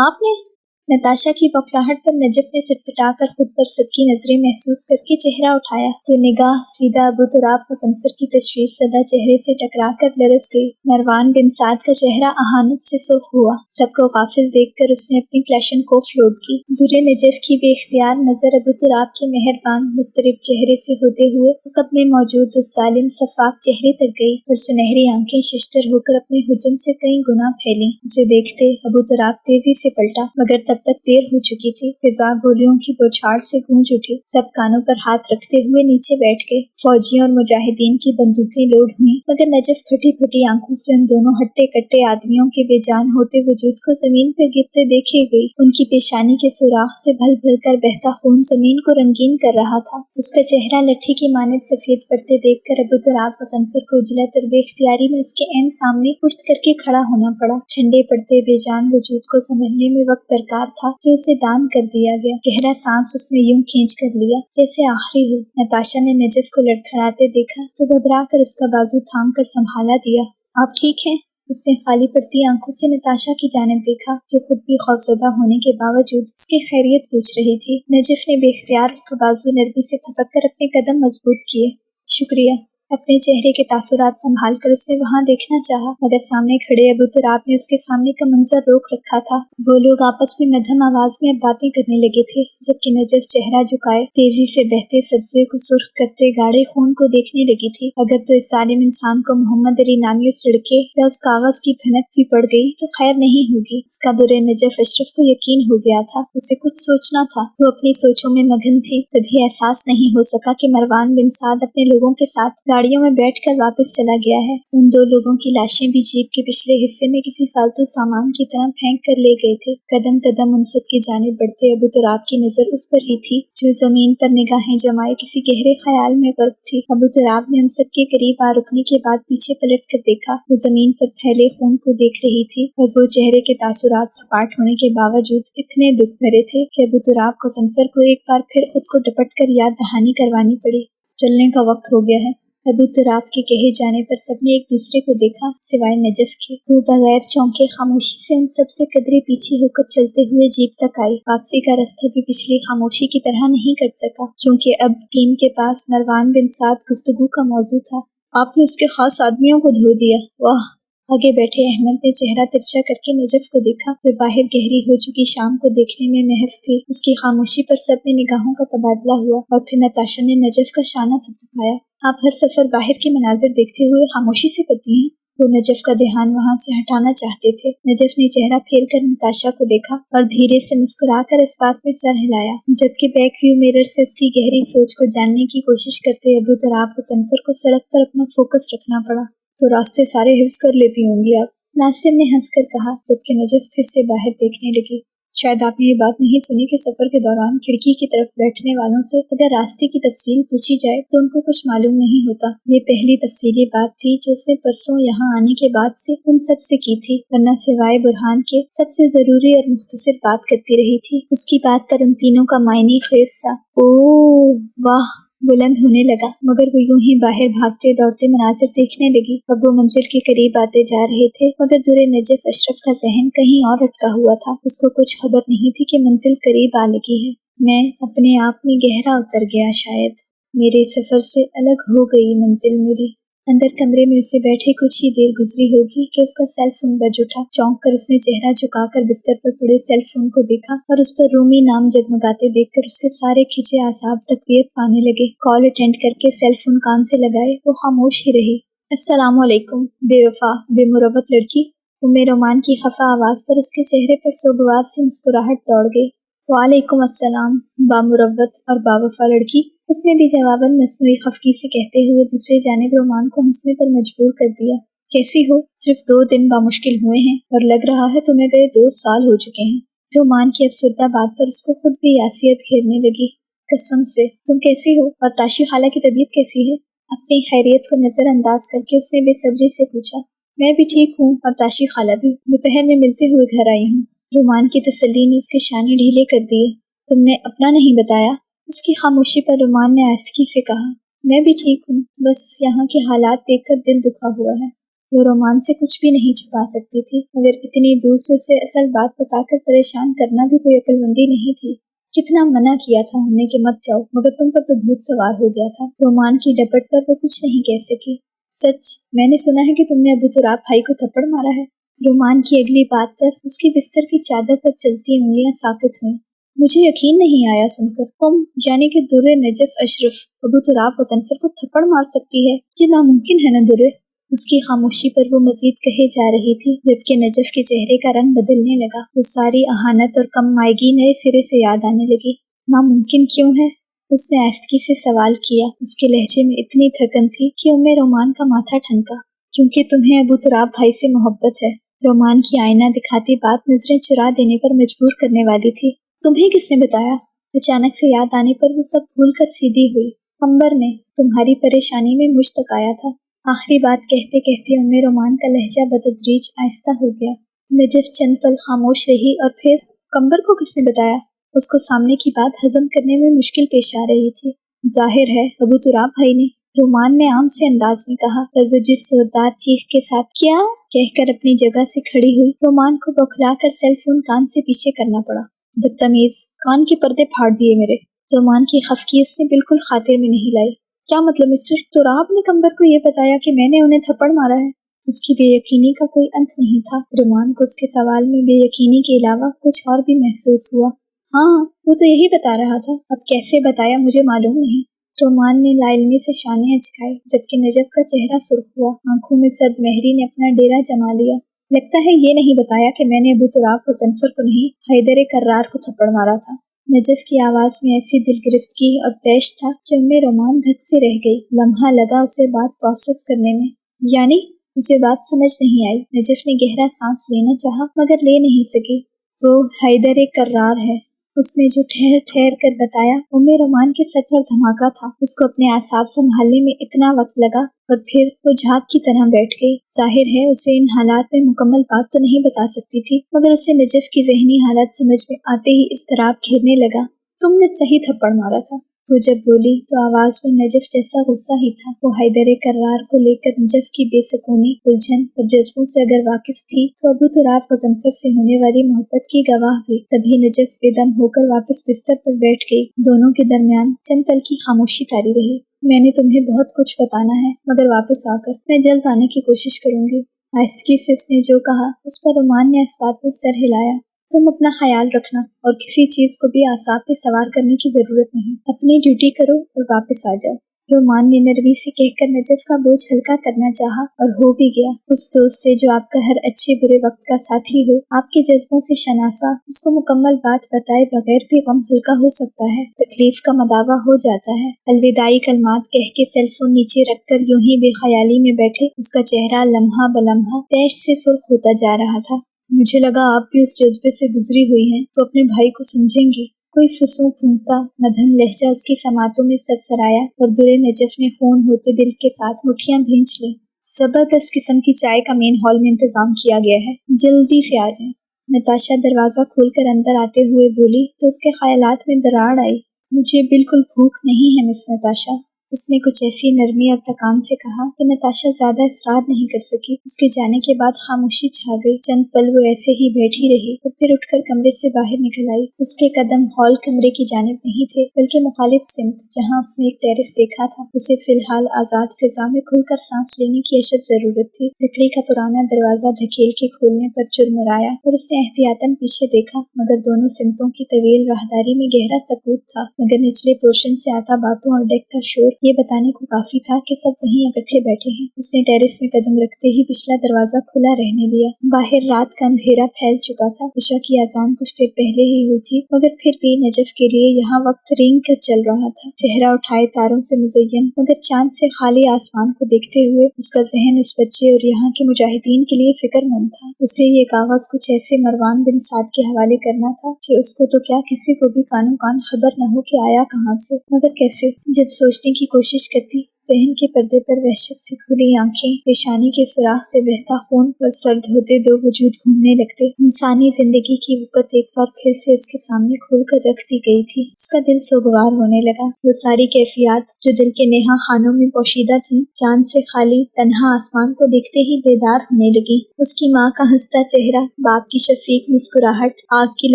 آپ نے؟ نتاشا کی بوکھلاہٹ پر نجف نے سٹپٹا کر خود پر سب کی نظریں محسوس کر کے چہرہ اٹھایا تو نگاہ سیدھا ابو تراب غضنفر کی تشویش زدہ چہرے سے ٹکرا کر لرز گئی۔ مروان بن سعد کا چہرہ اہانت سے سرخ ہوا۔ سب کو غافل دیکھ کر اس نے اپنی کلاشنکوف لوڈ کی۔ در نجف کی بے اختیار نظر ابو تراب کے مہربان مضطرب چہرے سے ہوتے ہوئے عقب میں موجود اس ظالم شفاف چہرے تک گئی اور سنہری آنکھیں ششدر ہو کر اپنے حجم سے کئی گنا پھیلیں۔ اسے دیکھتے ابو تراب تیزی سے پلٹا، مگر تب تک دیر ہو چکی تھی۔ فضا گولیوں کی بوچھاڑ سے گونج اٹھی۔ سب کانوں پر ہاتھ رکھتے ہوئے نیچے بیٹھ گئے۔ فوجیوں اور مجاہدین کی بندوقیں لوڈ ہوئیں، مگر نجف پھٹی پھٹی آنکھوں سے ان دونوں ہٹے کٹے آدمیوں کے بے جان ہوتے وجود کو زمین پر گرتے دیکھے گئی۔ ان کی پیشانی کے سوراخ سے بھل بھل کر بہتا خون زمین کو رنگین کر رہا تھا۔ اس کا چہرہ لٹھی کی مانند سفید پڑتے دیکھ کر ابو تراب غضنفر کو اجلت اور بے اختیاری میں اس کے عین سامنے پشت کر کے کھڑا ہونا پڑا۔ ٹھنڈے پڑتے بے جان وجود کو سنبھلنے میں وقت درکار تھا جو اسے دان کر دیا گیا۔ گہرا سانس اس نے یوں کھینچ کر لیا جیسے آخری ہو۔ نتاشا نے نجف کو لڑکھڑاتے دیکھا تو گھبرا کر اس کا بازو تھام کر سنبھالا دیا۔ آپ ٹھیک ہیں؟ اس نے خالی پڑتی آنکھوں سے نتاشا کی جانب دیکھا جو خود بھی خوفزدہ ہونے کے باوجود اس کی خیریت پوچھ رہی تھی۔ نجف نے بے اختیار اس کا بازو نرمی سے تھپک کر اپنے قدم مضبوط کیے۔ شکریہ۔ اپنے چہرے کے تاثرات سنبھال کر اس نے وہاں دیکھنا چاہا، مگر سامنے کھڑے ابو تراب نے اس کے سامنے کا منظر روک رکھا تھا۔ وہ لوگ آپس میں مدھم آواز میں اب باتیں کرنے لگے تھے، جبکہ نجف چہرہ جھکائے تیزی سے بہتے سبزے کو سرخ کرتے گاڑھے خون کو دیکھنے لگی تھی۔ اگر تو اس ظالم انسان کو محمد علی نامی اس لڑکے یا اس کاغذ کی بھنک بھی پڑ گئی تو خیر نہیں ہوگی۔ اس کا در نجف اشرف کو یقین ہو گیا تھا، اسے کچھ سوچنا تھا۔ وہ اپنی سوچوں میں مگن تھی، تبھی احساس نہیں ہو سکا کہ مروان بن سعد اپنے لوگوں کے ساتھ گاڑیوں میں بیٹھ کر واپس چلا گیا ہے۔ ان دو لوگوں کی لاشیں بھی جیپ کے پچھلے حصے میں کسی فالتو سامان کی طرح پھینک کر لے گئے تھے۔ قدم قدم ان سب کی جانب بڑھتے ابو تراب کی نظر اس پر ہی تھی جو زمین پر نگاہیں جمائے کسی گہرے خیال میں غرق تھی۔ ابو تراب نے ان سب کے قریب آ رکنے کے بعد پیچھے پلٹ کر دیکھا۔ وہ زمین پر پھیلے خون کو دیکھ رہی تھی اور وہ چہرے کے تاثرات سپاٹ ہونے کے باوجود اتنے دکھ بھرے تھے کہ ابو تراب غضنفر کو ایک بار پھر خود کو ڈپٹ کر یاد دہانی کروانی پڑی۔ چلنے کا وقت ہو گیا ہے۔ ابو تراب کے کہے جانے پر سب نے ایک دوسرے کو دیکھا سوائے نجف کے۔ وہ بغیر چونکے خاموشی سے ان سب سے قدرے پیچھے ہو کر چلتے ہوئے جیپ تک آئی۔ واپسی کا راستہ بھی پچھلی خاموشی کی طرح نہیں کٹ سکا، کیونکہ اب ٹیم کے پاس مروان بن سعد گفتگو کا موضوع تھا۔ آپ نے اس کے خاص آدمیوں کو دھو دیا، واہ! آگے بیٹھے احمد نے چہرہ ترچھا کر کے نجف کو دیکھا۔ وہ باہر گہری ہو چکی شام کو دیکھنے میں محو تھی۔ اس کی خاموشی پر سب میں نگاہوں کا تبادلہ ہوا اور پھر نتاشا نے نجف کا شانہ تھپتھپایا۔ آپ ہر سفر باہر کے مناظر دیکھتے ہوئے خاموشی سے کرتی ہیں؟ وہ نجف کا دھیان وہاں سے ہٹانا چاہتے تھے۔ نجف نے چہرہ پھیر کر نتاشا کو دیکھا اور دھیرے سے مسکرا کر اس بات میں سر ہلایا، جبکہ بیک ویو مرر سے اس کی گہری سوچ کو جاننے کی کوشش کرتے ابو تراب غضنفر کو سڑک پر اپنا فوکس رکھنا پڑا۔ تو راستے سارے حفظ کر لیتی ہوں گی آپ، ناصر نے ہنس کر کہا، جبکہ نجف پھر سے باہر دیکھنے لگی۔ شاید آپ نے یہ بات نہیں سنی کہ سفر کے دوران کھڑکی کی طرف بیٹھنے والوں سے اگر راستے کی تفصیل پوچھی جائے تو ان کو کچھ معلوم نہیں ہوتا۔ یہ پہلی تفصیلی بات تھی جو اس نے پرسوں یہاں آنے کے بعد سے ان سب سے کی تھی، ورنہ سوائے برہان کے سب سے ضروری اور مختصر بات کرتی رہی تھی۔ اس کی بات پر ان تینوں کا معنی خیز سا اوہ واہ بلند ہونے لگا، مگر وہ یوں ہی باہر بھاگتے دوڑتے مناظر دیکھنے لگی۔ اب وہ منزل کے قریب آتے جا رہے تھے، مگر در نجف اشرف کا ذہن کہیں اور اٹکا ہوا تھا۔ اس کو کچھ خبر نہیں تھی کہ منزل قریب آ لگی ہے۔ میں اپنے آپ میں گہرا اتر گیا، شاید میرے سفر سے الگ ہو گئی منزل میری۔ अंदर कमरे में उसे बैठे कुछ ही देर गुजरी होगी कि उसका सेल फोन बज उठा। चौंक कर उसने चेहरा झुकाकर बिस्तर पर पड़े सेल फोन को देखा और उस पर रूमी नाम जगमगाते देखकर उसके सारे खिंचे आसाब तकवीत पाने लगे। कॉल अटेंड करके सेल फोन कान से लगाए वो खामोश ही रही। अस्सलाम वालेकुम बेवफा बेमुरवत लड़की। उम्मे रोमान की खफा आवाज पर उसके चेहरे पर सोगवार से मुस्कुराहट दौड़ गई। वालेकुम अस्सलाम बामुरवत और बावफा लड़की, उसने भी जवाबन मसनूई खफकी से कहते हुए दूसरी जानिब रोमान को हंसने पर मजबूर कर दिया। कैसी हो? सिर्फ 2 दिन बामुश्किल हुए हैं और लग रहा है तुम्हें गए 2 साल हो चुके हैं। रोमान की अफसरदा बात पर उसको खुद भी यासियत घेरने लगी। कसम से तुम कैसी हो और ताशी खाला की तबीयत कैसी है? अपनी खैरियत को नजरअंदाज करके उसने बेसब्री से पूछा। मैं भी ठीक हूँ और ताशी खाला भी, दोपहर में मिलते हुए घर आई हूँ। रोमान की तसल्ली ने उसके शाने ढीले कर दिए। तुमने अपना नहीं बताया? उसकी खामोशी पर रोमान ने आस्तगी से कहा। मैं भी ठीक हूँ, बस यहाँ के हालात देखकर दिल दुखा हुआ है। वो रोमान से कुछ भी नहीं छुपा सकती थी, मगर इतनी दूर से उसे असल बात बताकर परेशान करना भी कोई अक्लमंदी नहीं थी। कितना मना किया था हमने कि मत जाओ, मगर तुम पर तो भूत सवार हो गया था। रोमान की डपट पर वो कुछ नहीं कह सकी। सच, मैंने सुना है कि तुमने अबू तुराब भाई को थप्पड़ मारा है। रोमान की अगली बात पर उसकी बिस्तर की चादर पर चलती उंगलियां साकित हुईं। मुझे यकीन नहीं आया सुनकर। तुम यानी कि दुर्रे नजफ अशरफ अबू तुराब गजनफर को थप्पड़ मार सकती है? ये नामुमकिन है न दुर्रे। उसकी खामोशी पर वो मजीद कहे जा रही थी जबकि नजफ के चेहरे का रंग बदलने लगा। वो सारी अहानत और कम मायगी नए सिरे से याद आने लगी। नामुमकिन क्यों है? उसने आस्तगी से सवाल किया। उसके लहजे में इतनी थकन थी कि उम्मे रोमान का माथा ठनका। क्योंकि तुम्हें अबू तुराब भाई से मोहब्बत है। रोमान की आईना दिखाती बात नजरें चुरा देने पर मजबूर करने वाली थी। तुम्हें किसने बताया? अचानक से याद आने पर वो सब भूल कर सीधी हुई। कंबर ने तुम्हारी परेशानी में मुझ तक आया था। आखिरी बात कहते कहते उम्मे रोमान का लहजा बतदरीज आहिस्ता हो गया। नजफ चंद पल खामोश रही और फिर कंबर को किसने बताया? उसको सामने की बात हजम करने में मुश्किल पेश आ रही थी। जाहिर है अबू तुराब भाई ने, रोमान ने आम से अंदाज में कहा, पर वो जिस जोरदार चीख के साथ क्या कहकर अपनी जगह से खड़ी हुई, रोमान को बौखलाकर सेल फोन कान से पीछे करना पड़ा। बदतमीज, कान के पर्दे फाड़ दिए मेरे। रोमान की खफकी उसने बिल्कुल खातिर में नहीं लाई। क्या मतलब मिस्टर तुराब ने कंबर को ये बताया कि मैंने उन्हें थप्पड़ मारा है? उसकी बेयकीनी का कोई अंत नहीं था। रोमान को उसके सवाल में बेयकीनी के अलावा कुछ और भी महसूस हुआ। हाँ, वो तो यही बता रहा था, अब कैसे बताया मुझे मालूम नहीं। रोमान ने लाइलमी से शाने अचकाए जबकि नजफ का चेहरा सुर्ख हुआ। आंखों में सर्द मेहरी ने अपना डेरा जमा लिया। लगता है ये नहीं बताया कि मैंने अबू तुराब को जनफर को नहीं, हैदर कर्रार को थप्पड़ मारा था। नजफ की आवाज में ऐसी दिलगिरफ्तगी और तैश था कि उम्मे रोमान धक से रह गई। लम्हा लगा उसे बात प्रोसेस करने में। यानी उसे बात समझ नहीं आई। नजफ ने गहरा सांस लेना चाहा मगर ले नहीं सकी। वो हैदर कर्रार है, उसने जो ठहर ठहर कर बताया। उम्मे रोमान के सर पर धमाका था। उसको अपने आसाब संभालने में इतना वक्त लगा और फिर वो झाग की तरह बैठ गई। जाहिर है उसे इन हालात में मुकम्मल बात तो नहीं बता सकती थी, मगर उसे नजफ की जहनी हालत समझ में आते ही इस्तराब घेरने लगा। तुमने सही थप्पड़ मारा था। वो जब बोली तो आवाज में नजफ जैसा गुस्सा ही था। वो हैदर कर्रार को लेकर नजफ की बेसुकूनी, उलझन और जज्बों से अगर वाकिफ थी तो अबू तुराब गजनफर से होने वाली मोहब्बत की गवाह भी। तभी नजफ बेदम होकर वापस बिस्तर पर बैठ गई। दोनों के दरमियान चंद पल की खामोशी तारी रही। मैंने तुम्हें बहुत कुछ बताना है, मगर वापस आकर मैं जल्द आने की कोशिश करूंगी। आहिस्तगी से उसने जो कहा उस पर रोमान ने इस बात में सर हिलाया। तुम अपना ख्याल रखना और किसी चीज को भी आसाब पे सवार करने की जरूरत नहीं। अपनी ड्यूटी करो और वापस आ जाओ। रोमान ने नरमी से कहकर नजफ का बोझ हल्का करना चाहा और हो भी गया। उस दोस्त से जो आपका हर अच्छे बुरे वक्त का साथी हो, आपके जज्बों से शनासा, उसको मुकम्मल बात बताए बगैर भी गम हल्का हो सकता है, तकलीफ का मदावा हो जाता है। अलविदाई कलमात कह के सेलफोन नीचे रखकर यूं ही बेख्याली में बैठे उसका चेहरा लम्हा बलम्हा तैश से सुर्ख होता जा रहा था। मुझे लगा आप भी उस जज्बे से गुजरी हुई हैं तो अपने भाई को समझेंगी। कोई फुसूं फूंकता मध्यम लहजा उसकी समातों में सरसराया और दुरे नजफ ने खून होते दिल के साथ मुठियां भींच ली। जबरदस्त किस्म की चाय का मेन हॉल में इंतजाम किया गया है, जल्दी से आ जाएं। नताशा दरवाजा खोलकर अंदर आते हुए बोली तो उसके ख्यालात में दरार आई। मुझे बिल्कुल भूख नहीं है मिस नताशा। اس نے کچھ ایسی نرمی اور تکان سے کہا کہ نتاشا زیادہ اصرار نہیں کر سکی۔ اس کے جانے کے بعد خاموشی چھا گئی۔ چند پل وہ ایسے ہی بیٹھی رہی اور پھر اٹھ کر کمرے سے باہر نکل آئی۔ اس کے قدم ہال کمرے کی جانب نہیں تھے بلکہ مخالف سمت جہاں اس نے ایک ٹیرس دیکھا تھا۔ اسے فی الحال آزاد فضا میں کھل کر سانس لینے کی اشد ضرورت تھی۔ لکڑی کا پرانا دروازہ دھکیل کے کھولنے پر چرمرایا اور اس نے احتیاطاً پیچھے دیکھا، مگر دونوں سمتوں کی طویل راہداری میں گہرا سکوت تھا، مگر نچلے پورشن سے آتا باتوں اور ڈیک کا شور یہ بتانے کو کافی تھا کہ سب وہیں اکٹھے بیٹھے ہیں۔ اس نے ٹیرس میں قدم رکھتے ہی پچھلا دروازہ کھلا رہنے دیا۔ باہر رات کا اندھیرا پھیل چکا تھا۔ عشاء کی اذان کچھ دیر پہلے ہی ہوئی تھی، مگر پھر بھی نجف کے لیے یہاں وقت رینگ کر چل رہا تھا۔ چہرہ اٹھائے تاروں سے مزین مگر چاند سے خالی آسمان کو دیکھتے ہوئے اس کا ذہن اس بچے اور یہاں کے مجاہدین کے لیے فکر مند تھا۔ اسے یہ کاغذ کچھ ایسے مروان بن سعد کے حوالے کرنا تھا کہ اس کو تو کیا کسی کو بھی کانوں کان خبر نہ ہو کہ آیا کہاں سے، مگر کیسے؟ جب سوچنے کی کوشش کرتی، ذہن کے پردے پر وحشت سے کھلی آنکھیں، پیشانی کے سوراخ سے بہتا خون اور سرد ہوتے دو وجود گھومنے لگتے۔ انسانی زندگی کی وقت ایک بار پھر سے اس کے سامنے کھول کر رکھ دی گئی تھی۔ اس کا دل سوگوار ہونے لگا۔ وہ ساری کیفیات جو دل کے نیہا خانوں میں پوشیدہ تھیں، چاند سے خالی تنہا آسمان کو دیکھتے ہی بیدار ہونے لگی۔ اس کی ماں کا ہنستا چہرہ، باپ کی شفیق مسکراہٹ، آگ کی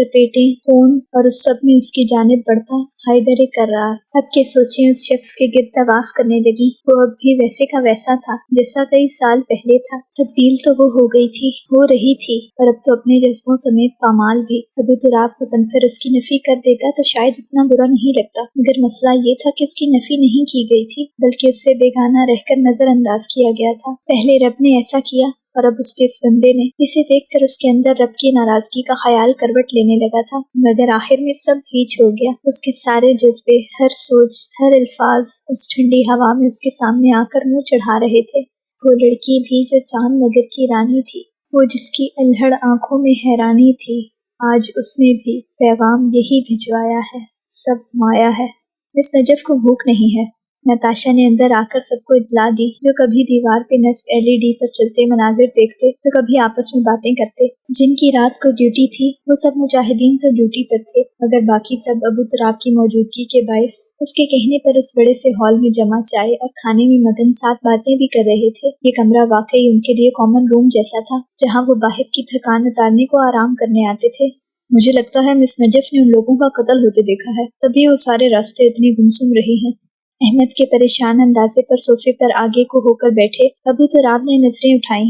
لپیٹیں، خون، اور اس سب میں اس کی جانب بڑھتا حیدر کرار۔ اب کے سوچیں اس شخص کے گرد طواف کرنے لگی۔ وہ اب بھی ویسے کا ویسا تھا جیسا کئی سال پہلے تھا۔ تبدیل تو وہ ہو گئی تھی، ہو رہی تھی، اور اب تو اپنے جذبوں سمیت پامال بھی۔ ابو تراب مظفر اس کی نفی کر دیتا تو شاید اتنا برا نہیں لگتا، مگر مسئلہ یہ تھا کہ اس کی نفی نہیں کی گئی تھی بلکہ اس سے بیگانہ رہ کر نظر انداز کیا گیا تھا۔ پہلے رب نے ایسا کیا اور اب اس کے اس بندے نے، اسے دیکھ کر اس کے اندر رب کی ناراضگی کا خیال کروٹ لینے لگا تھا، مگر آخر میں سب ہیچ ہو گیا۔ اس کے سارے جذبے، ہر سوچ، ہر الفاظ اس ٹھنڈی ہوا میں اس کے سامنے آ کر منہ چڑھا رہے تھے۔ وہ لڑکی بھی جو چاند نگر کی رانی تھی، وہ جس کی الہڑ آنکھوں میں حیرانی تھی، آج اس نے بھی پیغام یہی بھجوایا ہے، سب مایا ہے۔ مس نجف کو بھوک نہیں ہے، نتاشا نے اندر آ کر سب کو اطلاع دی، جو کبھی دیوار پہ نصب LED پر چلتے مناظر دیکھتے تو کبھی آپس میں باتیں کرتے۔ جن کی رات کو ڈیوٹی تھی وہ سب مجاہدین تو ڈیوٹی پر تھے، مگر باقی سب ابو تراب کی موجودگی کے باعث اس کے کہنے پر اس بڑے سے ہال میں جمع چائے اور کھانے میں مگن ساتھ باتیں بھی کر رہے تھے۔ یہ کمرہ واقعی ان کے لیے کامن روم جیسا تھا، جہاں وہ باہر کی تھکان اتارنے کو آرام کرنے آتے تھے۔ مجھے لگتا ہے مس نجف نے ان لوگوں کا قتل ہوتے دیکھا ہے، تبھی وہ سارے راستے اتنی گمسم رہی ہیں۔ احمد کے پریشان اندازے پر صوفے پر آگے کو ہو کر بیٹھے ابو تراب نے نظریں اٹھائیں۔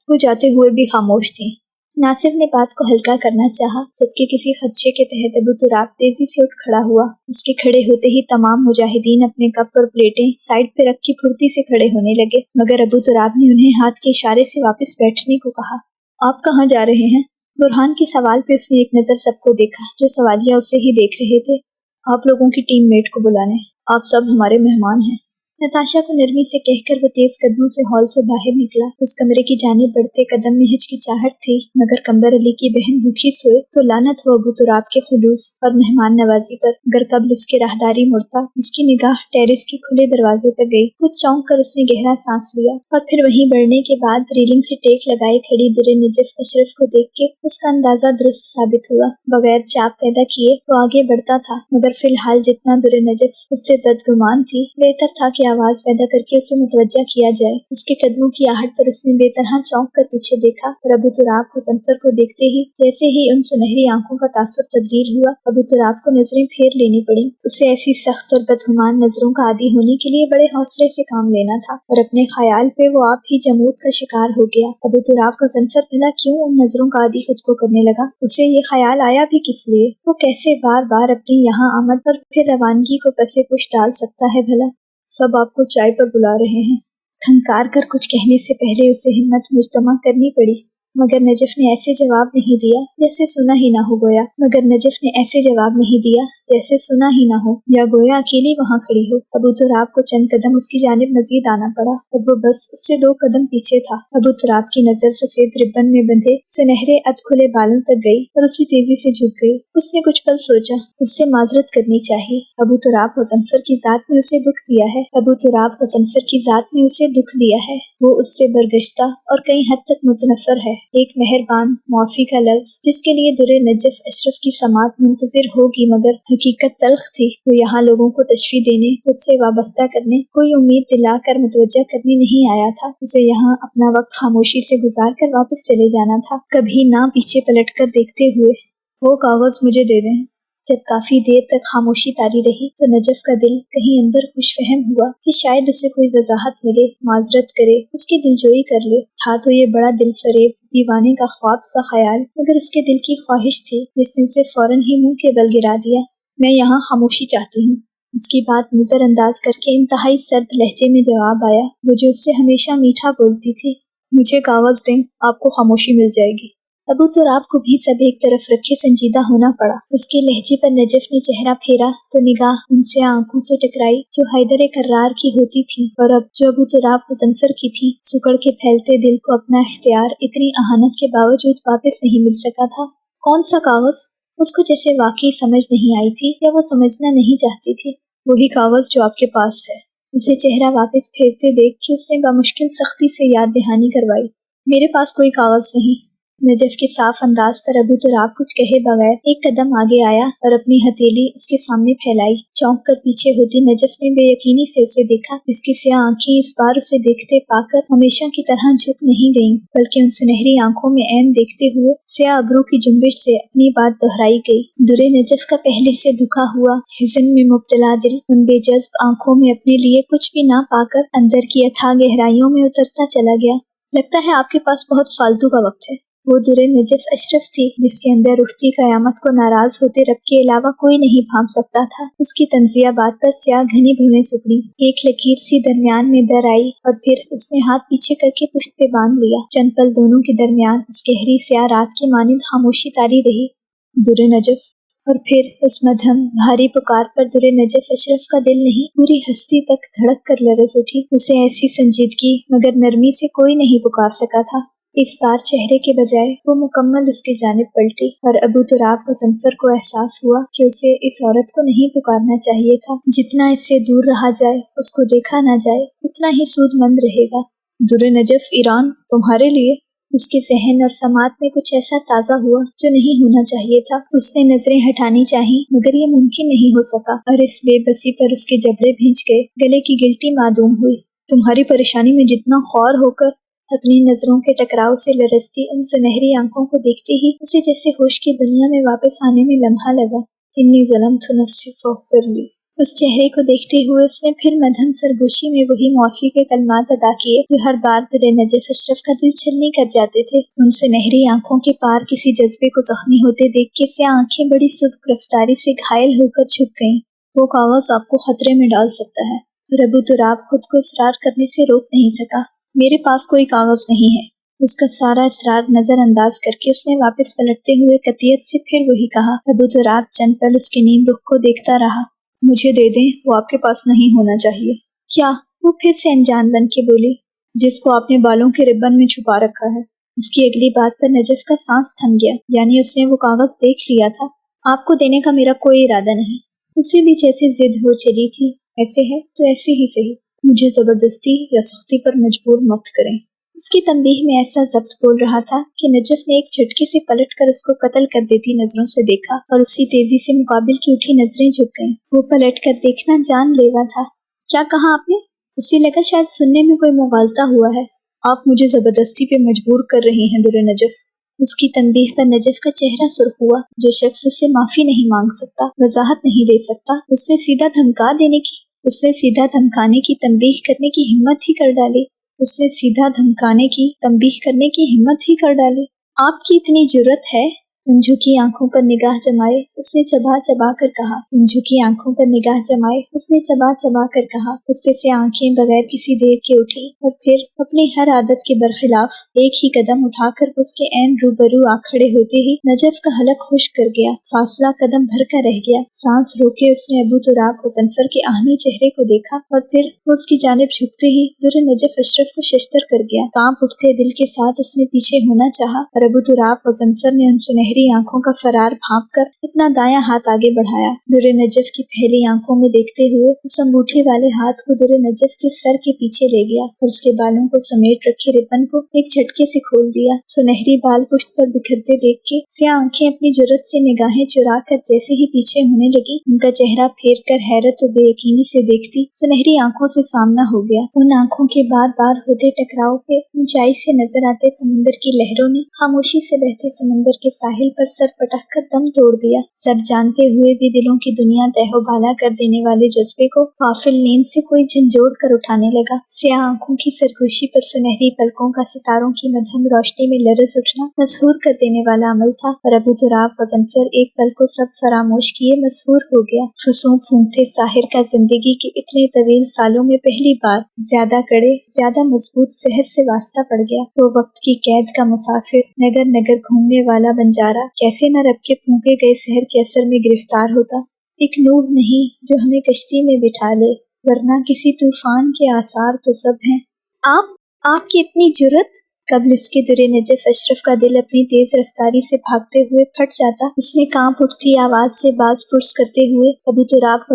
وہ جاتے ہوئے بھی خاموش تھیں۔ ناصر نے بات کو ہلکا کرنا چاہا، جبکہ کسی خدشے کے تحت ابو تراب تیزی سے اٹھ کھڑا ہوا۔ اس کے کھڑے ہوتے ہی تمام مجاہدین اپنے کپ اور پلیٹیں سائڈ پہ رکھ کے پھرتی سے کھڑے ہونے لگے، مگر ابو تراب نے انہیں ہاتھ کے اشارے سے واپس بیٹھنے کو کہا۔ آپ کہاں جا رہے ہیں؟ برہان کے سوال پہ اس نے ایک نظر سب کو دیکھا جو سوالیہ اسے ہی دیکھ رہے تھے۔ آپ لوگوں کی ٹیم میٹ کو بلانے، آپ سب ہمارے مہمان ہیں۔ نتاشا کو نرمی سے کہہ کر وہ تیز قدموں سے ہال سے باہر نکلا۔ اس کمرے کی جانب بڑھتے قدم میں ہچکچاہٹ تھی، مگر قمبر علی کی بہن بھوکھی سوئے تو لعنت ہو ابو تراب کے خلوص اور مہمان نوازی پر۔ اگر قبل اس کے راہداری مڑتا، اس کی نگاہ ٹیرس کے کھلے دروازے تک گئی۔ کچھ چونک کر اس نے گہرا سانس لیا اور پھر وہیں بڑھنے کے بعد ریلنگ سے ٹیک لگائے کھڑی در نجف اشرف کو دیکھ کے اس کا اندازہ درست ثابت ہوا۔ بغیر چاپ پیدا کیے وہ آگے بڑھتا تھا، مگر فی الحال جتنا در نجف اس سے بدگمان تھی، بہتر تھا کہ آواز پیدا کر کے اسے متوجہ کیا جائے۔ اس کے قدموں کی آہٹ پر اس نے بے طرح چونک کر پیچھے دیکھا اور ابو تراب کو مظفر کو دیکھتے ہی جیسے ہی ان سنہری آنکھوں کا تاثر تبدیل ہوا، ابو تراب کو نظریں پھیر لینی پڑیں۔ اسے ایسی سخت اور بدگمان نظروں کا عادی ہونے کے لیے بڑے حوصلے سے کام لینا تھا، اور اپنے خیال پہ وہ آپ ہی جمود کا شکار ہو گیا۔ ابو تراب کا مظفر بھلا کیوں ان نظروں کا عادی خود کو کرنے لگا؟ اسے یہ خیال آیا بھی کس لیے؟ وہ کیسے بار بار اپنی یہاں آمد پر پھر روانگی کو پسے پش ڈال سکتا ہے بھلا؟ سب آپ کو چائے پر بلا رہے ہیں۔ کھنکار کر کچھ کہنے سے پہلے اسے ہمت مجتمع کرنی پڑی، مگر نجف نے ایسے جواب نہیں دیا جیسے سنا ہی نہ ہو گویا مگر نجف نے ایسے جواب نہیں دیا جیسے سنا ہی نہ ہو یا گویا اکیلی وہاں کھڑی ہو۔ ابو تراب کو چند قدم اس کی جانب مزید آنا پڑا۔ اب وہ بس اس سے 2 قدم پیچھے تھا۔ ابو تراب کی نظر سفید ربن میں بندھے سنہرے ادھ کھلے بالوں تک گئی اور اسی تیزی سے جھک گئی۔ اس نے کچھ پل سوچا، اس سے معذرت کرنی چاہیے۔ ابو تراب مظفر کی ذات میں اسے دکھ دیا ہے، ابو تراب مظفر کی ذات میں اسے دکھ دیا ہے۔ وہ اس سے برگشتہ اور کئی حد تک متنفر ہے۔ ایک مہربان معافی کا لفظ جس کے لیے در نجف اشرف کی سماعت منتظر ہوگی، مگر حقیقت تلخ تھی۔ وہ یہاں لوگوں کو تشفیع دینے، خود سے وابستہ کرنے، کوئی امید دلا کر متوجہ کرنے نہیں آیا تھا۔ اسے یہاں اپنا وقت خاموشی سے گزار کر واپس چلے جانا تھا، کبھی نہ پیچھے پلٹ کر دیکھتے ہوئے۔ وہ کاغذ مجھے دے دیں۔ جب کافی دیر تک خاموشی طاری رہی تو نجف کا دل کہیں اندر خوش فہم ہوا کہ شاید اسے کوئی وضاحت ملے، معذرت کرے، اس کی دلجوئی کر لے۔ تھا تو یہ بڑا دل فریب دیوانے کا خواب سا خیال، مگر اس کے دل کی خواہش تھی جس نے اسے فوراً ہی منہ کے بل گرا دیا۔ میں یہاں خاموشی چاہتی ہوں۔ اس کی بات نظر انداز کر کے انتہائی سرد لہجے میں جواب آیا، وہ جو اس سے ہمیشہ میٹھا بولتی تھی۔ مجھے کاغذ دیں، آپ کو خاموشی مل جائے گی۔ ابو تراب کو بھی سب ایک طرف رکھے سنجیدہ ہونا پڑا۔ اس کے لہجے پر نجف نے چہرہ پھیرا تو نگاہ ان سے آنکھوں سے ٹکرائی جو حیدر کرار کی ہوتی تھی، اور اب جو ابو تراب غضنفر کی تھی۔ سکڑ کے پھیلتے دل کو اپنا اختیار اتنی اہانت کے باوجود واپس نہیں مل سکا تھا۔ کون سا کاغذ؟ اس کو جیسے واقعی سمجھ نہیں آئی تھی یا وہ سمجھنا نہیں چاہتی تھی۔ وہی کاغذ جو آپ کے پاس ہے۔ اسے چہرہ واپس پھیرتے دیکھ کے اس نے بامشکل سختی سے یاد دہانی کروائی۔ میرے پاس کوئی کاغذ نہیں۔ نجف کے صاف انداز پر ابو تراب کچھ کہے بغیر ایک قدم آگے آیا اور اپنی ہتھیلی اس کے سامنے پھیلائی۔ چونک کر پیچھے ہوتی نجف نے بے یقینی سے اسے دیکھا، جس کی سیاہ آنکھیں اس بار اسے دیکھتے پا کر ہمیشہ کی طرح جھک نہیں گئیں، بلکہ ان سنہری آنکھوں میں عین دیکھتے ہوئے سیاہ ابرو کی جنبش سے اپنی بات دہرائی گئی۔ در نجف کا پہلے سے دکھا ہوا، حزن میں مبتلا دل ان بے جذب آنکھوں میں اپنے لیے کچھ بھی نہ پا کر اندر کی اتھاہ گہرائیوں میں اترتا چلا گیا۔ لگتا ہے آپ کے پاس بہت فالتو کا وقت ہے۔ وہ در نجف اشرف تھی جس کے اندر اٹھتی قیامت کو ناراض ہوتے رب کے علاوہ کوئی نہیں بھانپ سکتا تھا۔ اس کی طنزیہ بات پر سیاہ گھنی بھویں سکڑی، ایک لکیر سی درمیان میں در آئی اور پھر اس نے ہاتھ پیچھے کر کے پشت پہ باندھ لیا۔ چند پل دونوں کے درمیان اس گہری سیاہ رات کی مانند خاموشی طاری رہی۔ در نجف، اور پھر اس مدھم بھاری پکار پر در نجف اشرف کا دل نہیں، پوری ہستی تک دھڑک کر لرز اٹھی۔ اسے ایسی سنجیدگی مگر نرمی سے کوئی نہیں پکار سکا تھا۔ اس بار چہرے کے بجائے وہ مکمل اس کی جانب پلٹی، اور ابو تراب غضنفر کو احساس ہوا کہ اسے اس عورت کو نہیں پکارنا چاہیے تھا۔ جتنا اس سے دور رہا جائے، اس کو دیکھا نہ جائے، اتنا ہی سود مند رہے گا۔ در نجف، ایران تمہارے لیے؟ اس کے ذہن اور سماعت میں کچھ ایسا تازہ ہوا جو نہیں ہونا چاہیے تھا۔ اس نے نظریں ہٹانی چاہی مگر یہ ممکن نہیں ہو سکا، اور اس بے بسی پر اس کے جبڑے بھینچ گئے، گلے کی گلٹی معدوم ہوئی۔ تمہاری پریشانی میں جتنا خوار ہو کر اپنی نظروں کے ٹکراؤ سے لرزتی ان سنہری آنکھوں کو دیکھتے ہی اسے جیسے ہوش کی دنیا میں واپس آنے میں لمحہ لگا۔ انی ظلمت نفسی فاغفر لی۔ اس چہرے کو دیکھتے ہوئے اس نے پھر مدھم سرگوشی میں وہی معافی کے کلمات ادا کیے جو ہر بار در نجف اشرف کا دل چھلنی کر جاتے تھے۔ ان سنہری آنکھوں کے پار کسی جذبے کو زخمی ہوتے دیکھ کے سیاہ آنکھیں بڑی سبک رفتاری سے گھائل ہو کر جھک گئیں۔ وہ کاغذ آپ کو خطرے میں ڈال سکتا ہے، اور ابو تراب خود کو اصرار کرنے سے روک نہیں سکا۔ میرے پاس کوئی کاغذ نہیں ہے۔ اس کا سارا اصرار نظر انداز کر کے اس نے واپس پلٹتے ہوئے قطعیت سے پھر وہی کہا۔ ابو تراب چند پل اس کے نیم رخ کو دیکھتا رہا۔ مجھے دے دیں، وہ آپ کے پاس نہیں ہونا چاہیے۔ کیا؟ وہ پھر سے انجان بن کے بولی۔ جس کو آپ نے بالوں کے ربن میں چھپا رکھا ہے۔ اس کی اگلی بات پر نجف کا سانس تھم گیا، یعنی اس نے وہ کاغذ دیکھ لیا تھا۔ آپ کو دینے کا میرا کوئی ارادہ نہیں۔ اسے بھی جیسے ضد ہو چلی تھی، ایسے ہے تو ایسے ہی صحیح، مجھے زبردستی یا سختی پر مجبور مت کریں۔ اس کی تنبیہ میں ایسا ضبط بول رہا تھا کہ نجف نے ایک جھٹکے سے پلٹ کر اس کو قتل کر دیتی نظروں سے دیکھا، اور اسی تیزی سے مقابل کی اٹھی نظریں جھک گئیں۔ وہ پلٹ کر دیکھنا جان لیوا تھا۔ کیا کہا آپ نے؟ اسے لگا شاید سننے میں کوئی مغالطہ ہوا ہے۔ آپ مجھے زبردستی پہ مجبور کر رہی ہیں در نجف۔ اس کی تنبیہ پر نجف کا چہرہ سرخ ہوا۔ جو شخص اس سے معافی نہیں مانگ سکتا، وضاحت نہیں دے سکتا، اس سے سیدھا دھمکا دینے کی، اس سے سیدھا دھمکانے کی تنبیہ کرنے کی ہمت ہی کر ڈالی۔ اس سے سیدھا دھمکانے کی تنبیہ کرنے کی ہمت ہی کر ڈالی۔ آپ کی اتنی جرأت ہے؟ ان جھکی آنکھوں پر نگاہ جمائے اس نے چبا چبا کر کہا۔ ان جھکی آنکھوں پر نگاہ جمائے اس نے چبا چبا کر کہا۔ اس پہ سے آنکھیں بغیر کسی دیر کے اٹھی، اور پھر اپنی ہر عادت کے برخلاف ایک ہی قدم اٹھا کر اس کے عین روبرو آ کھڑے ہوتے ہی نجف کا حلق خشک کر گیا۔ فاصلہ قدم بھر کا رہ گیا۔ سانس روکے اس نے ابو تراب غضنفر کے آہنی چہرے کو دیکھا، اور پھر اس کی جانب جھکتے ہی در نجف اشرف کو ششدر کر گیا۔ کانپ اٹھتے دل کے ساتھ اس نے پیچھے ہونا چاہا، اور ابو تراب غضنفر نے ان سنہری सुनहरी आंखों का फरार भांप कर अपना दायां हाथ आगे बढ़ाया। दुर्रे नजफ की पहली आंखों में देखते हुए उस अंगूठे वाले हाथ को दुर्रे नजफ के सर के पीछे ले गया और उसके बालों को समेट रखे रिबन को एक झटके से खोल दिया। सुनहरी बाल पुष्ट पर बिखरते देख के स्याह आंखें अपनी जुर्रत से निगाहें चुरा कर जैसे ही पीछे होने लगी, उनका चेहरा फेर कर हैरत और बेयकीनी से देखती सुनहरी आंखों से सामना हो गया। उन आंखों के बार बार होते टकराव पे ऊंचाई से नजर आते समंदर की लहरों ने खामोशी से बहते समंदर के साहिल पर सर पटक कर दम तोड़ दिया। सब जानते हुए भी दिलों की दुनिया तहबाला कर देने वाले जज्बे को गाफिल नींद से कोई झंझोड़ कर उठाने लगा। स्याह आंखों की सरगोशी पर सुनहरी पलकों का सितारों की मध्यम रोशनी में लरज उठना मशहूर कर देने वाला अमल था और अबू तुराब गज़नफर एक पल को सब फरामोश किए मशहूर हो गया। फुसूं फूंकते साहिर का जिंदगी के इतने तवील सालों में पहली बार ज्यादा कड़े ज्यादा मजबूत शहर से वास्ता पड़ गया। वो वक्त की कैद का मुसाफिर नगर नगर घूमने वाला बंजारा कैसे न रब के फूंके गए शहर के असर में गिरफ्तार होता। एक नूह नहीं जो हमें कश्ती में बिठा ले, वरना किसी तूफान के आसार तो सब हैं। आपकी इतनी जुर्रत! कबल इसके दुर्रे नजफ अशरफ का दिल अपनी तेज रफ्तारी से भागते हुए फट जाता। उसने कांप उठती आवाज से बाज पुर्स करते हुए अबू तुराब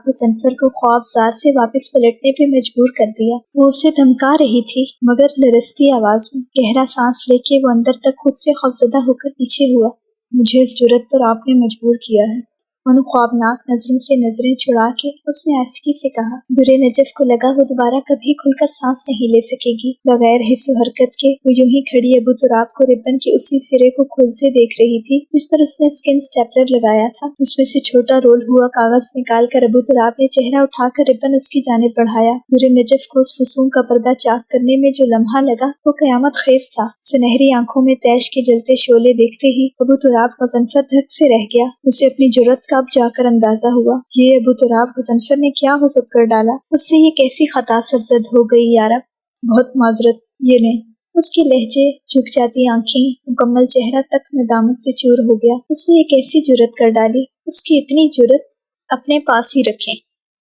गज़नफर को ख्वाबजार से वापस पलटने पे मजबूर कर दिया। वो उसे धमका रही थी मगर लरजती आवाज में। गहरा सांस लेके वो अंदर तक खुद से खौफजदा होकर पीछे हुआ। मुझे इस जुर्रत पर आपने मजबूर किया है। उन ख्वाबनाक नजरों से नजरें छुड़ा के उसने आस्ती से कहा। दुर्रे नजफ को लगा वो दोबारा कभी खुलकर सांस नहीं ले सकेगी। बगैर हिस्सो हरकत के वो यूं ही खड़ी अबू तुराब को रिबन के उसी सिरे को खोलते देख रही थी जिस पर उसने स्किन स्टेपलर लगाया था। उसमें से छोटा रोल हुआ कागज निकाल कर अबू तुराब ने चेहरा उठाकर रिबन उसकी जानिब बढ़ाया। दुर्रे नजफ को उस फसूम का पर्दा चाक करने में जो लम्हा लगा वो कयामत खेज था। सुनहरी आंखों में तैश के जलते शोले देखते ही अबू तुराब गज़नफर धक से रह गया। उसे अपनी जुर्रत का अब जाकर अंदाजा हुआ। ये अबू तुराब गज़नफर ने क्या गज़ब कर डाला। उससे ये कैसी खता सरजद हो गई यारब। बहुत माजरत, ये ने उसके लहजे, झुक जाती आंखें, मुकम्मल चेहरा तक नदामत से चूर हो गया। उसने ये कैसी जुर्रत कर डाली। उसकी इतनी जुर्रत अपने पास ही रखें।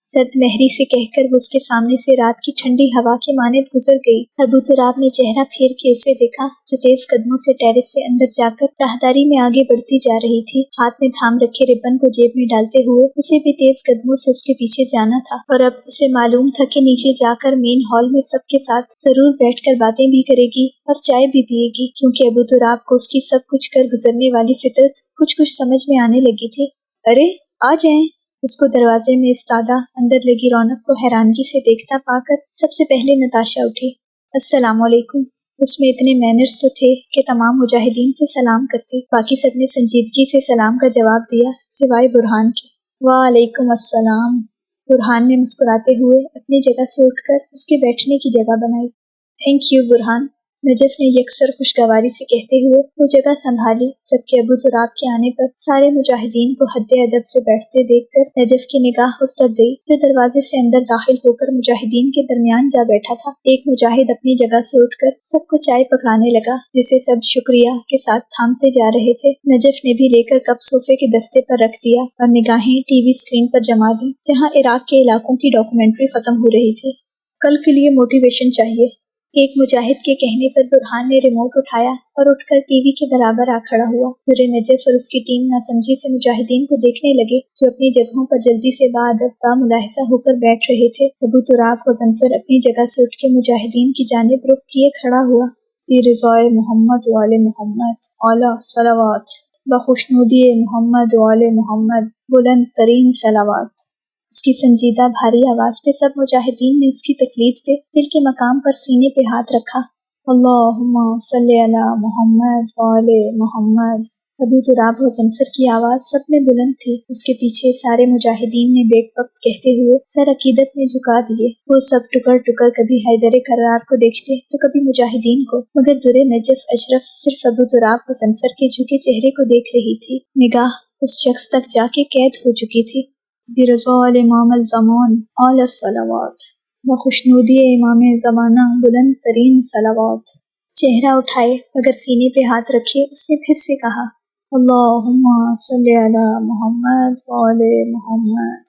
सर्द महरी से कहकर वो उसके सामने से रात की ठंडी हवा के मानित गुजर गई। अबू तुराब ने चेहरा फेर के उसे देखा जो तेज कदमों से टेरेस से अंदर जाकर राहदारी में आगे बढ़ती जा रही थी। हाथ में थाम रखे रिबन को जेब में डालते हुए उसे भी तेज कदमों से उसके पीछे जाना था और अब उसे मालूम था कि नीचे जाकर मेन हॉल में सबके साथ जरूर बैठकर बातें भी करेगी और चाय भी पिएगी, क्योंकि अबू तुराब को उसकी सब कुछ कर गुजरने वाली फितरत कुछ समझ में आने लगी थी। अरे आ जाएं। उसको दरवाजे में इस्तादा अंदर लगी रौनक को हैरानगी से देखता पाकर सबसे पहले नताशा उठी। अस्सलाम वालेकुम। उसमें इतने मैनर्स तो थे कि तमाम मुजाहिदीन से सलाम करती। बाकी सबने संजीदगी से सलाम का जवाब दिया सिवाय बुरहान के। वालेकुम अस्सलाम। बुरहान ने मुस्कुराते हुए अपनी जगह से उठकर उसके बैठने की जगह बनाई। थैंक यू बुरहान, नजफ ने यकसर खुशगवारी से कहते हुए वो जगह संभाली, जबकि अबू तुराब के आने पर सारे मुजाहिदीन को हद्दे अदब से बैठते देखकर नजफ की निगाह उस तक गई जो दरवाजे से अंदर दाखिल होकर मुजाहिदीन के दरमियान जा बैठा था। एक मुजाहिद अपनी जगह से उठकर सबको चाय पकड़ाने लगा, जिसे सब शुक्रिया के साथ थामते जा रहे थे। नजफ ने भी लेकर कप सोफे के दस्ते पर रख दिया और निगाहें टीवी स्क्रीन पर जमा दी जहाँ इराक के इलाकों की डॉक्यूमेंट्री खत्म हो रही थी। कल के लिए मोटिवेशन चाहिए, एक मुजाहिद के कहने पर बुरहान ने रिमोट उठाया और उठकर टीवी के बराबर आ खड़ा हुआ। दुर्रे नजफ और उसकी टीम नासमझी से मुजाहिदीन को देखने लगे जो अपनी जगहों पर जल्दी से बाअदब बामुलाहिजा होकर बैठ रहे थे। अबू तुराब गज़नफर अपनी जगह से उठ के मुजाहिदीन की जानिब रुख किए खड़ा हुआ। बिरिज़ाए मोहम्मद वाले मोहम्मद आला सलावात, बखुशनूदी मोहम्मद वाले मोहम्मद बुलंद तरीन सलावात। उसकी संजीदा भारी आवाज पे सब मुजाहिदीन ने उसकी तकलीद पे दिल के मकाम पर सीने पे हाथ रखा। अल्लाहुम्मा सल्ली अला मोहम्मद वाले मोहम्मद। अबू तुराब गज़नफर की आवाज सब में बुलंद थी। उसके पीछे सारे मुजाहिदीन ने बेकवक्त कहते हुए सर अकीदत में झुका दिए। वो सब टुकर टुकर कभी हैदर करार को देखते तो कभी मुजाहिदीन को, मगर दुर्रे नजफ अशरफ सिर्फ अबू तुराब गज़नफर के झुके चेहरे को देख रही थी। निगाह उस शख्स तक जाके कैद हो चुकी थी। बिरज़ाल इमाम ज़मान आला सलावात, बखुशनूदी इमाम ज़माना बुलंद तरीन सलावात। चेहरा उठाए मगर सीने पे हाथ रखे उसने फिर से कहा, अल्लाहुम्मा सल्ली अला मोहम्मद वाले मोहम्मद।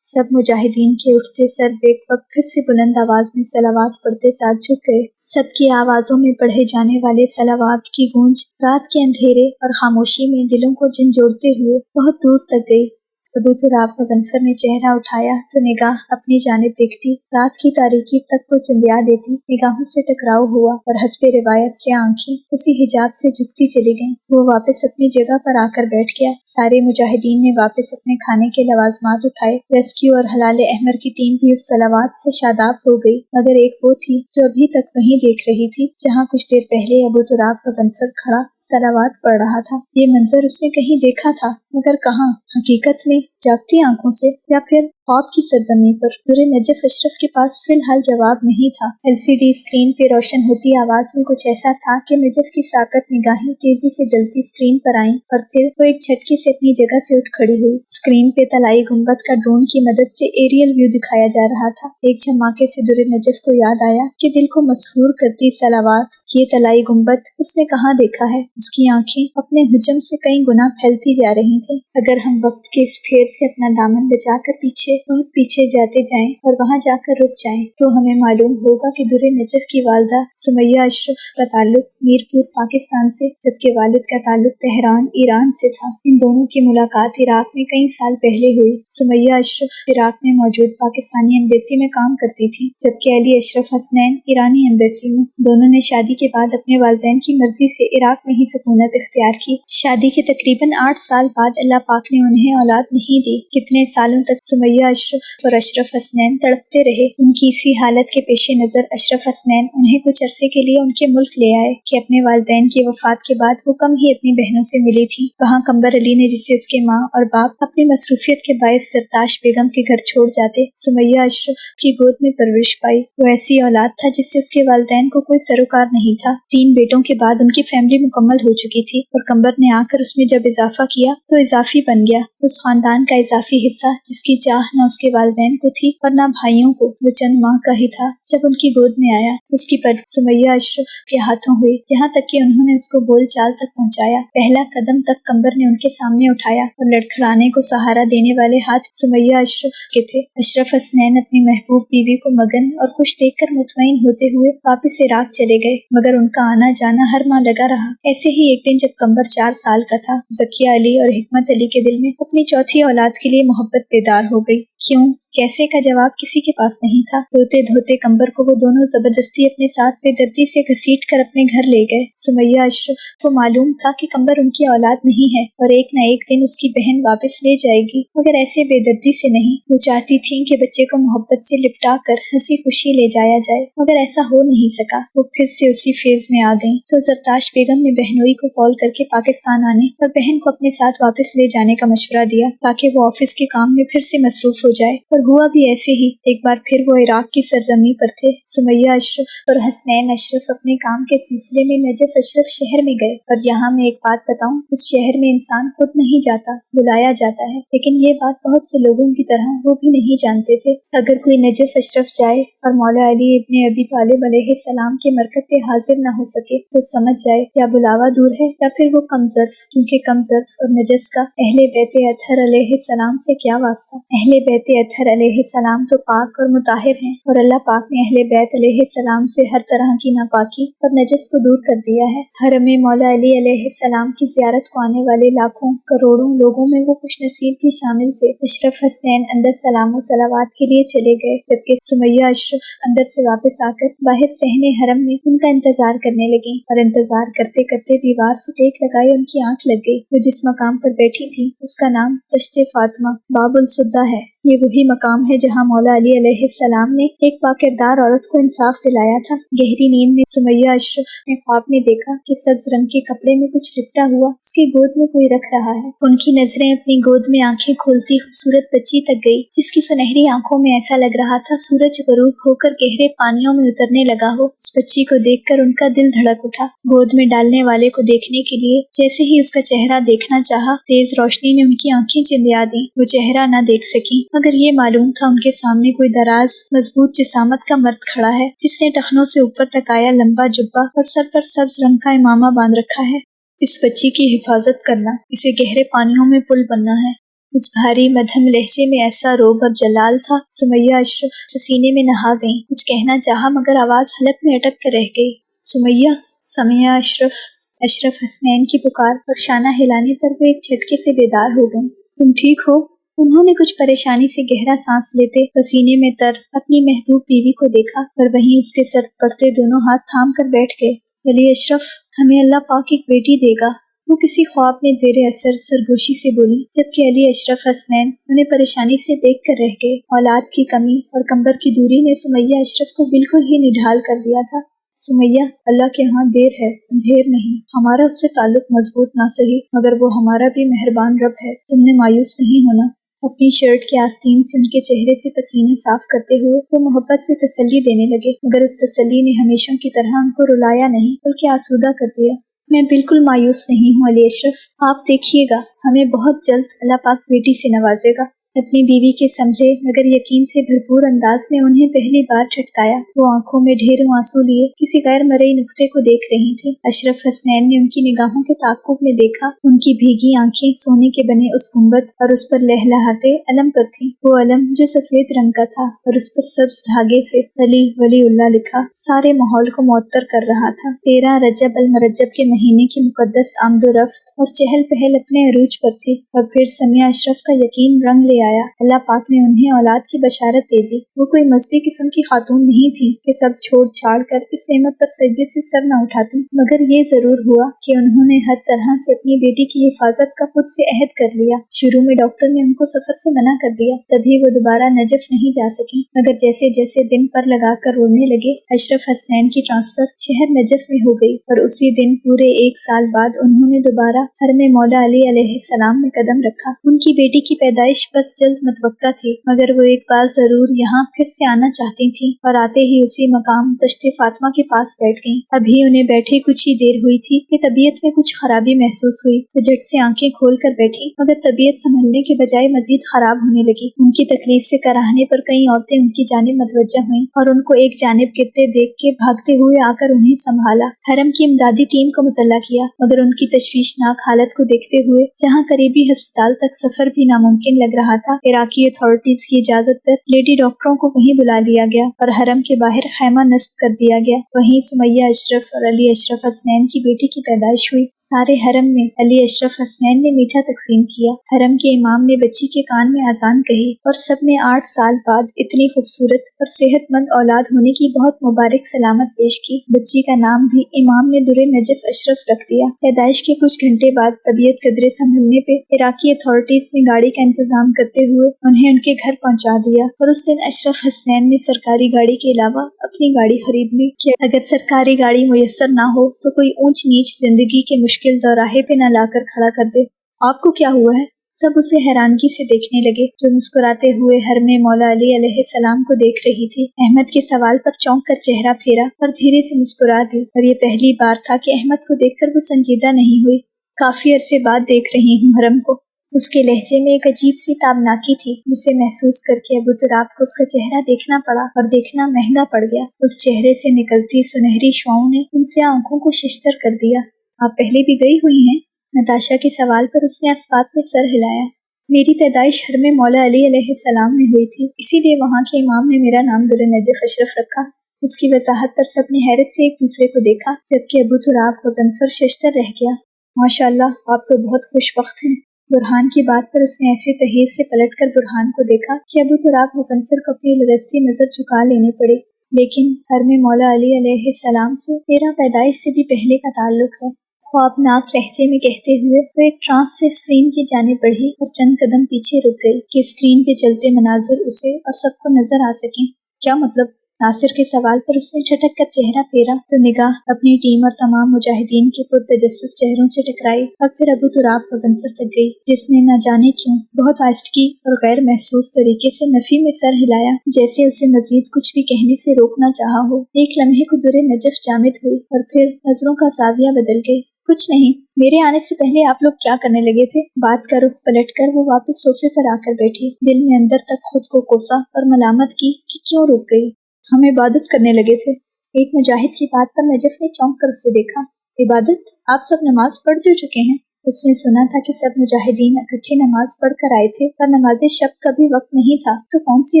सब मुजाहिदीन के उठते सर बेक वक्त फिर से बुलंद आवाज में सलावात पढ़ते साथ झुक गए। सबकी आवाज़ों में पढ़े जाने वाले सलावात की गूंज रात के अंधेरे और खामोशी में दिलों को झंझोड़ते हुए बहुत दूर तक गई। अबू तुराब गज़नफ़र ने चेहरा उठाया तो निगाह अपनी जानिब देखती, रात की तारीकी तक को चंदिया देती निगाहों से टकराव हुआ और हस्बे रिवायत से आंखें उसी हिजाब से झुकती चली गईं। वो वापस अपनी जगह पर आकर बैठ गया। सारे मुजाहिदीन ने वापस अपने खाने के लवाजमात उठाए। रेस्क्यू और हलाल अहमर की टीम भी उस सलावात से शादाब हो गई, मगर एक वो थी जो अभी तक वहीं देख रही थी जहाँ कुछ देर पहले अबू तुराब गज़नफ़र खड़ा सलावात पढ़ रहा था। ये मंजर उसने कहीं देखा था, मगर कहाँ? हकीकत में, जागती आंखों से, या फिर ख्वाब की सरजमी पर? दुर्रे नजफ अशरफ के पास फिलहाल जवाब नहीं था। एलसीडी स्क्रीन पे रोशन होती आवाज में कुछ ऐसा था कि नजफ की साकत निगाहें तेजी से जलती स्क्रीन पर आईं और फिर वो एक झटके से अपनी जगह से उठ खड़ी हुई। स्क्रीन पे तलाई गुंबद का ड्रोन की मदद से एरियल व्यू दिखाया जा रहा था। एक झमाके से दुर्रे नजफ को याद आया कि दिल को मसहूर करती सलावात, ये तलाई गुंबद उसने कहाँ देखा है। उसकी आंखें अपने हुजम से कई गुना फैलती जा रही थी। अगर हम वक्त के इस फेर से अपना दामन बचाकर पीछे, बहुत पीछे जाते जाएं और वहां जाकर रुक जाएं, तो हमें मालूम होगा कि दुर्रे नजफ की वालदा सुमैया अशरफ का ताल्लुक मीरपुर पाकिस्तान से, जबकि वालिद का ताल्लुक तेहरान ईरान से था। इन दोनों की मुलाकात इराक में कई साल पहले हुई। सुमैया अशरफ इराक में मौजूद पाकिस्तानी एम्बेसी में काम करती थी, जबकि अली अशरफ हसनैन ईरानी एम्बेसी में। दोनों ने शादी के बाद अपने वालिदैन की मर्जी से इराक में ही सुकूनत इख्तियार की। शादी के तकरीबन 8 साल बाद अल्लाह पाक ने उन्हें औलाद नहीं दी। कितने सालों तक सुमैया अशरफ और अशरफ हसनैन तड़पते रहे। उनकी इसी हालत के पेश नजर अशरफ हसनैन उन्हें कुछ अरसे के लिए उनके मुल्क ले आए कि अपने वालिदैन की वफात के बाद वो कम ही अपनी बहनों से मिली थी। वहाँ कंबर अली ने, जिसे उसके माँ और बाप अपनी मसरूफियत के बायस सरताश बेगम के घर छोड़ जाते, सुमैया अशरफ की गोद में परवरिश पाई। वो ऐसी औलाद था जिससे उसके वालिदैन को कोई सरोकार नहीं था। 3 बेटों के बाद उनकी फैमिली मुकम्मल हो चुकी थी और कंबर ने आकर उसमें जब इजाफा किया तो इजाफी बन गया। उस खानदान का इजाफी हिस्सा जिसकी चाह न उसके वालिदैन को थी और न भाइयों को, वो चंद माह का ही था जब उनकी गोद में आया। उसकी परवरिश सुमैया अशरफ के हाथों हुई, यहाँ तक कि उन्होंने उसको बोल चाल तक पहुँचाया। पहला कदम तक कंबर ने उनके सामने उठाया और लड़खड़ाने को सहारा देने वाले हाथ सुमैया अशरफ के थे। अशरफ हसनैन अपनी महबूब बीवी को मगन और खुश देखकर मुतमईन होते हुए वापस इराक चले गए, मगर उनका आना जाना हर माह लगा रहा। ऐसे ही एक दिन जब कंबर 4 साल का था, ज़किया अली और हिकमत अली के दिल में अपनी चौथी औलाद के लिए मोहब्बत बेदार हो गई। क्यों, कैसे का जवाब किसी के पास नहीं था। रोते धोते कंबर को वो दोनों जबरदस्ती अपने साथ बेदर्दी से घसीट कर अपने घर ले गए। सुमैया अशरफ को मालूम था कि कंबर उनकी औलाद नहीं है और एक न एक दिन उसकी बहन वापस ले जाएगी, मगर ऐसे बेदर्दी से नहीं। वो चाहती थी कि बच्चे को मोहब्बत से लिपटा कर हंसी खुशी ले जाया जाए, मगर ऐसा हो नहीं सका। वो फिर से उसी फेज में आ गई तो जरताश बेगम ने बहनोई को कॉल करके पाकिस्तान आने और बहन को अपने साथ वापस ले जाने का मशवरा दिया ताकि वो ऑफिस के काम में फिर से मसरूफ हो जाए। और हुआ भी ऐसे ही। एक बार फिर वो इराक की सरजमी पर थे। सुमैया अशरफ और हसनैन अशरफ अपने काम के सिलसिले में नजफ अशरफ शहर में गए। और यहाँ मैं एक बात बताऊं, उस शहर में इंसान खुद नहीं जाता, बुलाया जाता है। लेकिन ये बात बहुत से लोगों की तरह वो भी नहीं जानते थे। अगर कोई नजफ अशरफ जाए और मौला अली इब्ने अबी तालिब अलैहिस्सलाम के मरकत पे हाजिर न हो सके तो समझ जाए या बुलावा दूर है या फिर वो कमजर्फ, क्योंकि कमजर्फ और नजस का अहले बैत अतहर अलैहिस्सलाम से क्या वास्ता। अहले बैत अतहर अलैहिस्सलाम तो पाक और मुताहिर हैं और अल्लाह पाक ने अहले बैत अलैहिस्सलाम से हर तरह की नापाकी और नजस को दूर कर दिया है। हरम मौला अली अलैहिस्सलाम की ज़ियारत को आने वाले लाखों करोड़ों लोगों में वो खुश नसीब भी शामिल थे। अशरफ हसनैन अंदर सलाम व सलावात के लिए चले गए, जबकि सुमैया अशरफ अंदर से वापस आकर बाहर सहने हरम में उनका इंतजार करने लगी। और इंतजार करते करते दीवार से टेक लगाए उनकी आंख लग गई। वो जिस मकाम पर बैठी थी उसका नाम तश्ते फातिमा बाबुल सुद्दा है। ये वही मकाम है जहाँ मौला अली अलैहिस्सलाम ने एक पाकिरदार औरत को इंसाफ दिलाया था। गहरी नींद में सुमैया अशरफ ने ख्वाब में देखा कि सब्ज रंग के कपड़े में कुछ लिपटा हुआ उसकी गोद में कोई रख रहा है। उनकी नजरें अपनी गोद में आंखें खोलती खूबसूरत बच्ची तक गई, जिसकी सुनहरी आंखों में ऐसा लग रहा था सूरज गरूब होकर गहरे पानियों में उतरने लगा हो। उस बच्ची को देखकर उनका दिल धड़क उठा। गोद में डालने वाले को देखने के लिए जैसे ही उसका चेहरा देखना चाहा, तेज रोशनी ने उनकी आंखें चिंधिया दी। वो चेहरा न देख सकी, मगर ये मालूम था उनके सामने कोई दराज मजबूत जिसामत का मर्द खड़ा है, जिसने टखनों से ऊपर तक आया लंबा जुब्बा और सर पर सब्ज रंग का इमामा बांध रखा है। इस बच्ची की हिफाजत करना, इसे गहरे पानियों में पुल बनना है। उस भारी मध्यम लहजे में ऐसा रोब और जलाल था। सुमैया अशरफ पसीने में नहा गईं। कुछ कहना चाहा मगर आवाज हलक में अटक कर रह गई। सुमैया, समिया अशरफ। अशरफ हसनैन की पुकार और शाना हिलाने पर वो एक झटके से बेदार हो गईं। तुम ठीक हो? उन्होंने कुछ परेशानी से गहरा सांस लेते पसीने में तर अपनी महबूब बीवी को देखा और वहीं उसके सर पड़ते दोनों हाथ थाम कर बैठ गए। अली अशरफ, हमें अल्लाह पाक एक बेटी देगा, वो किसी ख्वाब में जेरे असर सरगोशी से बोली, जबकि अली अशरफ हसनैन उन्हें परेशानी से देख कर रह गए। औलाद की कमी और कंबर की दूरी ने सुमैया अशरफ को बिल्कुल ही निढाल कर दिया था। सुमैया, अल्लाह के यहाँ देर है, अंधेर नहीं। हमारा उससे ताल्लुक मजबूत ना सही मगर वो हमारा भी मेहरबान रब है। तुमने मायूस नहीं होना। अपनी शर्ट के आस्तीन से उनके चेहरे से पसीने साफ करते हुए वो मोहब्बत से तसल्ली देने लगे, मगर उस तसल्ली ने हमेशा की तरह उनको रुलाया नहीं बल्कि आसूदा कर दिया। मैं बिल्कुल मायूस नहीं हूँ अली अशरफ, आप देखिएगा, हमें बहुत जल्द अल्लाह पाक बेटी से नवाजेगा। अपनी बीवी के संभले मगर यकीन से भरपूर अंदाज ने उन्हें पहली बार ठटकाया। वो आंखों में ढेरों आंसू लिए किसी गैर मरई नुक्ते को देख रही थी। अशरफ हसनैन ने उनकी निगाहों के ताक़ुब में देखा। उनकी भीगी आंखें सोने के बने उस गुंबद और उस पर लहलहाते अलम पर थी। वो अलम जो सफेद रंग का था और उस पर सब्ज धागे से अली वलीउल्लाह लिखा सारे माहौल को मुअत्तर कर रहा था। 13 रजब अल मरजब के महीने की मुकद्दस आमदोरफ्त और चहल पहल अपने अरूज पर थी। और फिर समिया अशरफ का यकीन रंग ले आया। अल्लाह पाक ने उन्हें औलाद की बशारत दे दी। वो कोई मजहबी किस्म की खातून नहीं थी कि सब छोड़ छाड़ कर इस नेमत पर सजदे से सर न उठाती, मगर ये जरूर हुआ कि उन्होंने हर तरह से अपनी बेटी की हिफाजत का खुद से अहद कर लिया। शुरू में डॉक्टर ने उनको सफर से मना कर दिया, तभी वो दोबारा नजफ नहीं जा सकी, मगर जैसे जैसे दिन पर लगाकर रोने लगे, अशरफ हसनैन की ट्रांसफर शहर नजफ में हो गई और उसी दिन पूरे 1 साल बाद उन्होंने दोबारा हरमे मौला अली अलैहिस्सलाम में कदम रखा। उनकी बेटी की पैदाइश बस जल्द मतवक्का थी, मगर वो एक बार जरूर यहाँ फिर से आना चाहती थी और आते ही उसी मकाम तश्ते फातिमा के पास बैठ गईं। अभी उन्हें बैठे कुछ ही देर हुई थी कि तबीयत में कुछ खराबी महसूस हुई, तो झट से आंखें खोल कर बैठी, मगर तबीयत संभलने के बजाय मजीद खराब होने लगी। उनकी तकलीफ से कराहने पर कई औरतें उनकी जानिब मतवज्जा हुईं और उनको एक जानिब गिरते देख के भागते हुए आकर उन्हें संभाला। हरम की इमदादी टीम को मुतल्ला किया, मगर उनकी तशवीशनाक हालत को देखते हुए जहाँ करीबी अस्पताल तक सफर भी नामुमकिन लग रहा था, इराकी अथॉरिटीज की इजाजत पर लेडी डॉक्टरों को वहीं बुला लिया गया और हरम के बाहर खैमा नस्ब कर दिया गया। वहीं सुमैया अशरफ और अली अशरफ हसनैन की बेटी की पैदाइश हुई। सारे हरम में अली अशरफ हसनैन ने मीठा तकसीम किया। हरम के इमाम ने बच्ची के कान में अजान कही और सब ने 8 साल बाद इतनी खूबसूरत और सेहतमंद औलाद होने की बहुत मुबारक सलामत पेश की। बच्ची का नाम भी इमाम ने दुरे नजफ अशरफ रख दिया। पैदाइश के कुछ घंटे बाद तबीयत कदरे संभलने पे इराकी अथॉरिटीज ने गाड़ी का इंतजाम करते हुए उन्हें उनके घर पहुंचा दिया और उस दिन अशरफ हसनैन ने सरकारी गाड़ी के अलावा अपनी गाड़ी खरीद ली कि अगर सरकारी गाड़ी मुयस्सर ना हो तो कोई ऊंच नीच जिंदगी के मुश्किल दौराहे पे न लाकर खड़ा कर दे। आपको क्या हुआ है? सब उसे हैरानगी से देखने लगे, जो मुस्कुराते हुए हरमे मौला अली अलैहिस्सलाम को देख रही थी। अहमद के सवाल पर चौंक कर चेहरा फेरा और धीरे से मुस्कुरा दी, और ये पहली बार था कि अहमद को देखकर वो संजीदा नहीं हुई। काफी अरसे बाद देख रही हूँ हरम को। उसके लहजे में एक अजीब सी ताबनाकी थी, जिसे महसूस करके अबू तुराब को उसका चेहरा देखना पड़ा और देखना महंगा पड़ गया। उस चेहरे से निकलती सुनहरी शुआओं ने उनसे आंखों को शिश्तर कर दिया। आप पहले भी गई हुई हैं? नताशा के सवाल पर उसने अस्पात में सर हिलाया। मेरी पैदाइश हरमे मौला अली अलैहिस्सलाम में हुई थी, इसीलिए वहाँ के इमाम ने मेरा नाम दुरे नजफ अशरफ रखा। उसकी वजाहत पर सबने हैरत से एक दूसरे को देखा, जबकि अबू तुराब गज़नफर शिश्तर रह गया। माशाअल्लाह, आप तो बहुत खुशबख्त हैं। बुरहान की बात पर उसने ऐसे तहीर से पलटकर बुरहान को देखा कि अबू तुराब गज़नफर को अपनी लरस्ती नजर झुका लेने पड़े। लेकिन हरमे मौला अली अलैहिस्सलाम से मेरा पैदाइश से भी पहले का ताल्लुक है। ख्वाबनाक लहजे में कहते हुए वो एक ट्रांस से स्क्रीन की जाने बढ़ी और चंद कदम पीछे रुक गई कि स्क्रीन पे चलते मनाजिर उसे और सबको नजर आ सकें। क्या मतलब? नासिर के सवाल पर उसने झटक कर चेहरा फेरा तो निगाह अपनी टीम और तमाम मुजाहिदीन के पुरतजस्सुस चेहरों से टकराई और फिर अबू तुराब गज़नफर तक गई, जिसने न जाने क्यों बहुत आहिस्तगी और गैर महसूस तरीके से नफी में सर हिलाया, जैसे उसे मजीद कुछ भी कहने से रोकना चाहा हो। एक लम्हे को दुरे नजफ जामिद हुई और फिर नजरों का जाविया बदल गई। कुछ नहीं, मेरे आने से पहले आप लोग क्या करने लगे थे? बात का रुख पलटकर वो वापस सोफे पर आकर बैठी। दिल में अंदर तक खुद को कोसा और मलामत की कि क्यों रुक गई। हम इबादत करने लगे थे। एक मुजाहिद की बात पर नजफ ने चौंक कर उसे देखा। इबादत? आप सब नमाज पढ़ जो चुके हैं। اس نے سنا تھا کہ سب مجاہدین اکٹھے نماز پڑھ کر آئے تھے، پر نماز شب کا بھی وقت نہیں تھا، تو کون سی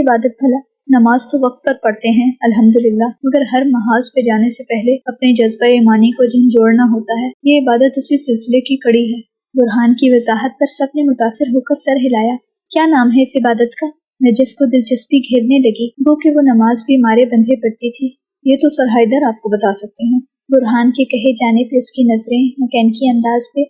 عبادت بھلا؟ نماز تو وقت پر پڑھتے ہیں الحمدللہ، مگر ہر محاذ پہ جانے سے پہلے اپنے جذبہ ایمانی کو جھنجھوڑنا ہوتا ہے۔ یہ عبادت اسی سلسلے کی کڑی ہے۔ برہان کی وضاحت پر سب نے متاثر ہو کر سر ہلایا۔ کیا نام ہے اس عبادت کا؟ نجف کو دلچسپی گھیرنے لگی، گو کہ وہ نماز بھی مارے بندھے پڑتی تھی۔ یہ تو سر حیدر آپ کو بتا سکتے ہیں۔ برہان کے کہے جانے پہ اس کی نظریں مکینکی انداز پہ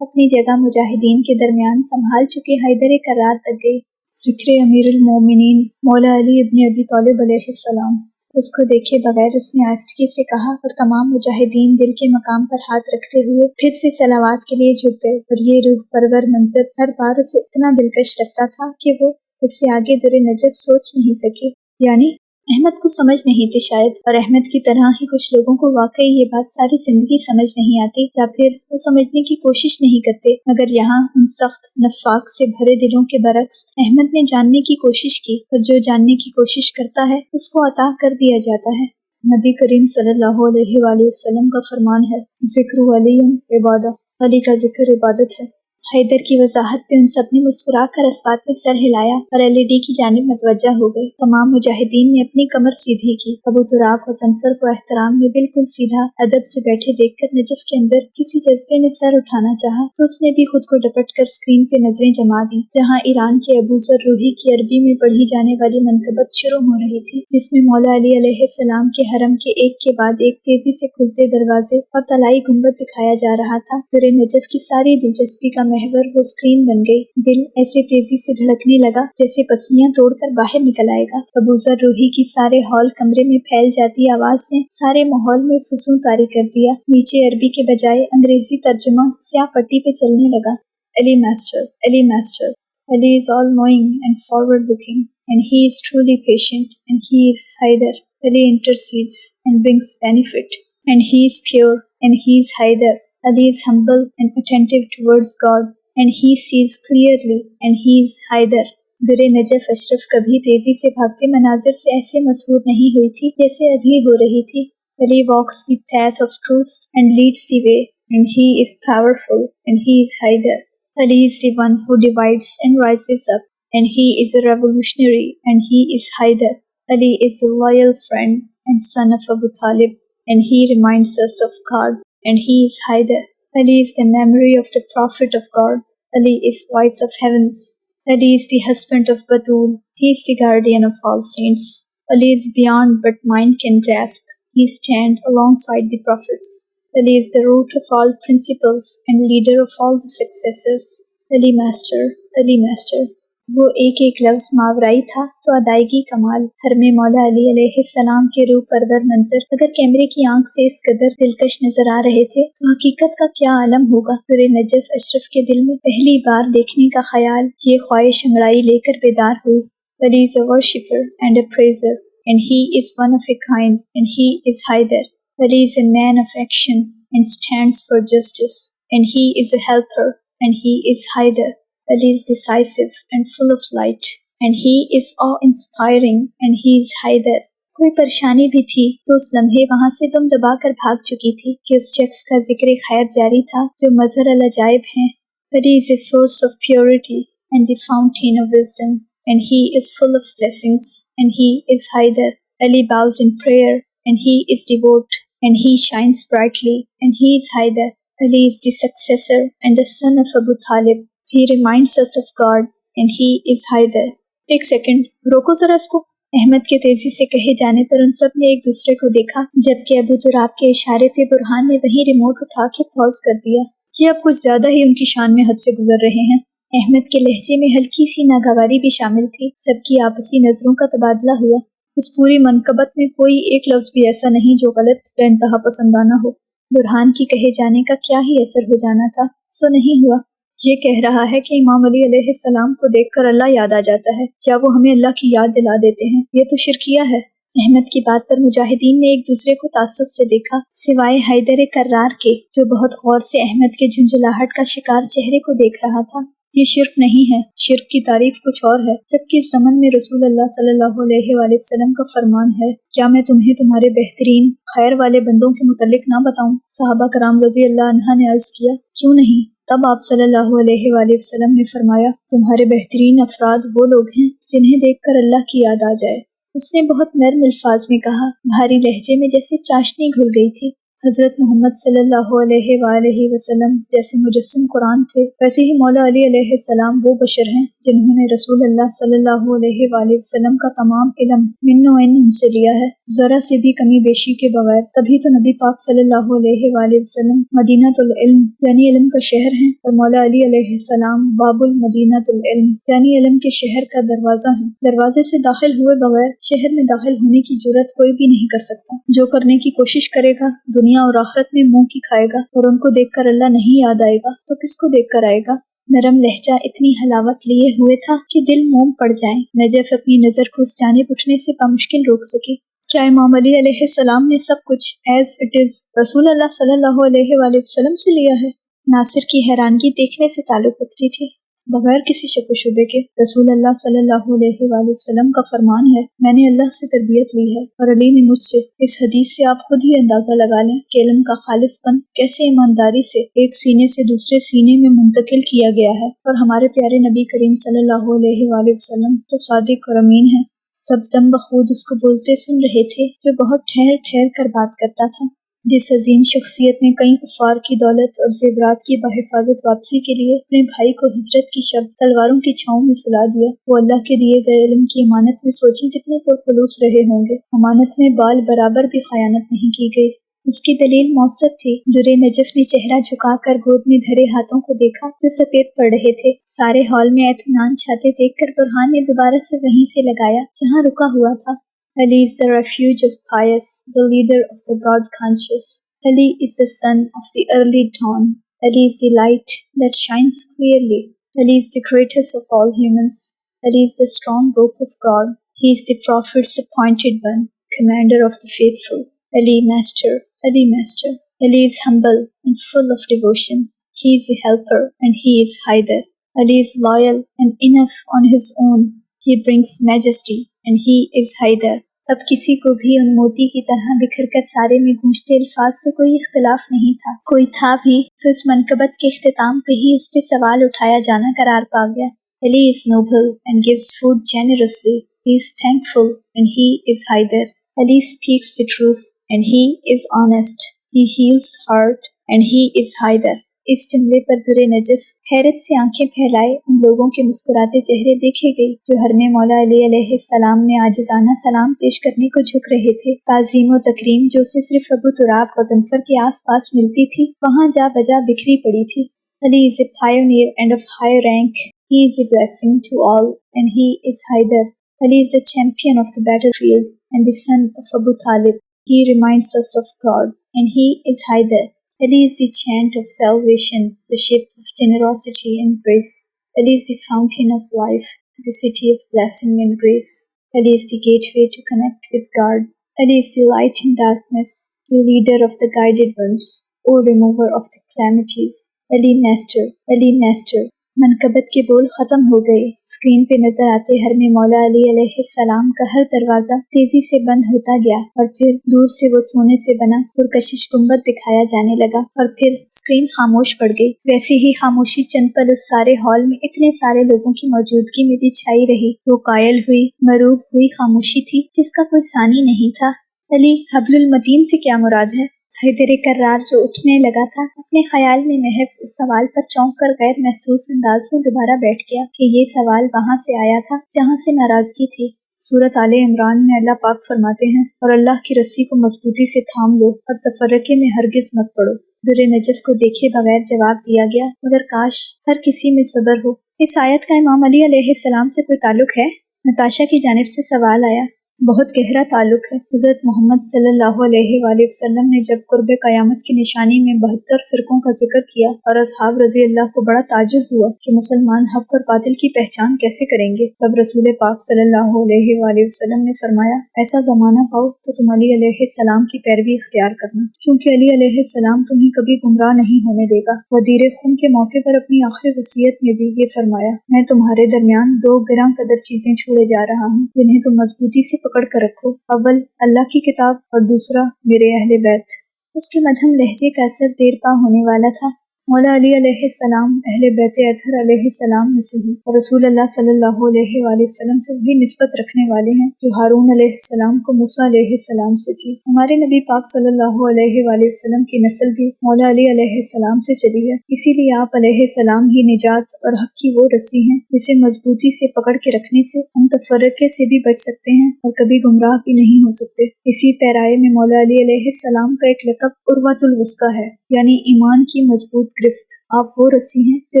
اپنی جگہ مجاہدین کے درمیان سنبھال چکے حیدر کرار تک گئی۔ ذکر امیر المومنین مولا علی ابن ابی طالب علیہ السلام۔ اس کو دیکھے بغیر اس نے آہستگی سے کہا، اور تمام مجاہدین دل کے مقام پر ہاتھ رکھتے ہوئے پھر سے صلوات کے لیے جھک گئے، اور یہ روح پرور منظر ہر بار اسے اتنا دلکش لگتا تھا کہ وہ اس سے آگے در نجف سوچ نہیں سکے۔ یعنی احمد کو سمجھ نہیں تھی شاید، اور احمد کی طرح ہی کچھ لوگوں کو واقعی یہ بات ساری زندگی سمجھ نہیں آتی، یا پھر وہ سمجھنے کی کوشش نہیں کرتے۔ مگر یہاں ان سخت نفاق سے بھرے دلوں کے برعکس احمد نے جاننے کی کوشش کی، اور جو جاننے کی کوشش کرتا ہے اس کو عطا کر دیا جاتا ہے۔ نبی کریم صلی اللہ علیہ وآلہ وسلم کا فرمان ہے، ذکر علی عبادہ، علی کا ذکر عبادت ہے۔ حیدر کی وضاحت پہ ان سب نے مسکرا کر اس بات پہ سر ہلایا اور LED کی جانب متوجہ ہو گئے۔ تمام مجاہدین نے اپنی کمر سیدھی کی۔ ابو تراب و زنفر کو احترام میں بالکل سیدھا ادب سے بیٹھے دیکھ کر نجف کے اندر کسی جذبے نے سر اٹھانا چاہا، تو اس نے بھی خود کو ڈپٹ کر اسکرین پہ نظریں جما دیں، جہاں ایران کے ابو ذر روحی کی عربی میں پڑھی جانے والی منقبت شروع ہو رہی تھی، جس میں مولا علی علیہ السلام کے حرم کے ایک کے بعد ایک تیزی سے کھلتے دروازے اور طلائی گنبد دکھایا جا رہا تھا۔ در نجف کی ساری دلچسپی کا محور وہ اسکرین بن گئی۔ دل ایسے تیزی سے دھڑکنے لگا جیسے پسلیاں توڑ کر باہر نکل آئے گا۔ ابو ذر روحی کی سارے ہال کمرے میں پھیل جاتی آواز نے سارے ماحول میں فسوں طاری کر دیا۔ نیچے عربی کے بجائے انگریزی ترجمہ سیاہ پٹی پہ چلنے لگا۔ Ali master, Ali master, Ali is all knowing and forward looking, and he is truly patient, and he is Haidar. Ali intercedes and brings benefit, and he is pure, and he is Haidar. Ali is humble and attentive towards God, and he sees clearly, and he is Haidar. در Najaf Ashraf کبھی تیزی سے بھاگتے مناظر سے ایسے مسحور نہیں ہوئی تھی جیسے ابھی ہو رہی تھی۔ Ali walks the path of truth and leads the way, and he is powerful, and he is Haidar. Ali is the one who divides and rises up, and he is a revolutionary, and he is Haidar. Ali is the loyal friend and son of Abu Talib, and he reminds us of God, and he is Haidar. Ali is the memory of the Prophet of God. Ali is voice of heavens. Ali is the husband of Batul. He is the guardian of all saints. Ali is beyond what mind can grasp. He stands alongside the prophets. Ali is the root of all principles and leader of all the successors. Ali Master, Ali Master. وہ ایک ایک لفظ ماورائی تھا تو ادائیگی کمال۔ حرم مولا علی علیہ السلام کے روح پرور منظر اگر کیمرے کی آنکھ سے اس قدر دلکش نظر آ رہے تھے تو حقیقت کا کیا عالم ہوگا۔ در نجف اشرف کے دل میں پہلی بار دیکھنے کا خیال، یہ خواہش انگڑائی لے کر بیدار ہوئی۔ علی is a worshipper and a praiser, and he is one of a kind, and he is Haidar. Ali is a man of action and stands for justice, and he is a helper, and he is Haidar. Ali is decisive and full of light, and he is awe-inspiring, and he is Haidar. کوئی پریشانی بھی تھی تو اس لمحے وہاں سے دم دبا کر بھاگ چکی تھی کہ اس شخص کا ذکر خیر جاری تھا جو مظہر العجائب ہیں۔ Ali is a source of purity and the fountain of wisdom, and he is full of blessings, and he is Haidar. Ali bows in prayer, and he is devout, and he shines brightly, and he is Haidar. Ali is the successor and the son of Abu Talib. He reminds us of God, and he is Haidar. ایک second روکو ذرا اس کو۔ احمد کے تیزی سے کہے جانے پر ان سب نے ایک دوسرے کو دیکھا، جبکہ ابو تراب کے اشارے پہ برہان نے وہی ریموٹ اٹھا کے پاز کر دیا۔ یہ اب کچھ زیادہ ہی ان کی شان میں حد سے گزر رہے ہیں۔ احمد کے لہجے میں ہلکی سی ناگواری بھی شامل تھی۔ سب کی آپسی نظروں کا تبادلہ ہوا۔ اس پوری منقبت میں کوئی ایک لفظ بھی ایسا نہیں جو غلط یا انتہا پسندانہ ہو۔ برہان کی کہے جانے کا کیا ہی اثر ہو جانا تھا، سو نہیں ہوا۔ یہ کہہ رہا ہے کہ امام علی علیہ السلام کو دیکھ کر اللہ یاد آ جاتا ہے، کیا وہ ہمیں اللہ کی یاد دلا دیتے ہیں؟ یہ تو شرکیہ ہے۔ احمد کی بات پر مجاہدین نے ایک دوسرے کو تعصب سے دیکھا، سوائے حیدر کرار کے جو بہت غور سے احمد کے جھنجھلاہٹ کا شکار چہرے کو دیکھ رہا تھا۔ یہ شرک نہیں ہے، شرک کی تعریف کچھ اور ہے، جبکہ اس زمن میں رسول اللہ صلی اللہ علیہ وآلہ وسلم کا فرمان ہے، کیا میں تمہیں تمہارے بہترین خیر والے بندوں کے متعلق نہ بتاؤں؟ صحابہ کرام رضی اللہ عنہ نے عرض کیا، کیوں نہیں؟ تب آپ صلی اللہ علیہ وآلہ وسلم نے فرمایا، تمہارے بہترین افراد وہ لوگ ہیں جنہیں دیکھ کر اللہ کی یاد آ جائے۔ اس نے بہت نرم الفاظ میں کہا، بھاری لہجے میں جیسے چاشنی گھل گئی تھی۔ حضرت محمد صلی اللہ علیہ وآلہ وسلم جیسے مجسم قرآن تھے، ویسے ہی مولا علی علیہ السلام وہ بشر ہیں جنہوں نے رسول اللہ صلی اللہ علیہ وآلہ وسلم کا تمام علم من و عین ان سے لیا ہے، ذرا سے بھی کمی بیشی کے بغیر۔ تبھی تو نبی پاک صلی اللہ علیہ وآلہ وسلم مدینۃ العلم یعنی علم کا شہر ہیں، اور مولا علی علیہ السلام باب المدینۃ العلم یعنی علم کے شہر کا دروازہ ہیں۔ دروازے سے داخل ہوئے بغیر شہر میں داخل ہونے کی جرات کوئی بھی نہیں کر سکتا۔ جو کرنے کی کوشش کرے گا دنیا اور آخرت میں منہ کی کھائے گا، اور ان کو دیکھ کر اللہ نہیں یاد آئے گا تو کس کو دیکھ کر آئے گا؟ نرم لہجہ اتنی حلاوت لیے ہوئے تھا کہ دل موم پڑ جائیں۔ نجف اپنی نظر کو اس جانب اٹھنے سے بامشکل روک سکے۔ کیا امام علی علیہ السلام نے سب کچھ ایز اٹ از رسول اللہ صلی اللہ علیہ وآلہ وسلم سے لیا ہے؟ ناصر کی حیرانگی دیکھنے سے تعلق رکھتی تھی، بغیر کسی شک و شبے کے۔ رسول اللہ صلی اللہ علیہ وآلہ وسلم کا فرمان ہے، میں نے اللہ سے تربیت لی ہے اور علی نے مجھ سے۔ اس حدیث سے آپ خود ہی اندازہ لگا لیں کہ علم کا خالص پن کیسے ایمانداری سے ایک سینے سے دوسرے سینے میں منتقل کیا گیا ہے، اور ہمارے پیارے نبی کریم صلی اللہ علیہ وآلہ وسلم تو صادق اور امین ہیں۔ سب دم بخود اس کو بولتے سن رہے تھے جو بہت ٹھہر ٹھہر کر بات کرتا تھا۔ جس عظیم شخصیت نے کئی کفار کی دولت اور زیورات کی بحفاظت واپسی کے لیے اپنے بھائی کو ہجرت کی شب تلواروں کی چھاؤں میں سلا دیا، وہ اللہ کے دیے گئے علم کی امانت میں سوچیں کتنے پرخلوص رہے ہوں گے۔ امانت میں بال برابر بھی خیانت نہیں کی گئی۔ اس کی دلیل مؤثر تھی۔ درِ نجف نے چہرہ جھکا کر گود میں دھرے ہاتھوں کو دیکھا جو سفید پڑ رہے تھے۔ سارے ہال میں اطمینان چھاتے دیکھ کر برہان نے دوبارہ سے وہیں سے لگایا جہاں رکا ہوا تھا۔ Ali is the refuge of pious, the leader of the God-conscious. Ali is the son of the early dawn. Ali is the light that shines clearly. Ali is the greatest of all humans. Ali is the strong rope of God. He is the prophet's appointed one, commander of the faithful. Ali Master, Ali Master. Ali is humble and full of devotion. He is the helper and he is Haider. Ali is loyal and enough on his own. He brings majesty and he is Haider. اب کسی کو بھی ان موتی کی طرح بکھر کر سارے میں گونجتے الفاظ سے کوئی اختلاف نہیں تھا۔ کوئی تھا بھی تو اس منقبت کے اختتام پہ ہی اس پہ سوال اٹھایا جانا قرار پا گیا۔ Ali is noble and gives food generously. He is thankful and he is Haider. Ali speaks the truth and he is honest. He heals heart and he is Haider. اس جملے پر درِ نجف حیرت سے آنکھیں پھیلائے ان لوگوں کے مسکراتے چہرے دیکھے گئی جو حرم مولا علی علیہ السلام میں عاجزانہ سلام پیش کرنے کو جھک رہے تھے۔ تعظیم و تکریم جو اسے صرف ابو تراب غضنفر کے آس پاس ملتی تھی وہاں جا بجا بکھری پڑی تھی۔ Ali is a pioneer and of high rank. He is a blessing to all and he is Haider. Ali is the champion of the battlefield and the son of Abu Talib. He reminds us of God and he is Haider. Ali is the chant of salvation, the ship of generosity and grace. Ali is the fountain of life, the city of blessing and grace. Ali is the gateway to connect with God. Ali is the light in darkness, the leader of the guided ones, O remover of the calamities. Ali Master, Ali Master. منقبت کے بول ختم ہو گئے۔ Screen پہ نظر آتے حرم مولا علی علیہ السلام کا ہر دروازہ تیزی سے بند ہوتا گیا، اور پھر دور سے وہ سونے سے بنا پرکشش گنبد دکھایا جانے لگا، اور پھر اسکرین خاموش پڑ گئی۔ ویسی ہی خاموشی چند پل اس سارے ہال میں اتنے سارے لوگوں کی موجودگی میں بھی چھائی رہی۔ وہ قائل ہوئی، مروب ہوئی خاموشی تھی جس کا کوئی ثانی نہیں تھا۔ علی حبل المتین سے کیا مراد ہے؟ حیدر کرار جو اٹھنے لگا تھا اپنے خیال میں محض اس سوال پر چونک کر غیر محسوس انداز میں دوبارہ بیٹھ گیا کہ یہ سوال وہاں سے آیا تھا جہاں سے ناراضگی تھی۔ سورۃ آل عمران میں اللہ پاک فرماتے ہیں، اور اللہ کی رسی کو مضبوطی سے تھام لو اور تفرقے میں ہرگز مت پڑو۔ درِ نجف کو دیکھے بغیر جواب دیا گیا، مگر کاش ہر کسی میں صبر ہو۔ اس آیت کا امام علی علیہ السلام سے کوئی تعلق ہے؟ نتاشا کی جانب سے سوال آیا۔ बहुत गहरा ताल्लुक है। हज़रत मोहम्मद सल्लल्लाहु अलैहि वसल्लम ने जब कुर्ब क़यामत की निशानी में 72 फ़िरक़ों का जिक्र किया और असहाब रज़ी अल्लाह को बड़ा ताज्जुब हुआ कि मुसलमान हक़ और बातिल की पहचान कैसे करेंगे, तब रसूल पाक सल्लल्लाहु अलैहि वसल्लम ने फरमाया, ऐसा ज़माना पाओ तो तुम अली अलैहिस्सलाम की पैरवी इख्तियार करना, क्योंकि अली अलैहिस्सलाम तुम्हें कभी गुमराह नहीं होने देगा। वदीर खून के मौके पर अपनी आखिरी वसीयत में भी ये फरमाया, मैं तुम्हारे दरमियान दो गिरां कदर चीज़ें छोड़े जा रहा हूँ जिन्हें तुम मजबूती से पकड़ कर रखो। अव्वल अल्लाह की किताब और दूसरा मेरे अहले बैत। उसके मध्यम लहजे का असर देर पा होने वाला था। मौला अली अलैहिस्सलाम अहले बैत अतहर अलैहिस्सलाम में से हैं और रसूल अल्लाह सल्लल्लाहु अलैहि वसल्लम से वही निस्बत रखने वाले हैं जो हारून अलैहिस्सलाम को मूसा अलैहिस्सलाम से थी। हमारे नबी पाक सल्लल्लाहु अलैहि वसल्लम की नस्ल भी मौला अली अलैहिस्सलाम से चली है, इसीलिए आप अलैहिस्सलाम ही निजात और हक की वो रस्सी हैं जिसे मजबूती से पकड़ के रखने से हम तफर्रके से भी बच सकते हैं और कभी गुमराह भी नहीं हो सकते। इसी पैराए में मौला अली अलैहिस्सलाम का एक लक़ब उर्वतुल वुस्का है, यानी ईमान की मजबूत गिरफ्त। आप वो रस्सी हैं जो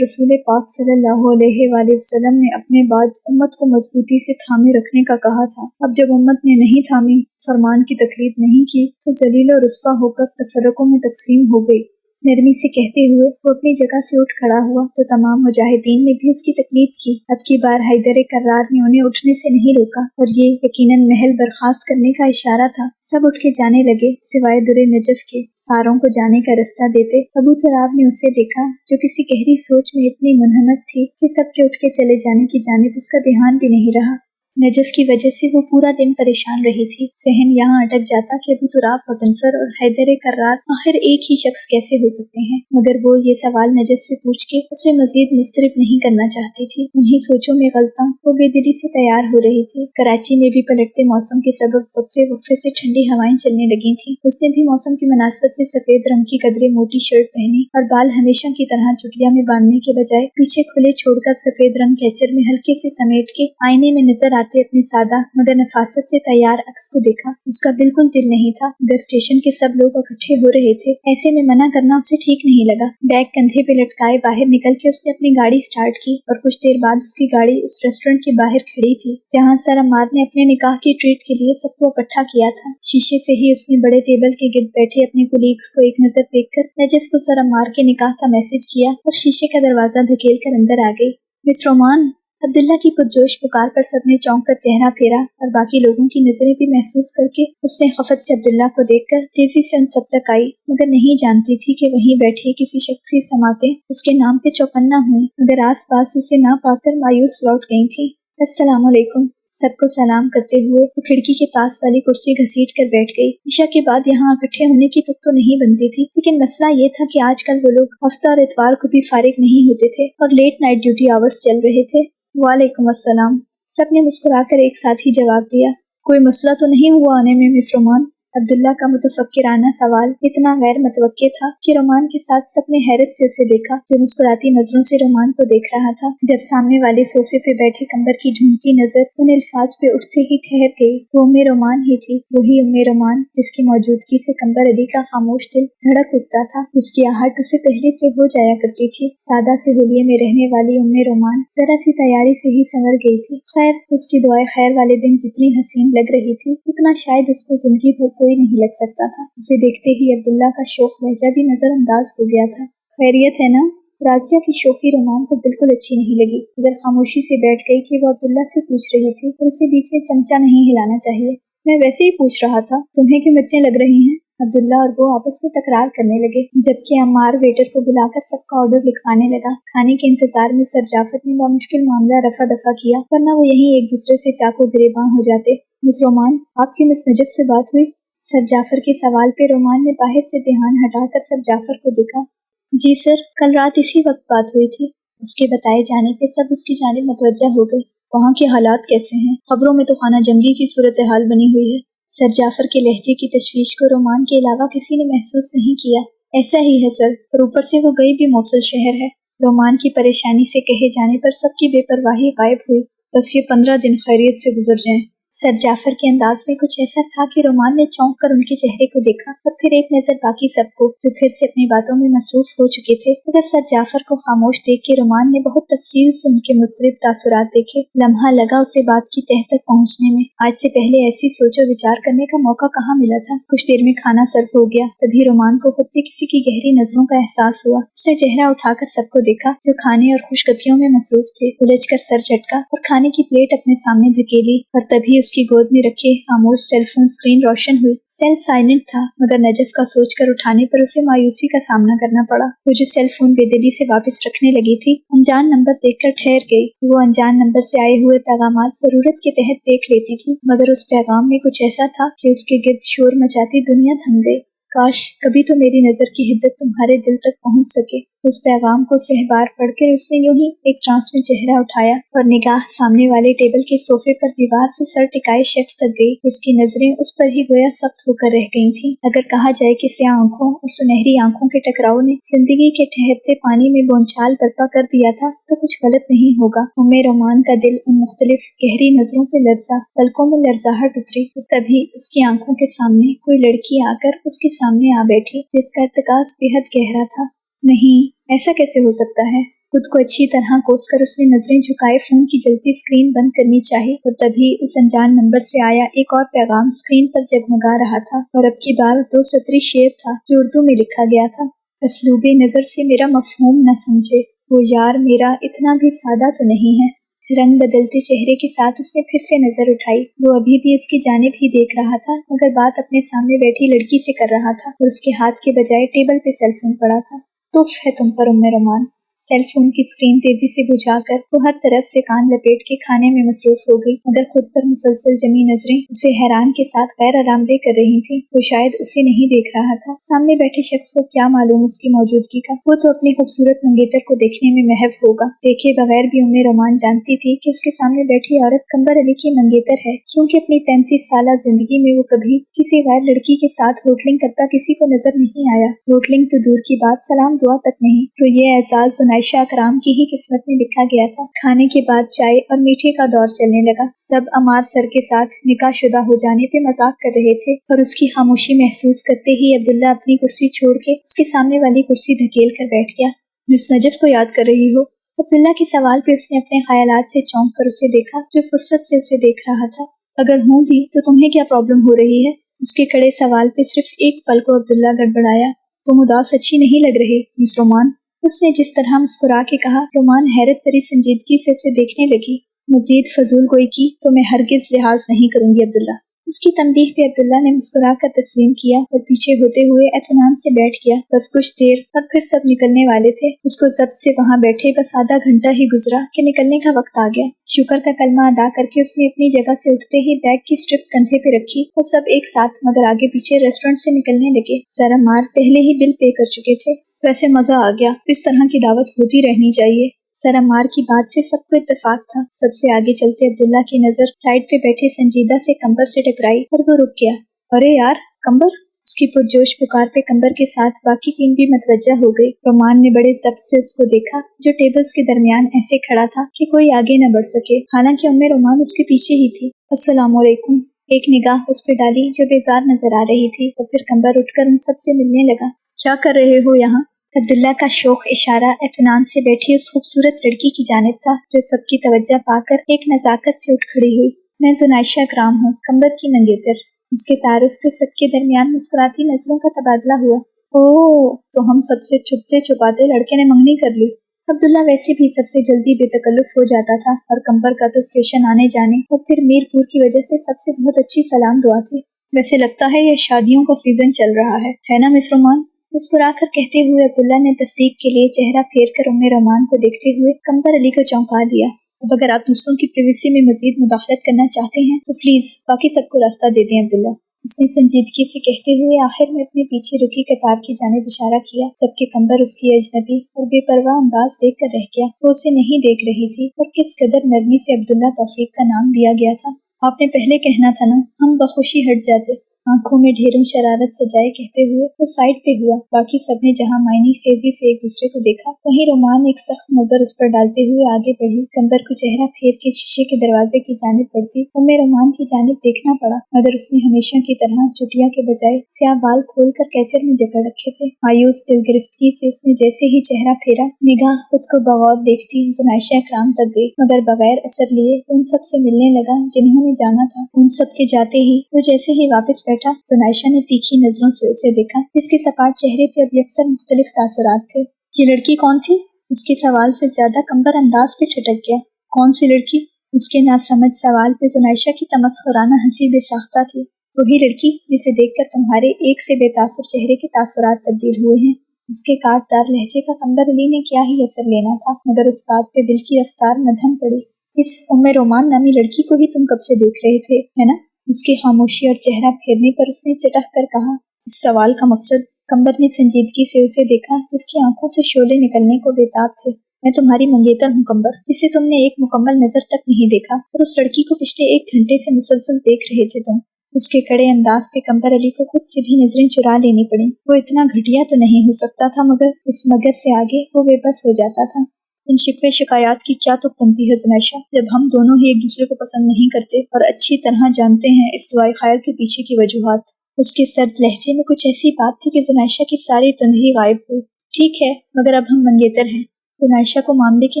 रसूल पाक सल्लल्लाहु अलैहि वसल्लम ने अपने बाद उम्मत को मजबूती से थामे रखने का कहा था। अब जब उम्मत ने नहीं थामी, फरमान की तकलीफ नहीं की, तो जलील और रुस्वा होकर तफर्रकों में तकसीम हो गई। नरमी से कहते हुए वो अपनी जगह से उठ खड़ा हुआ तो तमाम मुजाहिदीन ने भी उसकी तकलीफ की। अब की बार हैदर कर्रार ने उन्हें उठने से नहीं रोका और ये यकीनन महल बर्खास्त करने का इशारा था। सब उठ के जाने लगे सिवाय दुरे नजफ के। सारों को जाने का रास्ता देते अबू तराब ने उसे देखा जो किसी गहरी सोच में इतनी मुनहमक थी कि सबके उठ के चले जाने की जानिब उसका ध्यान भी नहीं रहा। नजफ की वजह से वो पूरा दिन परेशान रही थी। जहन यहाँ अटक जाता कि अबू तुराब, गज़नफ़र और हैदर कर्रार आखिर एक ही शख्स कैसे हो सकते हैं, मगर वो ये सवाल नजफ से पूछ के उसे मजीद मुस्तरिब नहीं करना चाहती थी। उन्हीं सोचों में गलता वो बेदिली से तैयार हो रही थी। कराची में भी पलटते मौसम के सबब वक्फे वक्फे से ठंडी हवाएं चलने लगी थी। उसने भी मौसम की मुनासबत से सफेद रंग की कदरे मोटी शर्ट पहनी और बाल हमेशा की तरह चुटिया में बांधने के बजाय पीछे खुले छोड़कर सफेद रंग कैचर में हल्के से समेट के आईने में नजर अपने सादा मगर नफासत से तैयार अक्स को देखा। उसका बिल्कुल दिल नहीं था, मगर स्टेशन के सब लोग इकट्ठे हो रहे थे, ऐसे में मना करना उसे ठीक नहीं लगा। बैग कंधे पे लटकाए बाहर निकल के उसने अपनी गाड़ी स्टार्ट की और कुछ देर बाद उसकी गाड़ी उस रेस्टोरेंट के बाहर खड़ी थी जहाँ सर अम्मार ने अपने निकाह की ट्रीट के लिए सबको इकट्ठा किया था। शीशे से ही उसने बड़े टेबल के गिर्द बैठे अपने कुलीग्स को एक नजर देखकर नजफ को सर अम्मार के निकाह का मैसेज किया और शीशे का दरवाजा धकेल कर अंदर आ गई। मिस रोमान, अब्दुल्ला की पुरजोश पुकार पर सबने चौंक कर चेहरा फेरा और बाकी लोगों की नजरें भी महसूस करके उसने खफत से अब्दुल्ला को देखकर तेजी से उन सब तक आई, मगर नहीं जानती थी कि वहीं बैठे किसी शख्स की समातें उसके नाम पे चौकन्ना हुई, मगर आस पास उसे ना पाकर मायूस लौट गई थी। अस्सलाम वालेकुम, सबको सलाम करते हुए वो खिड़की के पास वाली कुर्सी घसीट कर बैठ गई। ईशा के बाद यहाँ इकट्ठे होने की तुक तो नहीं बनती थी, लेकिन मसला ये था कि आजकल वो लोग हफ्ता और इतवार को भी फारिग नहीं होते थे और लेट नाइट ड्यूटी आवर्स चल रहे थे। वालेकुम अस्सलाम, सबने मुस्कुराकर एक साथ ही जवाब दिया। कोई मसला तो नहीं हुआ आने में मिस रोमान? अब्दुल्ला का मुतफक्किराना सवाल इतना गैर मुतवक्के था कि रोमान के साथ सबने हैरत से उसे देखा, जो मुस्कुराती नजरों से रोमान को देख रहा था। जब सामने वाले सोफे पे बैठे कंबर की ढूंढती नजर उन अल्फाज पे उठते ही ठहर गई। वो उम्मे रोमान ही थी, वही उम्मे रोमान जिसकी मौजूदगी से कंबर अली का खामोश दिल धड़क उठता था, जिसकी आहट उसे पहले से हो जाया करती थी। सादा से होलिये में रहने वाली उम्मे रोमान जरा सी तैयारी से ही संवर गई थी। खैर, उसकी दुआए खैर वाले दिन जितनी हसीन लग रही थी उतना शायद उसको जिंदगी भर कोई नहीं लग सकता था। उसे देखते ही अब्दुल्ला का शोख लहजा भी नजरअंदाज हो गया था। खैरियत है ना? राजिया की शोखी रोमान को बिल्कुल अच्छी नहीं लगी, मगर खामोशी से बैठ गई कि वो अब्दुल्ला से पूछ रही थी और उसे बीच में चमचा नहीं हिलाना चाहिए। मैं वैसे ही पूछ रहा था, तुम्हें क्यों मिर्चें लग रही हैं? अब्दुल्ला और वो आपस में तकरार करने लगे, जबकि अम्मार वेटर को बुलाकर सबका ऑर्डर लिखवाने लगा। खाने के इंतजार में सर जाफर ने बामुश्किल मामला रफा दफा किया, वरना वो यहीं एक दूसरे से चाको गिरेबान हो जाते। मिस रोमान, आपकी मिस नजफ से बात हुई? सर जाफर के सवाल पे रोमान ने बाहर से ध्यान हटाकर सर जाफर को देखा। जी सर, कल रात इसी वक्त बात हुई थी। उसके बताए जाने पे सब उसकी जानिब मुतवज्जा हो गए। वहाँ के हालात कैसे हैं? खबरों में तो खाना जंगी की सूरत हाल बनी हुई है। सर जाफर के लहजे की तशवीश को रोमान के अलावा किसी ने महसूस नहीं किया। ऐसा ही है सर, और ऊपर से वो गई भी मौसल शहर है। रोमान की परेशानी से कहे जाने पर सबकी बेपरवाही गायब हुई। बस ये 15 दिन खैरियत से गुजर जाएं। सर जाफर के अंदाज में कुछ ऐसा था कि रोमान ने चौंक कर उनके चेहरे को देखा और फिर एक नजर बाकी सबको जो फिर से अपनी बातों में मसरूफ हो चुके थे। मगर सर जाफर को खामोश देख के रोमान ने बहुत तफसील से उनके मुस्तरिब तासुरात देखे। लम्हा लगा उसे बात की तह तक पहुँचने में। आज से पहले ऐसी सोचो विचार करने का मौका कहाँ मिला था। कुछ देर में खाना सर्व हो गया। तभी रोमान को खुद पे किसी की गहरी नजरों का एहसास हुआ। उसने चेहरा उठाकर सबको देखा जो खाने और खुशगपियों में मसरूफ थे। उलझकर सर झटका और खाने की प्लेट अपने सामने धकेली और तभी उसकी गोद में रखे खामोश सेलफोन स्क्रीन रोशन हुई। सेल साइलेंट था मगर नजफ का सोचकर उठाने पर उसे मायूसी का सामना करना पड़ा। वो जो सेलफोन बेदिली से वापस रखने लगी थी, अनजान नंबर देखकर ठहर गई। वो अनजान नंबर से आए हुए पैगामात जरूरत के तहत देख लेती थी मगर उस पैगाम में कुछ ऐसा था कि उसके गिर्द शोर मचाती दुनिया थम गई। काश कभी तो मेरी नजर की हिद्दत तुम्हारे दिल तक पहुंच सके। उस पैगाम को सहबार पढ़कर उसने यूं ही एक ट्रांस में चेहरा उठाया और निगाह सामने वाले टेबल के सोफे पर दीवार से सर टिकाए शख्स तक गई। उसकी नजरें उस पर ही गोया सख्त होकर रह गई थीं। अगर कहा जाए कि स्याह आंखों और सुनहरी आंखों के टकराव ने जिंदगी के ठहरते पानी में बोनचाल बर्पा कर दिया था तो कुछ गलत नहीं होगा। उम्मे रोमान का दिल उन मुख्तलिफ गहरी नजरों पे लर्जा, पलकों में लर्जाहट उतरी। तभी उसकी आंखों के सामने कोई लड़की आकर उसके सामने आ बैठी जिसका इर्तिकाज़ बेहद गहरा था। नहीं, ऐसा कैसे हो सकता है। खुद को अच्छी तरह कोसकर उसने नजरें झुकाए फोन की जलती स्क्रीन बंद करनी चाही और तभी उस अनजान नंबर से आया एक और पैगाम स्क्रीन पर जगमगा रहा था और अब की बार 2 सतरी शेर था जो उर्दू में लिखा गया था। असलूबे नजर से मेरा मफहूम न समझे, वो यार मेरा इतना भी सादा तो नहीं है। रंग बदलते चेहरे के साथ उसने फिर से नजर उठाई। वो अभी भी उसकी जानिब ही देख रहा था मगर बात अपने सामने बैठी लड़की से कर रहा था और उसके हाथ के बजाय टेबल पे सेलफोन पड़ा था। तोफ है तुम पर उम्मे रोमान। सेलफोन की स्क्रीन तेजी से बुझाकर वो हर तरफ से कान लपेट के खाने में मसरूफ हो गई मगर खुद पर मुसलसल जमी नजरें उसे हैरान के साथ गैर आरामदेह कर रही थी। वो शायद उसे नहीं देख रहा था। सामने बैठे शख्स को क्या मालूम उसकी मौजूदगी का। वो तो अपनी खूबसूरत मंगेतर को देखने में महव होगा। देखे बगैर भी उम्मे रोमान जानती थी कि उसके सामने बैठी औरत कंबर अली की मंगेतर है क्योंकि अपनी 33 साल जिंदगी में वो कभी किसी गैर लड़की के साथ होटलिंग करता किसी को नजर नहीं आया। होटलिंग तो दूर की बात, सलाम दुआ तक नहीं। तो ये एजाज आयशा कराम की ही किस्मत में लिखा गया था। खाने के बाद चाय और मीठे का दौर चलने लगा। सब अमार सर के साथ निकाह शुदा हो जाने पे मजाक कर रहे थे और उसकी खामोशी महसूस करते ही अब्दुल्ला अपनी कुर्सी छोड़ के उसके सामने वाली कुर्सी धकेल कर बैठ गया। मिस नजफ को याद कर रही हो? अब्दुल्ला के सवाल पे उसने अपने ख्यालात से चौंक कर उसे देखा जो फुर्सत से उसे देख रहा था। अगर हूँ भी तो तुम्हें क्या प्रॉब्लम हो रही है? उसके कड़े सवाल पे सिर्फ एक पल को अब्दुल्ला गड़बड़ाया। तुम उदास अच्छी नहीं लग रही मिस रोमान। उसने जिस तरह मुस्कुरा के कहा, रोमान हैरत भरी संजीदगी से उसे देखने लगी। मजीद फजूल गोई की तो मैं हरगिज लिहाज नहीं करूंगी अब्दुल्ला। उसकी तंबीह पे अब्दुल्ला ने मुस्कुरा कर तस्लीम किया और पीछे होते हुए इत्मीनान से बैठ गया। बस कुछ देर और फिर सब निकलने वाले थे। उसको जब से वहाँ बैठे बस आधा घंटा ही गुजरा कि निकलने का वक्त आ गया। शुक्र का कलमा अदा करके उसने अपनी जगह से उठते ही बैग की स्ट्रिप कंधे पे रखी और सब एक साथ मगर आगे पीछे रेस्टोरेंट से निकलने लगे। जरा मार पहले ही बिल पे कर चुके थे। वैसे मजा आ गया, इस तरह की दावत होती रहनी चाहिए। सर अम्मार की बात से सबको इत्तेफाक था। सबसे आगे चलते अब्दुल्ला की नजर साइड पे बैठे संजीदा से कंबर से टकराई और वो रुक गया। अरे यार कंबर! उसकी पुरजोश पुकार पे कंबर के साथ बाकी टीम भी मतवज्जा हो गई। रोमान ने बड़े जब्त से उसको देखा जो टेबल्स के दरमियान ऐसे खड़ा था कि कोई आगे न बढ़ सके। हालांकि उम्मे रोमान उसके पीछे ही थी। अस्सलामुअलैकुम। एक निगाह उस पे डाली जो बेजार नजर आ रही थी और फिर कंबर उठकर उन सब से मिलने लगा। क्या कर रहे हो यहाँ? अब्दुल्ला का शौक इशारा इत्मीनान से बैठी उस खूबसूरत लड़की की जानिब था जो सबकी तवज्जो पाकर एक नजाकत से उठ खड़ी हुई। मैं जुनाइशा कराम हूँ, कंबर की मंगेतर। उसके तारुफ पे सबके दरमियान मुस्कुराती नजरों का तबादला हुआ। ओह, तो हम सबसे छुपते छुपाते लड़के ने मंगनी कर ली। अब्दुल्ला वैसे भी सबसे जल्दी बेतकल्लुफ हो जाता था और कंबर का तो स्टेशन आने जाने और फिर मीरपुर की वजह से सबसे बहुत अच्छी सलाम दुआ थी। वैसे लगता है ये शादियों का सीजन चल रहा है ना मिस रोमान? मुस्कुराकर कहते हुए अब्दुल्ला ने तस्दीक के लिए चेहरा फेर कर उम्मे रोमान को देखते हुए कंबर अली को चौंका दिया। अब अगर आप दूसरों की प्राइवेसी में मजीद मुदाखलत करना चाहते हैं तो प्लीज बाकी सबको रास्ता दे दें अब्दुल्ला। उसने संजीदगी से कहते हुए आखिर में अपने पीछे रुकी कतार की जानिब इशारा किया, जबकि कंबर उसकी अजनबी और बेपरवाह अंदाज देख कर रह गया। वो उसे नहीं देख रही थी और किस कदर नरमी से अब्दुल्ला तौफीक का नाम दिया गया था। आपने पहले कहना था ना, हम बखुशी हट जाते। आंखों में ढेरों शरारत सजाए कहते हुए वो साइड पे हुआ। बाकी सबने जहाँ मायनी खेजी से एक दूसरे को देखा, वहीं रोमान एक सख्त नजर उस पर डालते हुए आगे बढ़ी। कंबर को चेहरा फेर के शीशे के दरवाजे की जानिब बढ़ती उम्मे रोमान की जानिब देखना पड़ा, मगर उसने हमेशा की तरह चुटिया के बजाय स्याह बाल खोलकर कैचर में जकड़ रखे थे। मायूस दिल गिरफ्तगी से उसने जैसे ही चेहरा फेरा, निगाह खुद को बगौर देखती ज़ुनैशा इकराम तक गई, मगर बगैर असर लिए उन सब से मिलने लगा जिन्होंने जाना था। उन सब के जाते ही वो जैसे ही वापस बैठा, ज़ुनैशा ने तीखी नजरों से उसे देखा। इसके सपाट चेहरे पे अब अक्सर मुख्तलिफ तासुरात थे। ये लड़की कौन थी? उसके सवाल से ज्यादा कंबर अंदाज पे ठिठक गया। कौन सी लड़की? उसके नासमझ सवाल पे ज़ुनैशा की तमस्खुराना हंसी बेसाख्ता थी। वही लड़की जिसे देखकर तुम्हारे एक से बेतासुर चेहरे के तासुरात तब्दील हुए हैं। उसके काटदार लहजे का कंबर अली ने क्या ही असर लेना था, मगर उस बात पे दिल की रफ्तार मध्यम पड़ी। इस उम्मे रोमान नामी लड़की को ही तुम कब से देख रहे थे, है ना? उसकी खामोशी और चेहरा फेरने पर उसने चटक कर कहा। इस सवाल का मकसद? कंबर ने संजीदगी से उसे देखा, जिसकी आंखों से शोले निकलने को बेताब थे। मैं तुम्हारी मंगेतर हूँ कंबर, जिसे तुमने एक मुकम्मल नजर तक नहीं देखा, और उस लड़की को पिछले 1 घंटे से मुसलसल देख रहे थे तुम। उसके कड़े अंदाज पे कंबर अली को खुद से भी नजरें चुरा लेनी पड़ी। वो इतना घटिया तो नहीं हो सकता था, मगर इस मगर से आगे वो बेबस हो जाता था। इन शिकवे शिकायत की क्या तो बनती है ज़ुनैशा, जब हम दोनों ही एक दूसरे को पसंद नहीं करते और अच्छी तरह जानते हैं इस दुआए खैर के पीछे की वजूहात। उसके सर्द लहजे में कुछ ऐसी बात थी कि ज़ुनैशा की सारी तंदही गायब हुई। ठीक है, मगर अब हम मंगेतर हैं। ज़ुनैशा को मामले की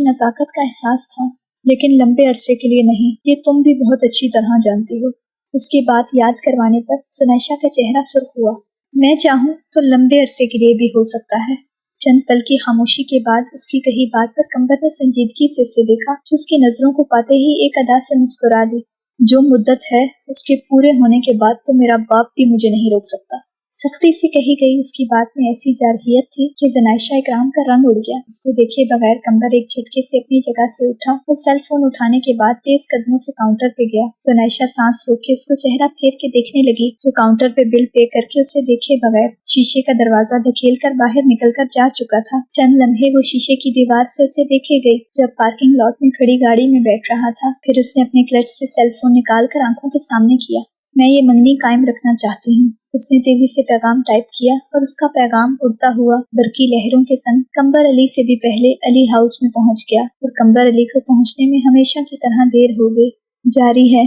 नज़ाकत का एहसास था, लेकिन लंबे अरसे के लिए नहीं, ये तुम भी बहुत अच्छी तरह जानती हो। उसकी बात याद करवाने पर ज़ुनैशा का चेहरा सुर्ख हुआ। मैं चाहूँ तो लंबे अरसे के लिए भी हो सकता है। चंद पल की खामोशी के बाद उसकी कही बात पर कंबर ने संजीदगी से उसे देखा, जो उसकी नजरों को पाते ही एक अदा से मुस्कुरा दी। जो मुद्दत है उसके पूरे होने के बाद तो मेरा बाप भी मुझे नहीं रोक सकता। सख्ती से कही गई उसकी बात में ऐसी जारहियत थी कि ज़ुनैशा इकराम का रंग उड़ गया। उसको देखे बगैर कंबर एक झटके से अपनी जगह से उठा और सेल फोन उठाने के बाद तेज कदमों से काउंटर पे गया। ज़ुनैशा सांस रोक के उसको चेहरा फेर के देखने लगी, जो काउंटर पे बिल पे करके उसे देखे बगैर शीशे का दरवाजा धकेल कर बाहर निकल कर जा चुका था। चंद लम्हे वो शीशे की दीवार से उसे देखे गई, जब पार्किंग लॉट में खड़ी गाड़ी में बैठ रहा था। फिर उसने अपने क्लच से सेल फोन निकाल कर आंखों के सामने किया। मैं ये मंगनी कायम रखना चाहती हूँ। उसने तेजी से पैगाम टाइप किया और उसका पैगाम उड़ता हुआ बरकी लहरों के संग कंबर अली से भी पहले अली हाउस में पहुंच गया, और कंबर अली को पहुंचने में हमेशा की तरह देर हो गई। जारी है